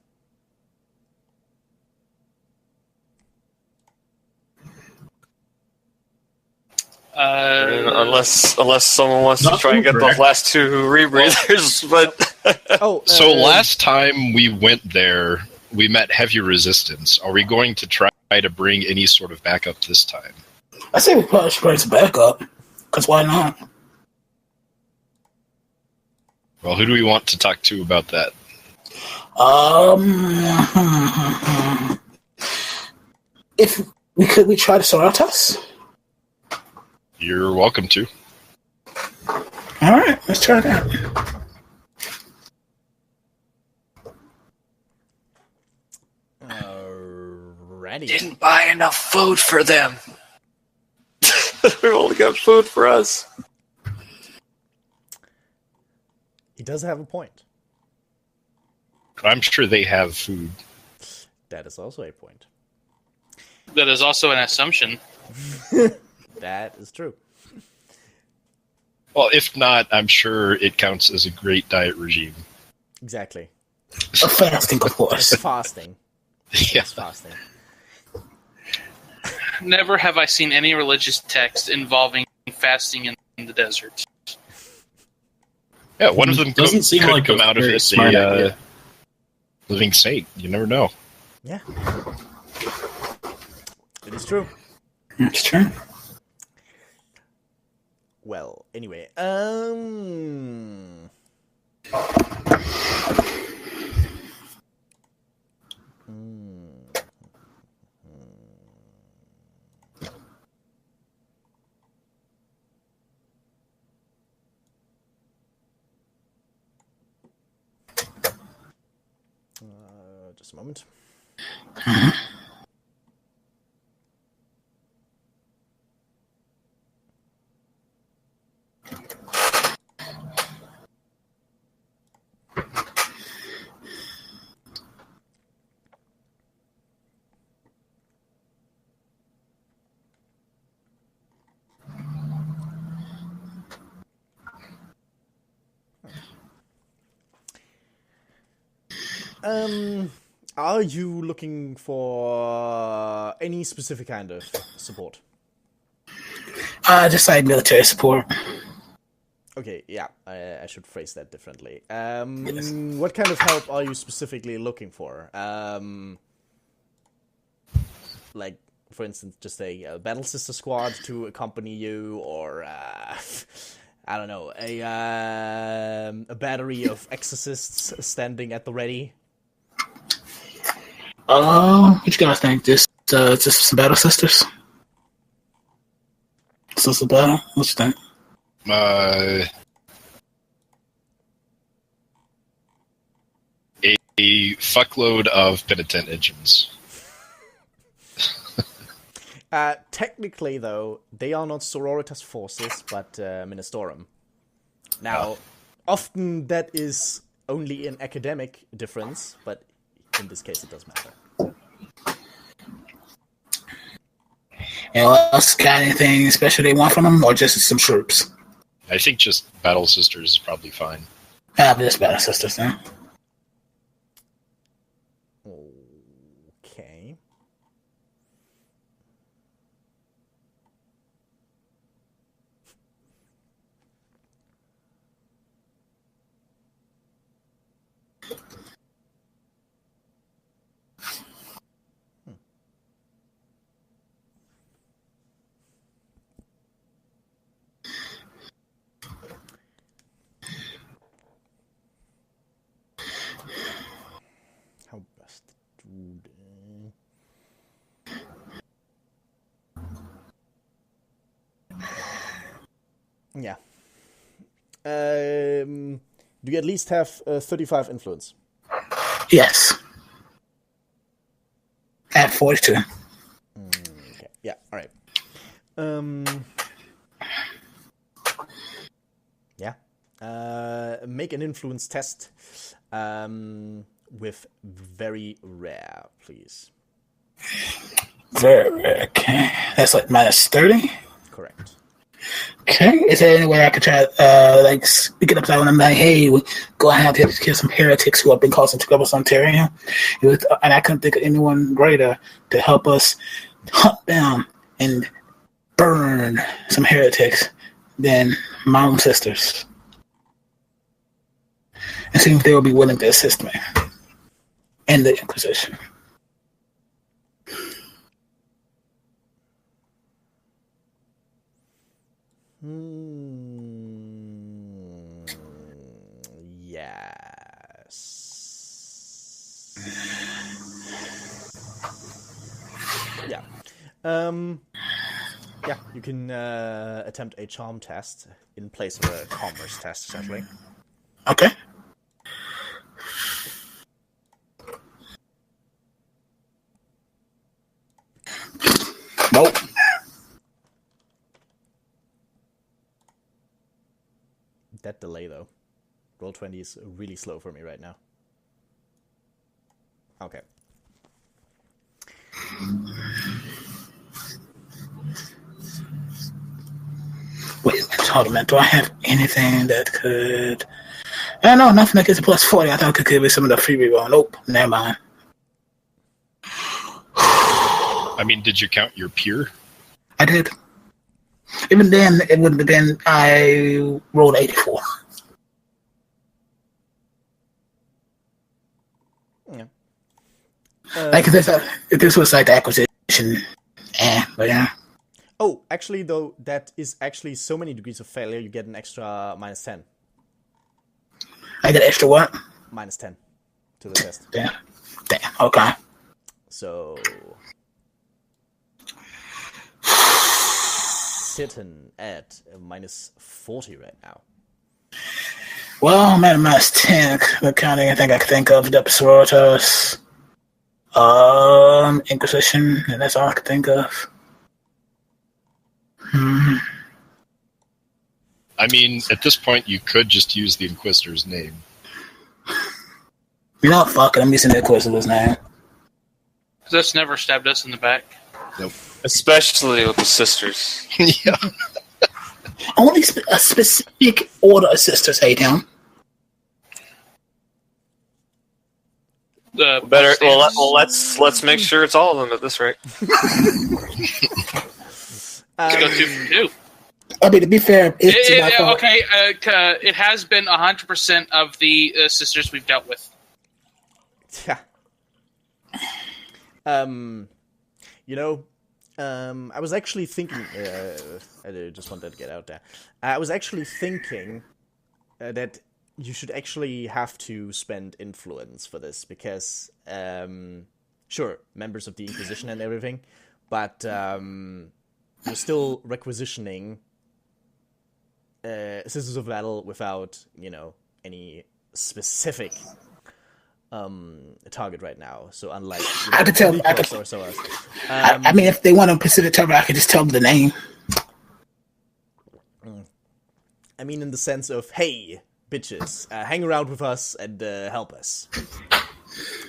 Unless someone wants to try and get those last two rebreathers, but
So last time we went there, we met heavy resistance. Are we going to try to bring any sort of backup this time?
I say we probably should bring some backup. Because why not?
Well, who do we want to talk to about that?
If we try to Sororitas?
You're welcome to.
Alright, let's try that.
Alrighty.
didn't buy enough food for them. We only got food for us.
He does have a point.
I'm sure they have food.
That is also a point.
That is also an assumption.
That is true.
Well, if not, I'm sure it counts as a great diet regime.
Exactly.
Fasting, of course.
Fasting.
Yeah.
It's fasting.
Never have I seen any religious text involving fasting in the desert.
Yeah, one of them
Doesn't seem
could
like
come
a
out of
very
it
smart idea.
living saint. You never know.
Yeah. It is true.
It's true.
Well, anyway, just a moment. Are you looking for any specific kind of support?
Just like military support.
Okay, yeah, I should phrase that differently.
Yes.
What kind of help are you specifically looking for? Like, for instance, just a Battle Sister squad to accompany you, or I don't know, a battery of exorcists standing at the ready.
What you guys think? Just some Battle Sisters? Sisters of Battle? What you think?
A fuckload of penitent engines.
Technically, though, they are not Sororitas forces, but Ministorum. Now, often that is only an academic difference, but in this case it does matter.
Anyone else got anything special they want from them, or just some troops?
I think just Battle Sisters is probably fine.
Just Battle Sisters, then.
Okay. How best to do that? Yeah. Do you at least have 35 influence?
Yes. At 42.
Okay. Yeah. All right. Yeah. Make an influence test. With very rare, please.
Very rare. Okay. That's like minus 30?
Correct.
Okay. Is there any way I could try, speak it up to them, like, hey, we go ahead and kill some heretics who have been causing trouble in Ontario? And I couldn't think of anyone greater to help us hunt down and burn some heretics than my own sisters. And see if they will be willing to assist me in the Inquisition.
Yes. Yeah. Yeah, you can attempt a charm test in place of a commerce test, essentially.
Okay. Nope.
That delay, though. Roll20 is really slow for me right now. Okay.
Wait, hold on a minute. Do I have anything that could... no, nothing that gets a plus 40. I thought it could be some of the free reroll. Nope, never mind.
I mean, did you count your peer?
I did. Even then, it wouldn't have been... I rolled 84.
Yeah.
Like, if this was like the acquisition, but yeah.
Oh, actually, though, that is actually so many degrees of failure, you get an extra minus 10.
I get extra what?
Minus 10 to the test.
Damn, okay.
So... sitting at minus 40 right now.
Well, I'm at a minus 10. The kind of anything I can think of, the Sororitas, Inquisition, and that's all I can think of.
I mean, at this point, you could just use the Inquisitor's name.
You know what? Fuck it. I'm using the Inquisitor's name.
Because that's never stabbed us in the back.
Nope.
Especially with the sisters.
Yeah.
Only a specific order of sisters hate him.
Better. Well, let's make sure it's all of them at this rate.
Let's go 2 for 2.
I mean, to be fair,
it has been 100% of the sisters we've dealt with.
Yeah. I was actually thinking. I just wanted to get out there. I was actually thinking that you should actually have to spend influence for this because, sure, members of the Inquisition and everything, but you're still requisitioning Sisters of Battle without, any specific target right now. So unlike
I could tell.
or so else.
I mean, if they want a specific target, I could just tell them the name.
I mean, in the sense of, hey, bitches, hang around with us and help us.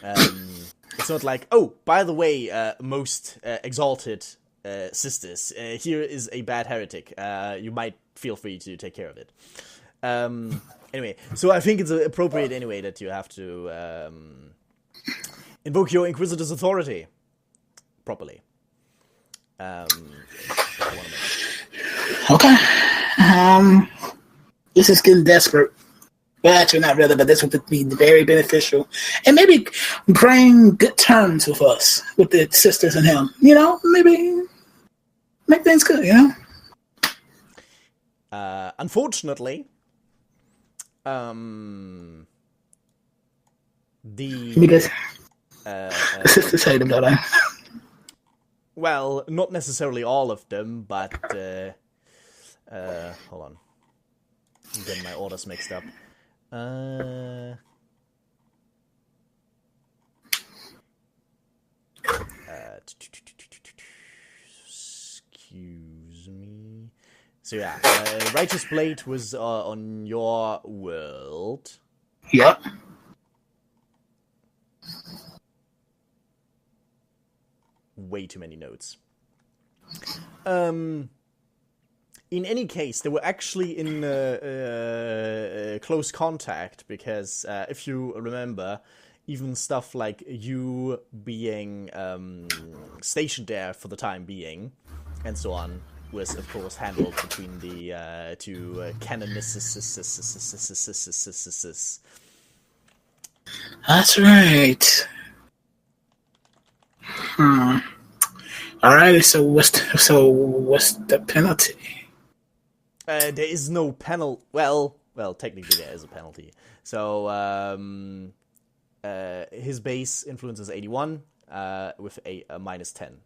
It's not like, oh, by the way, most exalted sisters, here is a bad heretic. You might feel free to take care of it. Anyway, so I think it's appropriate anyway that you have to invoke your Inquisitor's authority properly.
Okay. This is getting desperate. Well, actually, not really, but this would be very beneficial. And maybe bring good terms with us, with the sisters and him. Maybe make things good,
Unfortunately,
because the sisters hate him, don't I?
Well, not necessarily all of them, but hold on. I'm getting my orders mixed up. Excuse me. So yeah, Righteous Blade was on your world.
Yep.
Way too many notes. in any case, they were actually in close contact because if you remember, even stuff like you being stationed there for the time being, and so on, was of course handled between the two canonists.
That's right. Alright, so what's the penalty?
There is no penalty. Well, technically there is a penalty. So his base influence is 81 with a minus 10,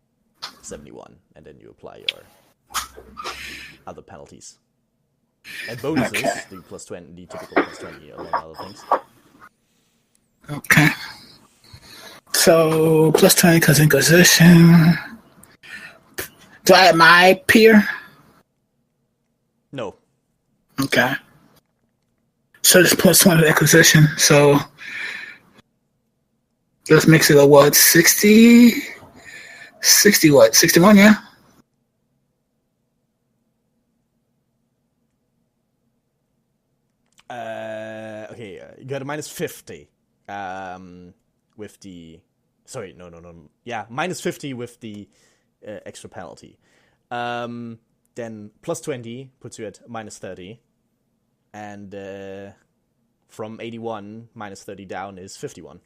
71, and then you apply your other penalties and bonuses.
Okay.
The plus 20, the typical plus 20, among other things.
Okay. So plus 20 because Inquisition. Do I have my peer?
No.
Okay. So it's plus 20 acquisition. So let's mix it up. What? 60? 60 what? 61, yeah?
Okay, you got a minus 50. With the... Sorry, no. Yeah, minus 50 with the extra penalty. Then plus 20 puts you at minus 30. And from 81, minus 30 down is 51.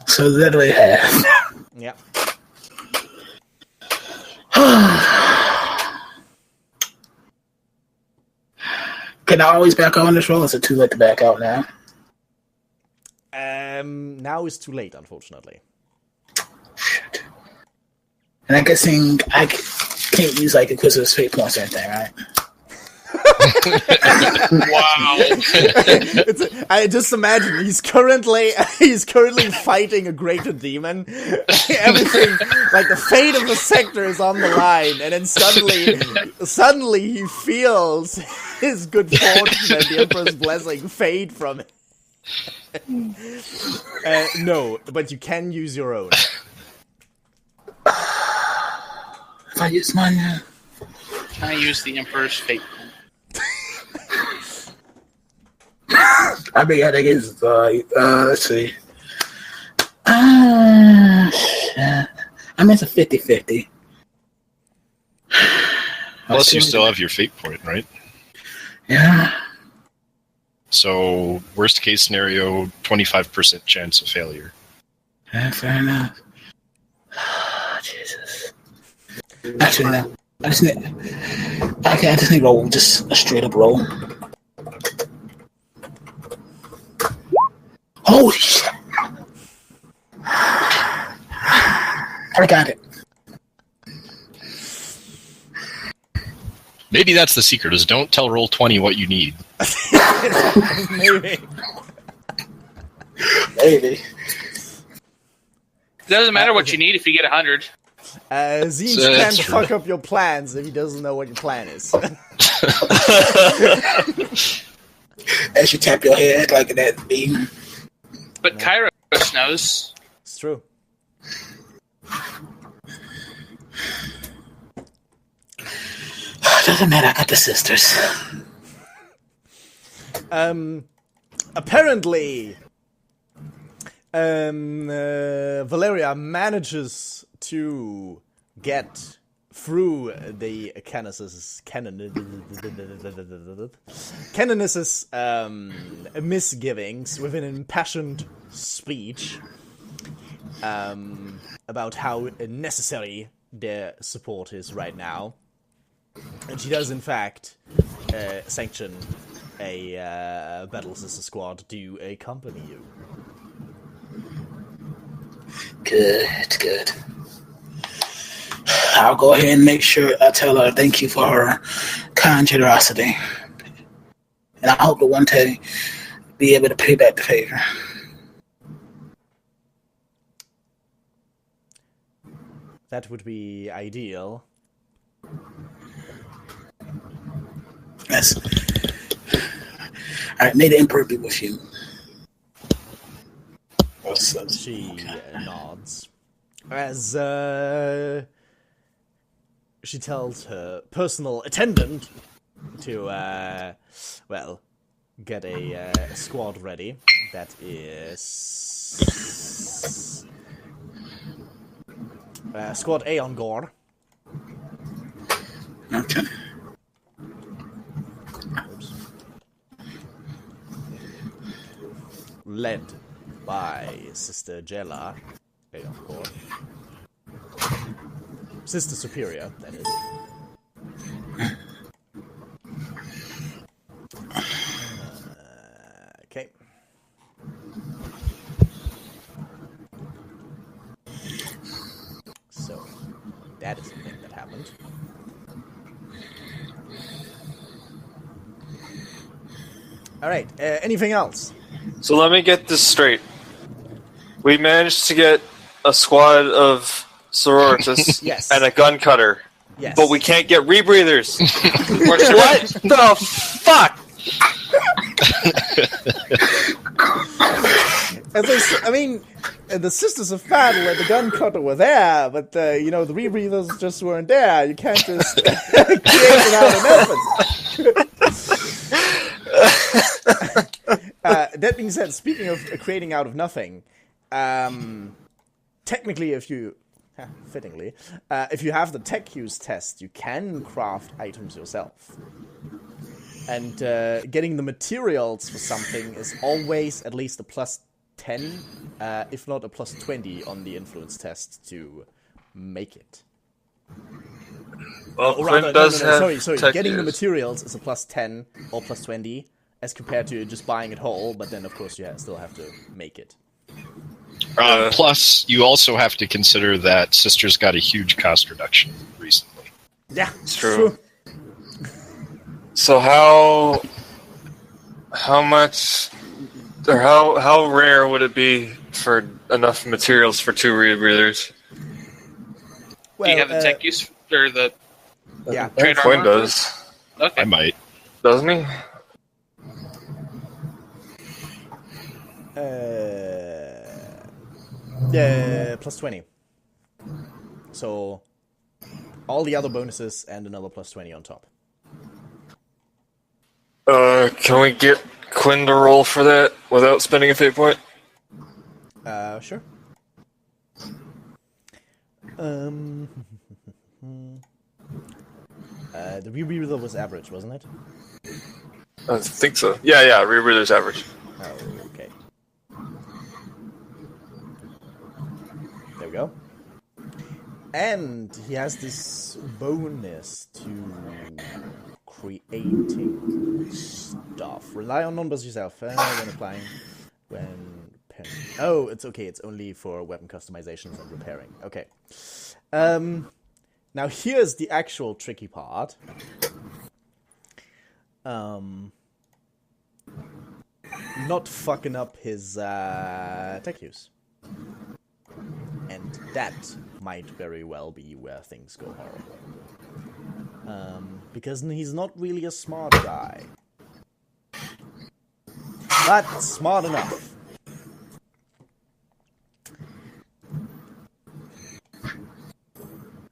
So literally half.
Yeah.
Can I always back out on this roll? Is it too late to back out now?
Now is too late, unfortunately.
Shit. And I'm guessing I can't use like Inquisitor's fate points or anything, right?
Wow.
I just imagine he's currently fighting a greater demon. Everything, like the fate of the sector is on the line, and then suddenly he feels his good fortune and the Emperor's blessing fade from it. No, but you can use your own.
If I use mine,
Can I use the Emperor's fate?
I mean, I think it's let's see. Shit. I mean, it's a 50-50.
Plus, you still have your fate point, right?
Yeah.
So, worst case scenario, 25% chance of failure.
Yeah, fair enough. Jesus. Actually, no. I just need to roll just a straight up roll. Holy shit! I got it.
Maybe that's the secret, is don't tell Roll20 what you need.
Maybe.
Maybe.
It doesn't matter what you need if you get 100.
Zinch
So
can't
that's true.
fuck up your plans if he doesn't know what your plan is.
As you tap your head like that beam.
But Kairos knows.
It's true.
Doesn't matter, I got the sisters.
Apparently, Valeria manages to get through the Canonis's misgivings with an impassioned speech about how necessary their support is right now. And she does, in fact, sanction a Battle Sister squad to accompany you.
Good. I'll go ahead and make sure I tell her thank you for her kind generosity. And I hope to one day be able to pay back the favor.
That would be ideal.
Yes. Alright, may the Emperor be with you.
She nods. As she tells her personal attendant to, get a squad ready. That is Squad A on guard.
Okay.
Oops. Led by Sister Jella. A on guard. Sister Superior, that is. Okay. So, that is a thing that happened. Alright, anything else?
So let me get this straight. We managed to get a squad of sororitas
Yes.
and a gun cutter,
Yes.
but we can't get rebreathers. What the fuck?
The Sisters of Battle and the gun cutter were there, but the rebreathers just weren't there. You can't just create it out of nothing. That being said, speaking of creating out of nothing, technically, if you have the tech use test, you can craft items yourself. And getting the materials for something is always at least a plus 10, if not a plus 20 on the influence test to make it.
Well,
Sorry.
tech
Getting the
use.
materials is a plus 10 or plus 20 as compared to just buying it whole, but then of course you still have to make it.
Plus, you also have to consider that Sisters got a huge cost reduction recently.
Yeah,
It's true. So how much, or how rare would it be for enough materials for 2 rebreathers?
Well,
Do you have the tech use or the
Yeah.
trade
Quinn
armor?
does,
Okay.
I might.
doesn't he?
Plus 20. So, all the other bonuses and another plus 20 on top.
Can we get Quinn to roll for that without spending a fate point?
Sure. The rebreather was average, wasn't it?
I think so. Yeah, rebreather's average.
Oh, okay. There we go. And he has this bonus to creating stuff. Rely on numbers yourself when applying. Oh, it's okay. It's only for weapon customizations and repairing. Okay. Now here's the actual tricky part. Not fucking up his tech use. And that might very well be where things go horrible. Because he's not really a smart guy. But smart enough.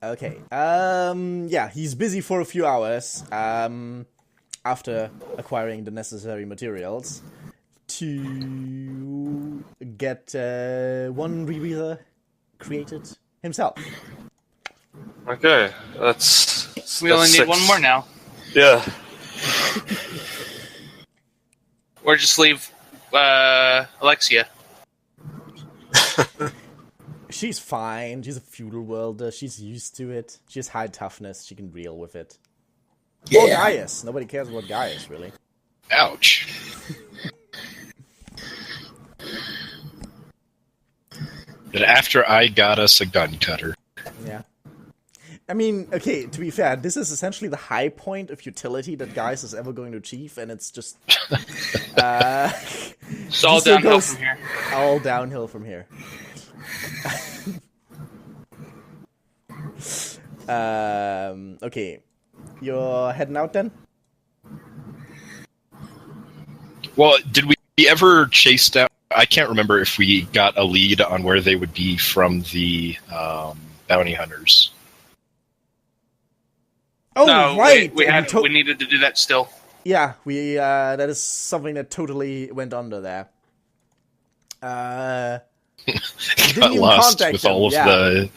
Okay, yeah, he's busy for a few hours, after acquiring the necessary materials to get one rebreather created himself.
Okay, that's
We only need
6.
one more now.
Yeah.
Or just leave Alexia.
She's fine. She's a feudal worlder. She's used to it. She has high toughness. She can deal with it. Or
Yeah.
Gaius. Nobody cares about Gaius, really.
Ouch. But after I got us a gun cutter.
Yeah. I mean, okay, to be fair, this is essentially the high point of utility that Gaius is ever going to achieve, and it's just...
It's all
This year
downhill
goes
from here.
all downhill from here. Okay. You're heading out then?
Well, did we ever chase down... I can't remember if we got a lead on where they would be from the bounty hunters.
You did.
Bounty hunters.
You did.
Or if we just...
You did. Oh,
No,
right!
we needed to do that still.
Yeah, we that is something that totally went under there. Didn't
Got
even
lost
contact
with
him,
all of
yeah.
the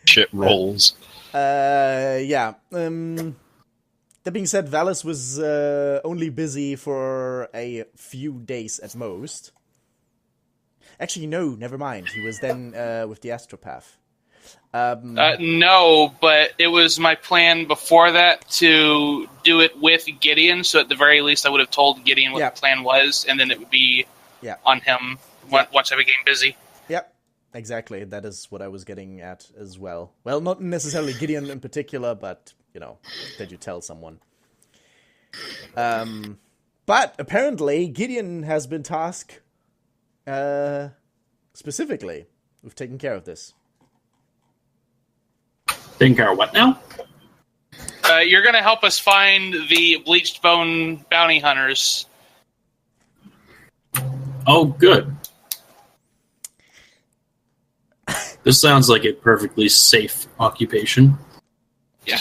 shit rolls.
Yeah. That being said, Valis was only busy for a few days at most. Actually, no, never mind. He was then with the astropath.
No, but it was my plan before that to do it with Gideon, so at the very least I would have told Gideon what the plan was, and then it would be on him once I became busy.
Yep, exactly. That is what I was getting at as well. Well, not necessarily Gideon in particular, but, you know, that you tell someone. But apparently Gideon has been tasked specifically with taking care of this.
Taking care of what now?
You're going to help us find the bleached bone bounty hunters.
Oh, good. This sounds like a perfectly safe occupation.
Yeah.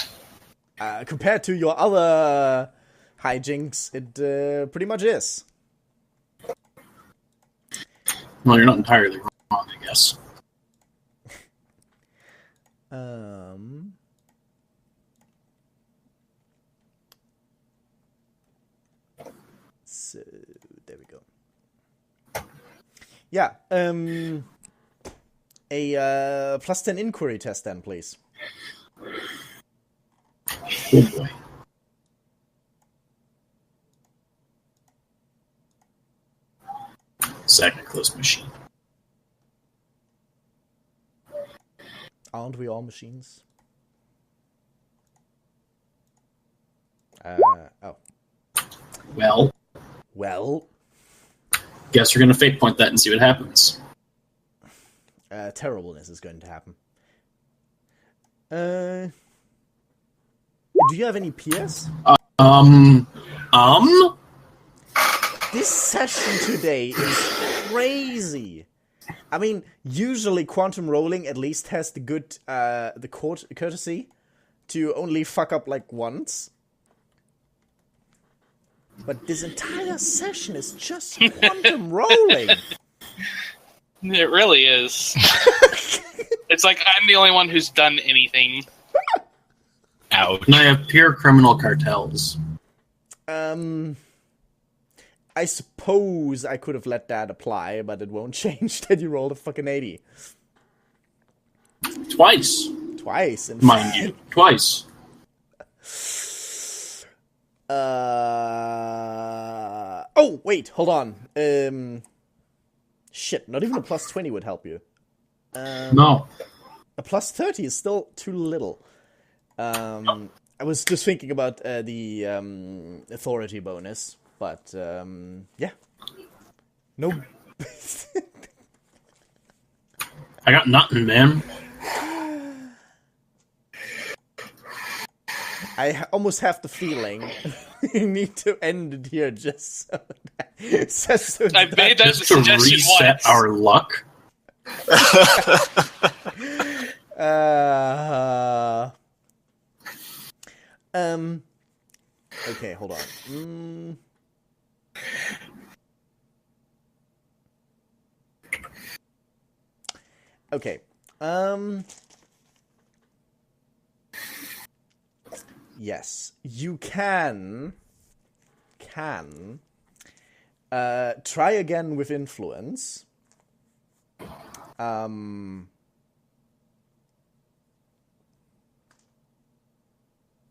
Compared to your other hijinks, it pretty much is.
Well, you're not entirely wrong, I guess.
So there we go. Yeah. A plus 10 inquiry test then, please.
Oh boy. Second close machine.
Aren't we all machines? Oh. Well.
Guess we're gonna fate point that and see what happens.
Terribleness is going to happen. Do you have any PS? This session today is crazy. I mean, usually quantum rolling at least has the good, courtesy to only fuck up like once. But this entire session is just quantum rolling.
It really is. It's like I'm the only one who's done anything.
Ouch.
And I have pure criminal cartels.
I suppose I could have let that apply, but it won't change that you rolled a fucking 80.
Twice.
Twice, in
Mind you. Twice.
Oh, wait, hold on. Shit, not even a plus 20 would help you.
No.
A plus 30 is still too little. I was just thinking about the authority bonus, but yeah. No.
I got nothing, man.
I almost have the feeling you need to end it here just so that
I made that
Just to
suggestion
reset
once.
our luck.
Okay, hold on. Okay. Yes, you can try again with influence.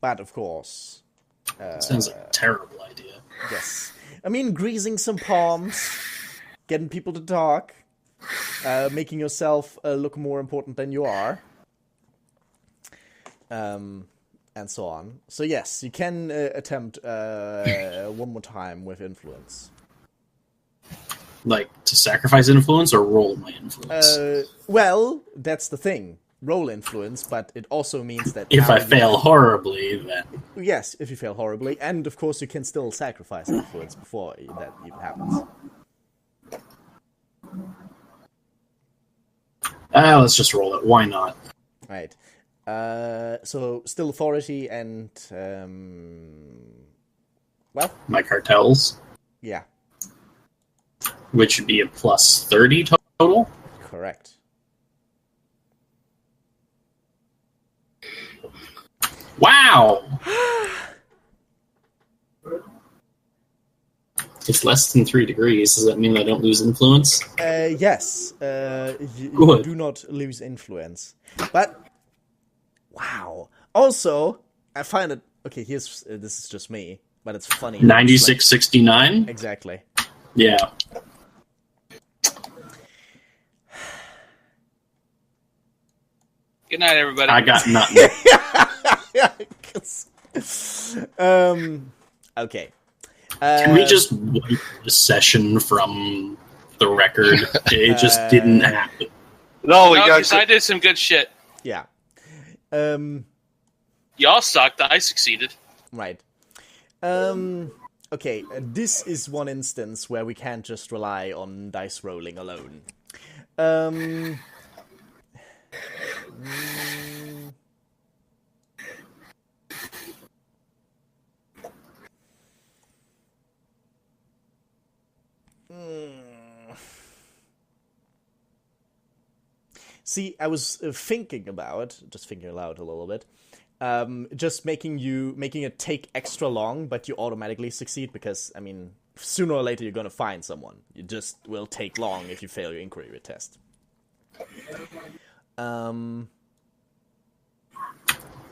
But of course,
Sounds like a terrible idea.
yes. I mean, greasing some palms, getting people to talk, making yourself look more important than you are, and so on. So yes, you can attempt one more time with influence.
Like, to sacrifice influence or roll my influence?
Well, that's the thing. Roll influence, but it also means that
If
now
I
you-
fail horribly, then...
Yes, if you fail horribly, and of course you can still sacrifice influence before that even happens.
Let's just roll it. Why not?
Right. So still authority and well,
My cartels,
yeah,
which would be a plus 30 total.
correct.
Wow! It's less than 3 degrees. Does that mean I don't lose influence?
Yes, you
Good.
do not lose influence. But wow. Also, I find it okay. Here's this is just me, but it's funny.
9669?
Exactly.
Yeah.
Good night, everybody.
I got nothing.
Okay.
Can we just wipe the session from the record? It just didn't happen.
No, we
No,
got.
'cause I did some good shit.
Yeah.
Y'all sucked. I succeeded.
Right. Okay, this is one instance where we can't just rely on dice rolling alone. mm, See, I was thinking about, just thinking aloud a little bit, just making it take extra long, but you automatically succeed because, I mean, sooner or later you're gonna find someone. It just will take long if you fail your inquiry test.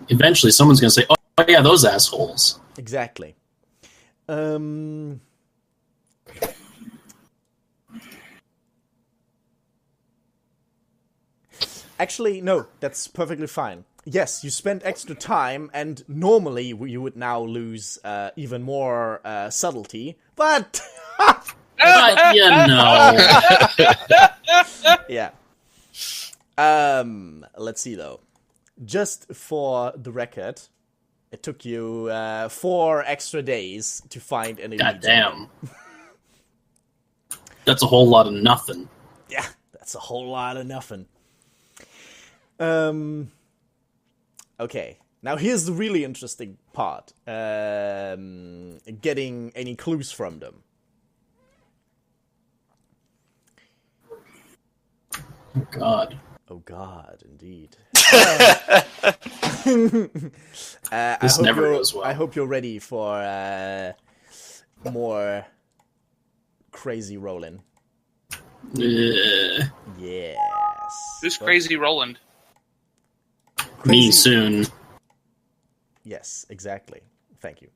Eventually, someone's going to say, oh, yeah, those assholes.
Exactly. Actually, no, that's perfectly fine. Yes, you spent extra time, and normally you would now lose even more subtlety, but...
But, you know.
yeah. Let's see, though. Just for the record, it took you 4 extra days to find an elite.
God damn. That's a whole lot of nothing.
Yeah, that's a whole lot of nothing. Okay, now here's the really interesting part. Getting any clues from them.
Oh, God.
Oh God, indeed.
This never goes well.
I hope you're ready for more crazy rolling. Yes.
Who's crazy Roland?
Me soon.
Yes, exactly. Thank you.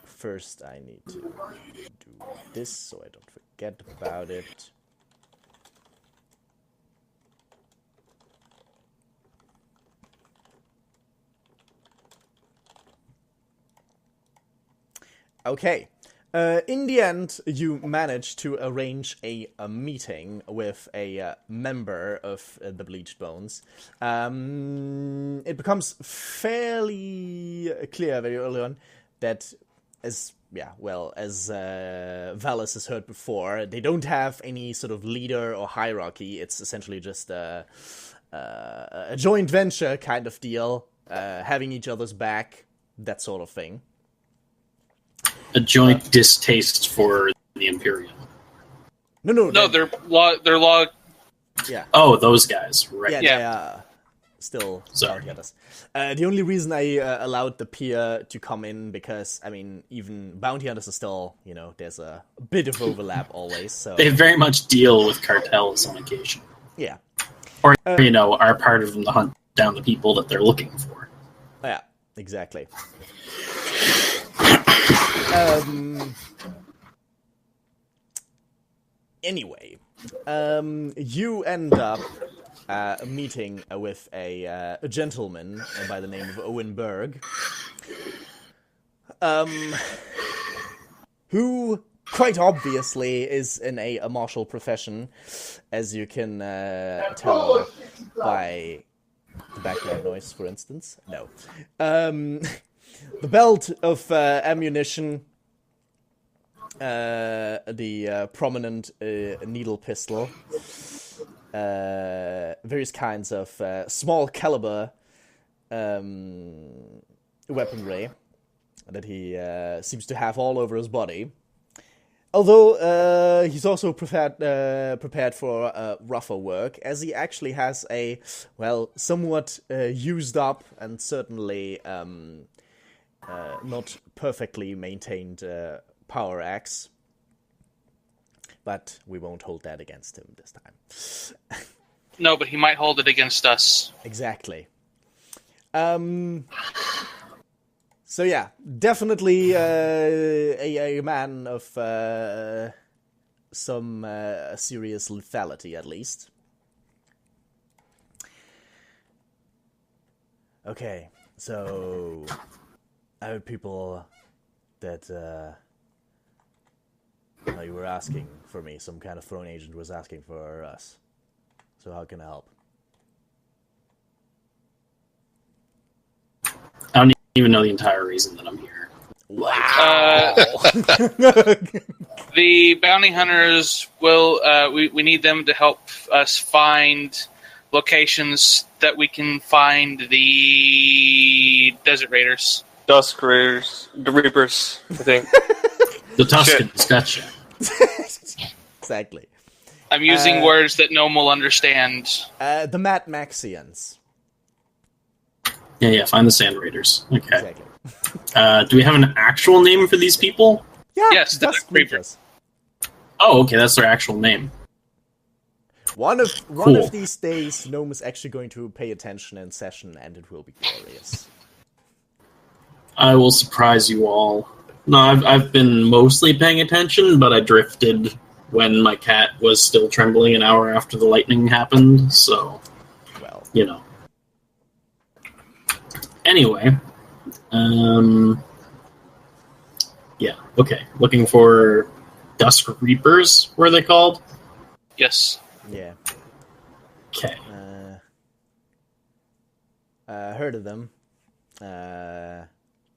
First, I need to do this so I don't forget about it. Okay. In the end, you manage to arrange a meeting with a member of the Bleached Bones. It becomes fairly clear very early on that, as Valis has heard before, they don't have any sort of leader or hierarchy. It's essentially just a joint venture kind of deal, having each other's back, that sort of thing.
A joint distaste for the Imperium.
No, they're law.
Yeah.
Oh, those guys, right?
Yeah, they are still
Sorry.
bounty hunters. The only reason I allowed the peer to come in because, I mean, even bounty hunters are still, there's a bit of overlap always. So
They very much deal with cartels on occasion.
yeah,
Or, are part of the hunt down the people that they're looking for.
yeah, exactly. Anyway, you end up meeting with a gentleman by the name of Owen Berg, who quite obviously is in a martial profession, as you can tell by the background noise, for instance. No. The belt of ammunition, the prominent needle pistol, various kinds of small caliber weaponry that he seems to have all over his body. Although he's also prepared for rougher work, as he actually has a, somewhat used up and certainly not perfectly maintained power axe. But we won't hold that against him this time.
No, but he might hold it against us.
Exactly. So yeah, definitely a man of some serious lethality, at least. Okay, so I heard people that you were asking for me. Some kind of throne agent was asking for us. So how can I help?
I don't even know the entire reason that I'm here.
Wow.
The bounty hunters will. We need them to help us find locations that we can find the desert raiders.
Dusk Raiders, the Reapers, I think.
The Tuscans, gotcha.
Exactly.
I'm using words that no one will understand.
The Mad Maxians.
Yeah, find the Sand Raiders. Okay.
Exactly.
Do we have an actual name for these people?
Yeah,
Yes,
Dusk
Reapers.
Oh, okay, that's their actual name.
One of
Cool.
these days, Gnome is actually going to pay attention in session, and it will be glorious.
I will surprise you all. No, I've been mostly paying attention, but I drifted when my cat was still trembling an hour after the lightning happened, so,
Well,
you know. Anyway, yeah, okay. Looking for Dusk Reapers, were they called?
Yes.
yeah.
Okay.
Heard of them.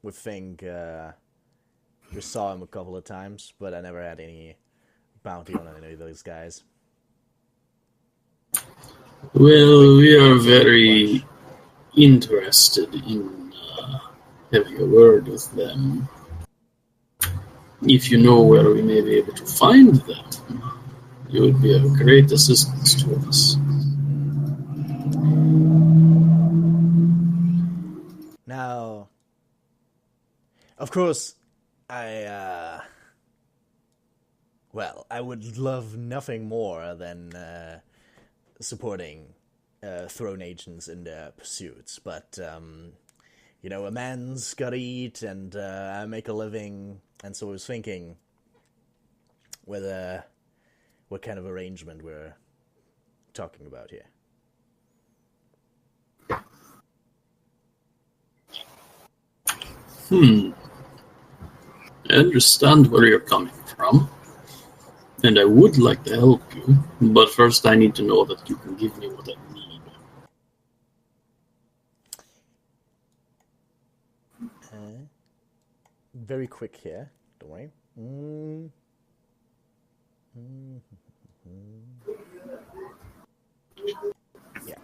We think we saw him a couple of times, but I never had any bounty on any of those guys.
Well, we are very interested in having a word with them. If you know where we may be able to find them, you would be of great assistance to us.
Now, of course, I would love nothing more than supporting throne agents in their pursuits, but, you know, a man's gotta eat, and I make a living, and so I was thinking whether what kind of arrangement we're talking about here.
I understand where you're coming from, and I would like to help you, but first I need to know that you can give me what I need.
Very quick here, don't worry. Yeah.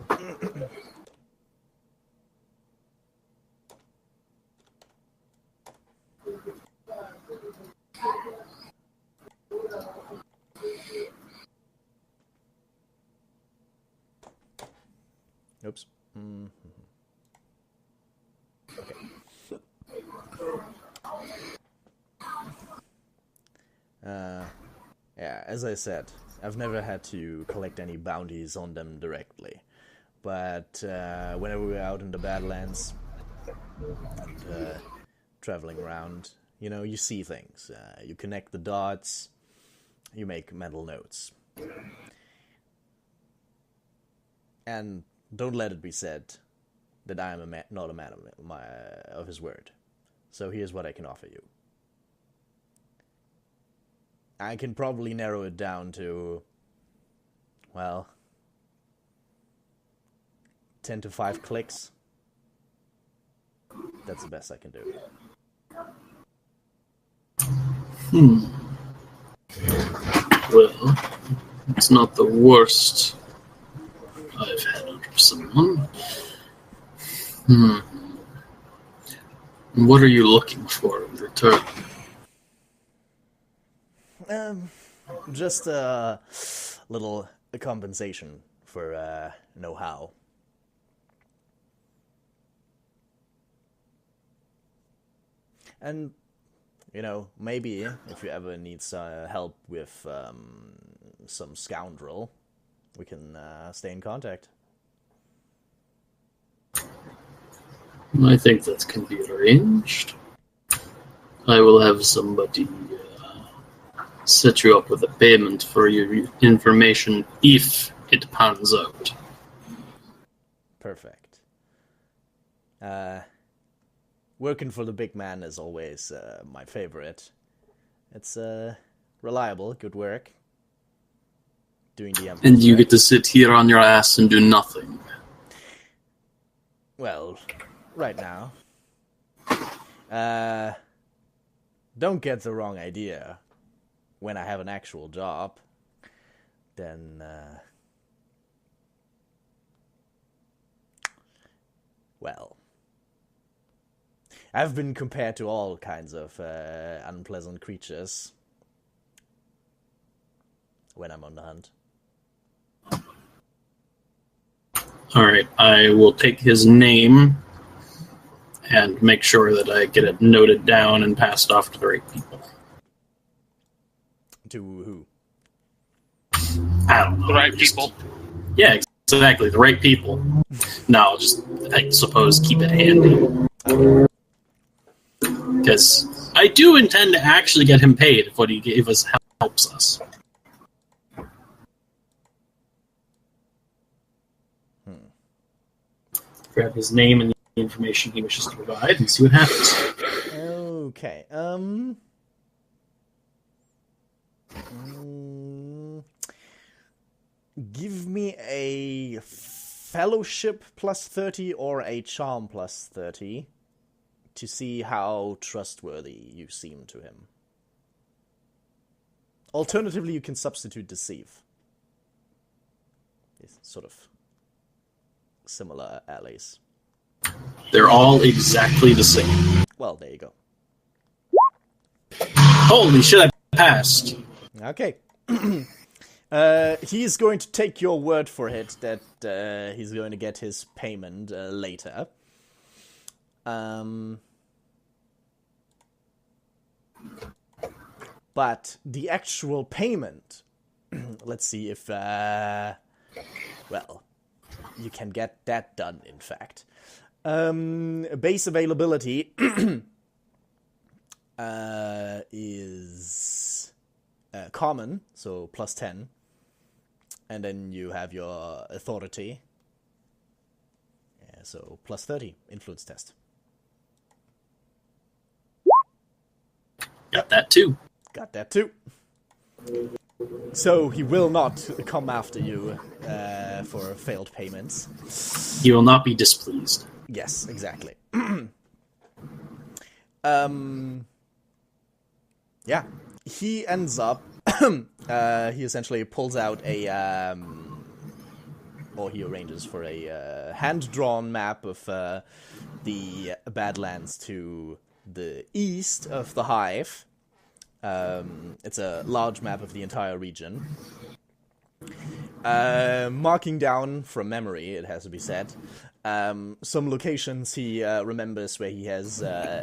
Oops. Okay. Yeah, as I said, I've never had to collect any bounties on them directly. But whenever we're out in the Badlands and traveling around, you know, you see things. You connect the dots, you make mental notes. And don't let it be said that I am not a man of his word. So here's what I can offer you. I can probably narrow it down to, well, 10 to 5 clicks. That's the best I can do.
Well, it's not the worst I've had someone. Hmm. What are you looking for in return?
Just a little compensation for know-how. And, maybe if you ever need help with some scoundrel, we can stay in contact.
I think that can be arranged. I will have somebody set you up with a payment for your information if it pans out.
Perfect. Working for the big man is always my favorite. It's reliable, good work. Doing the Emperor's
And you
work.
get to sit here on your ass and do nothing.
Well, right now. Don't get the wrong idea. When I have an actual job, then, well, I've been compared to all kinds of unpleasant creatures when I'm on the hunt.
Alright, I will take his name and make sure that I get it noted down and passed off to the right people.
To who?
I don't know.
The right
just-
people.
Yeah, exactly, the right people. No, just, I suppose, keep it handy. Because I do intend to actually get him paid if what he gave us helps us. Grab his name and the information he wishes to provide and see what happens.
Okay, give me a fellowship plus 30 or a charm plus 30 to see how trustworthy you seem to him. Alternatively, you can substitute deceive. It's sort of similar allies.
They're all exactly the same.
Well, there you go.
Holy shit, I passed.
Okay. He's going to take your word for it that he's going to get his payment later. But the actual payment, let's see if, well, you can get that done, in fact. Base availability is common, so plus 10. And then you have your authority. Yeah, so plus 30, influence test.
Got that too.
Got that too. So he will not come after you for failed payments.
He will not be displeased.
Yes, exactly. Yeah, he ends up. He essentially pulls out a, or he arranges for a hand-drawn map of the Badlands to the east of the Hive. It's a large map of the entire region. Marking down from memory, it has to be said, some locations he remembers where he has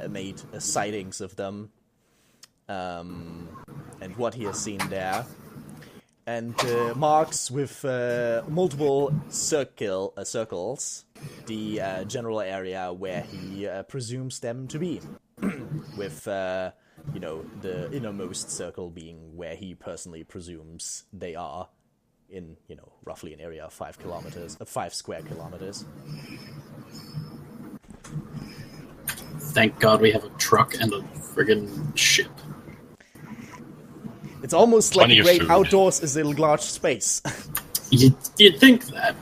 made sightings of them, and what he has seen there, and marks with multiple circles the general area where he presumes them to be, with the innermost circle being where he personally presumes they are, in, roughly an area of 5 square kilometers.
Thank God we have a truck and a friggin' ship.
It's almost like
Plenty
the
of
great
food.
outdoors is a large space.
You'd think that.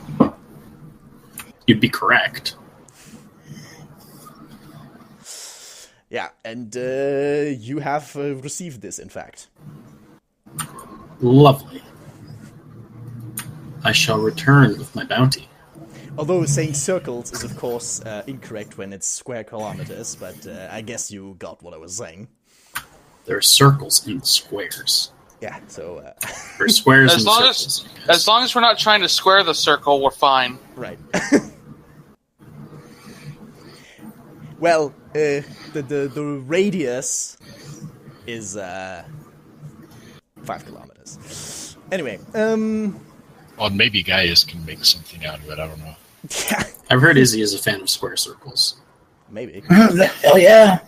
You'd be correct.
Yeah, and you have received this, in fact.
Lovely. I shall return with my bounty.
Although saying circles is, of course, incorrect when it's square kilometers, but I guess you got what I was saying.
There are circles and squares.
Yeah, so...
Or squares
As
and
long
circles.
as long as we're not trying to square the circle, we're fine.
Right. Well, the radius is 5 kilometers. Anyway,
Well, maybe Gaius can make something out of it. I don't know.
yeah,
I've heard Izzy is a fan of square circles.
maybe.
Hell yeah.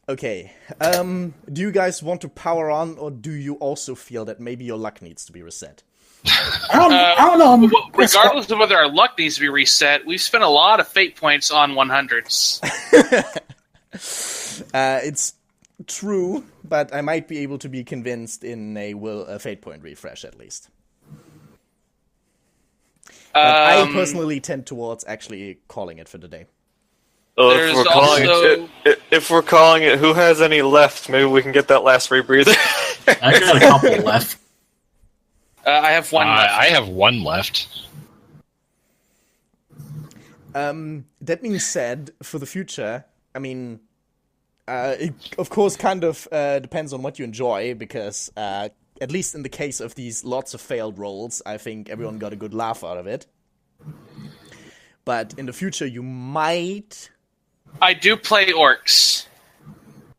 Okay, do you guys want to power on, or do you also feel that maybe your luck needs to be reset?
I don't know.
Regardless of whether our luck needs to be reset, we've spent a lot of fate points on 100s.
It's true, but I might be able to be convinced in a fate point refresh at least. But I personally tend towards actually calling it for the day.
Well,
There's
if we're calling it, who has any left? Maybe we can get that last rebreather.
I got a couple left.
I have one left.
I have one left.
That being said, for the future, I mean, it of course kind of depends on what you enjoy, because at least in the case of these lots of failed rolls, I think everyone got a good laugh out of it. But in the future, you might...
I do play orcs.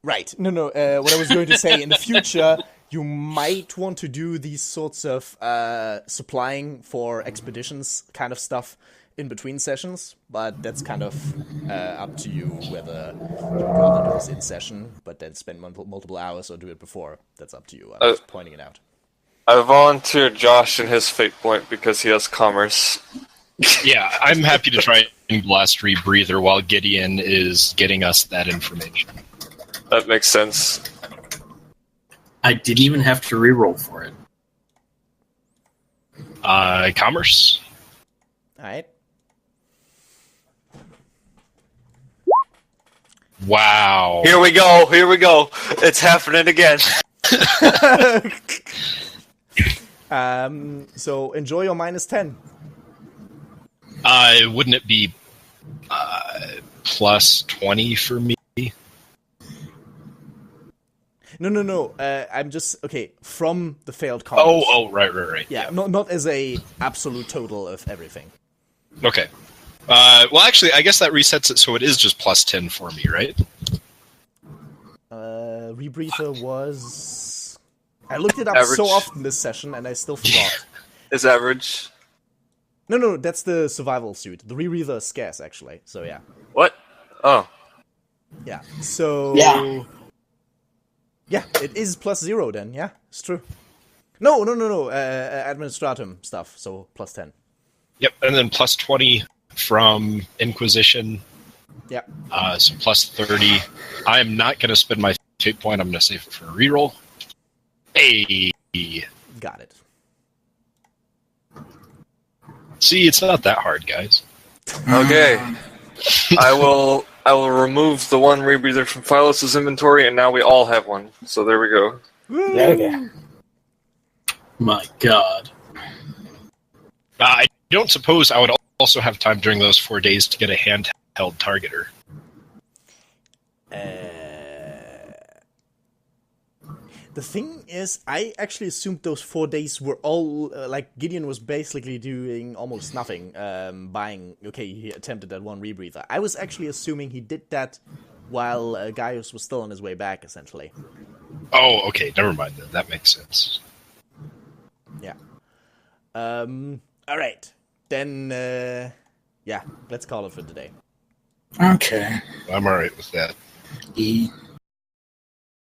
Right. No. What I was going to say, in the future, you might want to do these sorts of supplying for expeditions kind of stuff in between sessions, but that's kind of up to you whether you would rather do this in session, but then spend multiple hours, or do it before. That's up to you. I'm just pointing it out.
I volunteered Josh in his fate point because he has commerce.
Yeah, I'm happy to try and blast rebreather while Gideon is getting us that information.
That makes sense.
I didn't even have to reroll for it.
Commerce?
Alright.
Wow.
Here we go. It's happening again.
So enjoy your -10.
Wouldn't it be plus 20 for me?
No. I'm just from the failed comments.
Oh, right.
Yeah, not as a absolute total of everything.
Okay. Well, actually, I guess that resets it, so it is just plus 10 for me, right?
Rebreather was... I looked it up
Average.
so often this session, and I still forgot.
Is average.
No, that's the survival suit. The Rebreather is scarce, actually, so yeah.
What? Oh.
Yeah, so...
Yeah.
Yeah, it is +0 then, yeah, it's true. No, Administratum stuff, so +10.
Yep, and then plus 20 from Inquisition.
Yeah.
So plus 30. I am not going to spend my fate point. I'm going to save it for a reroll. Hey.
Got it.
See, it's not that hard, guys.
Okay. I will remove the one rebreather from Phylos's inventory, and now we all have one. So there we go.
There we go.
My God.
I don't suppose I would also have time during those 4 days to get a handheld targeter.
The thing is, I actually assumed those 4 days were all, Gideon was basically doing almost nothing, he attempted that one rebreather. I was actually assuming he did that while Gaius was still on his way back, essentially.
Oh, okay, never mind then. That makes sense.
Yeah. Alright. Then, let's call it for today.
Okay.
I'm alright with that.
E.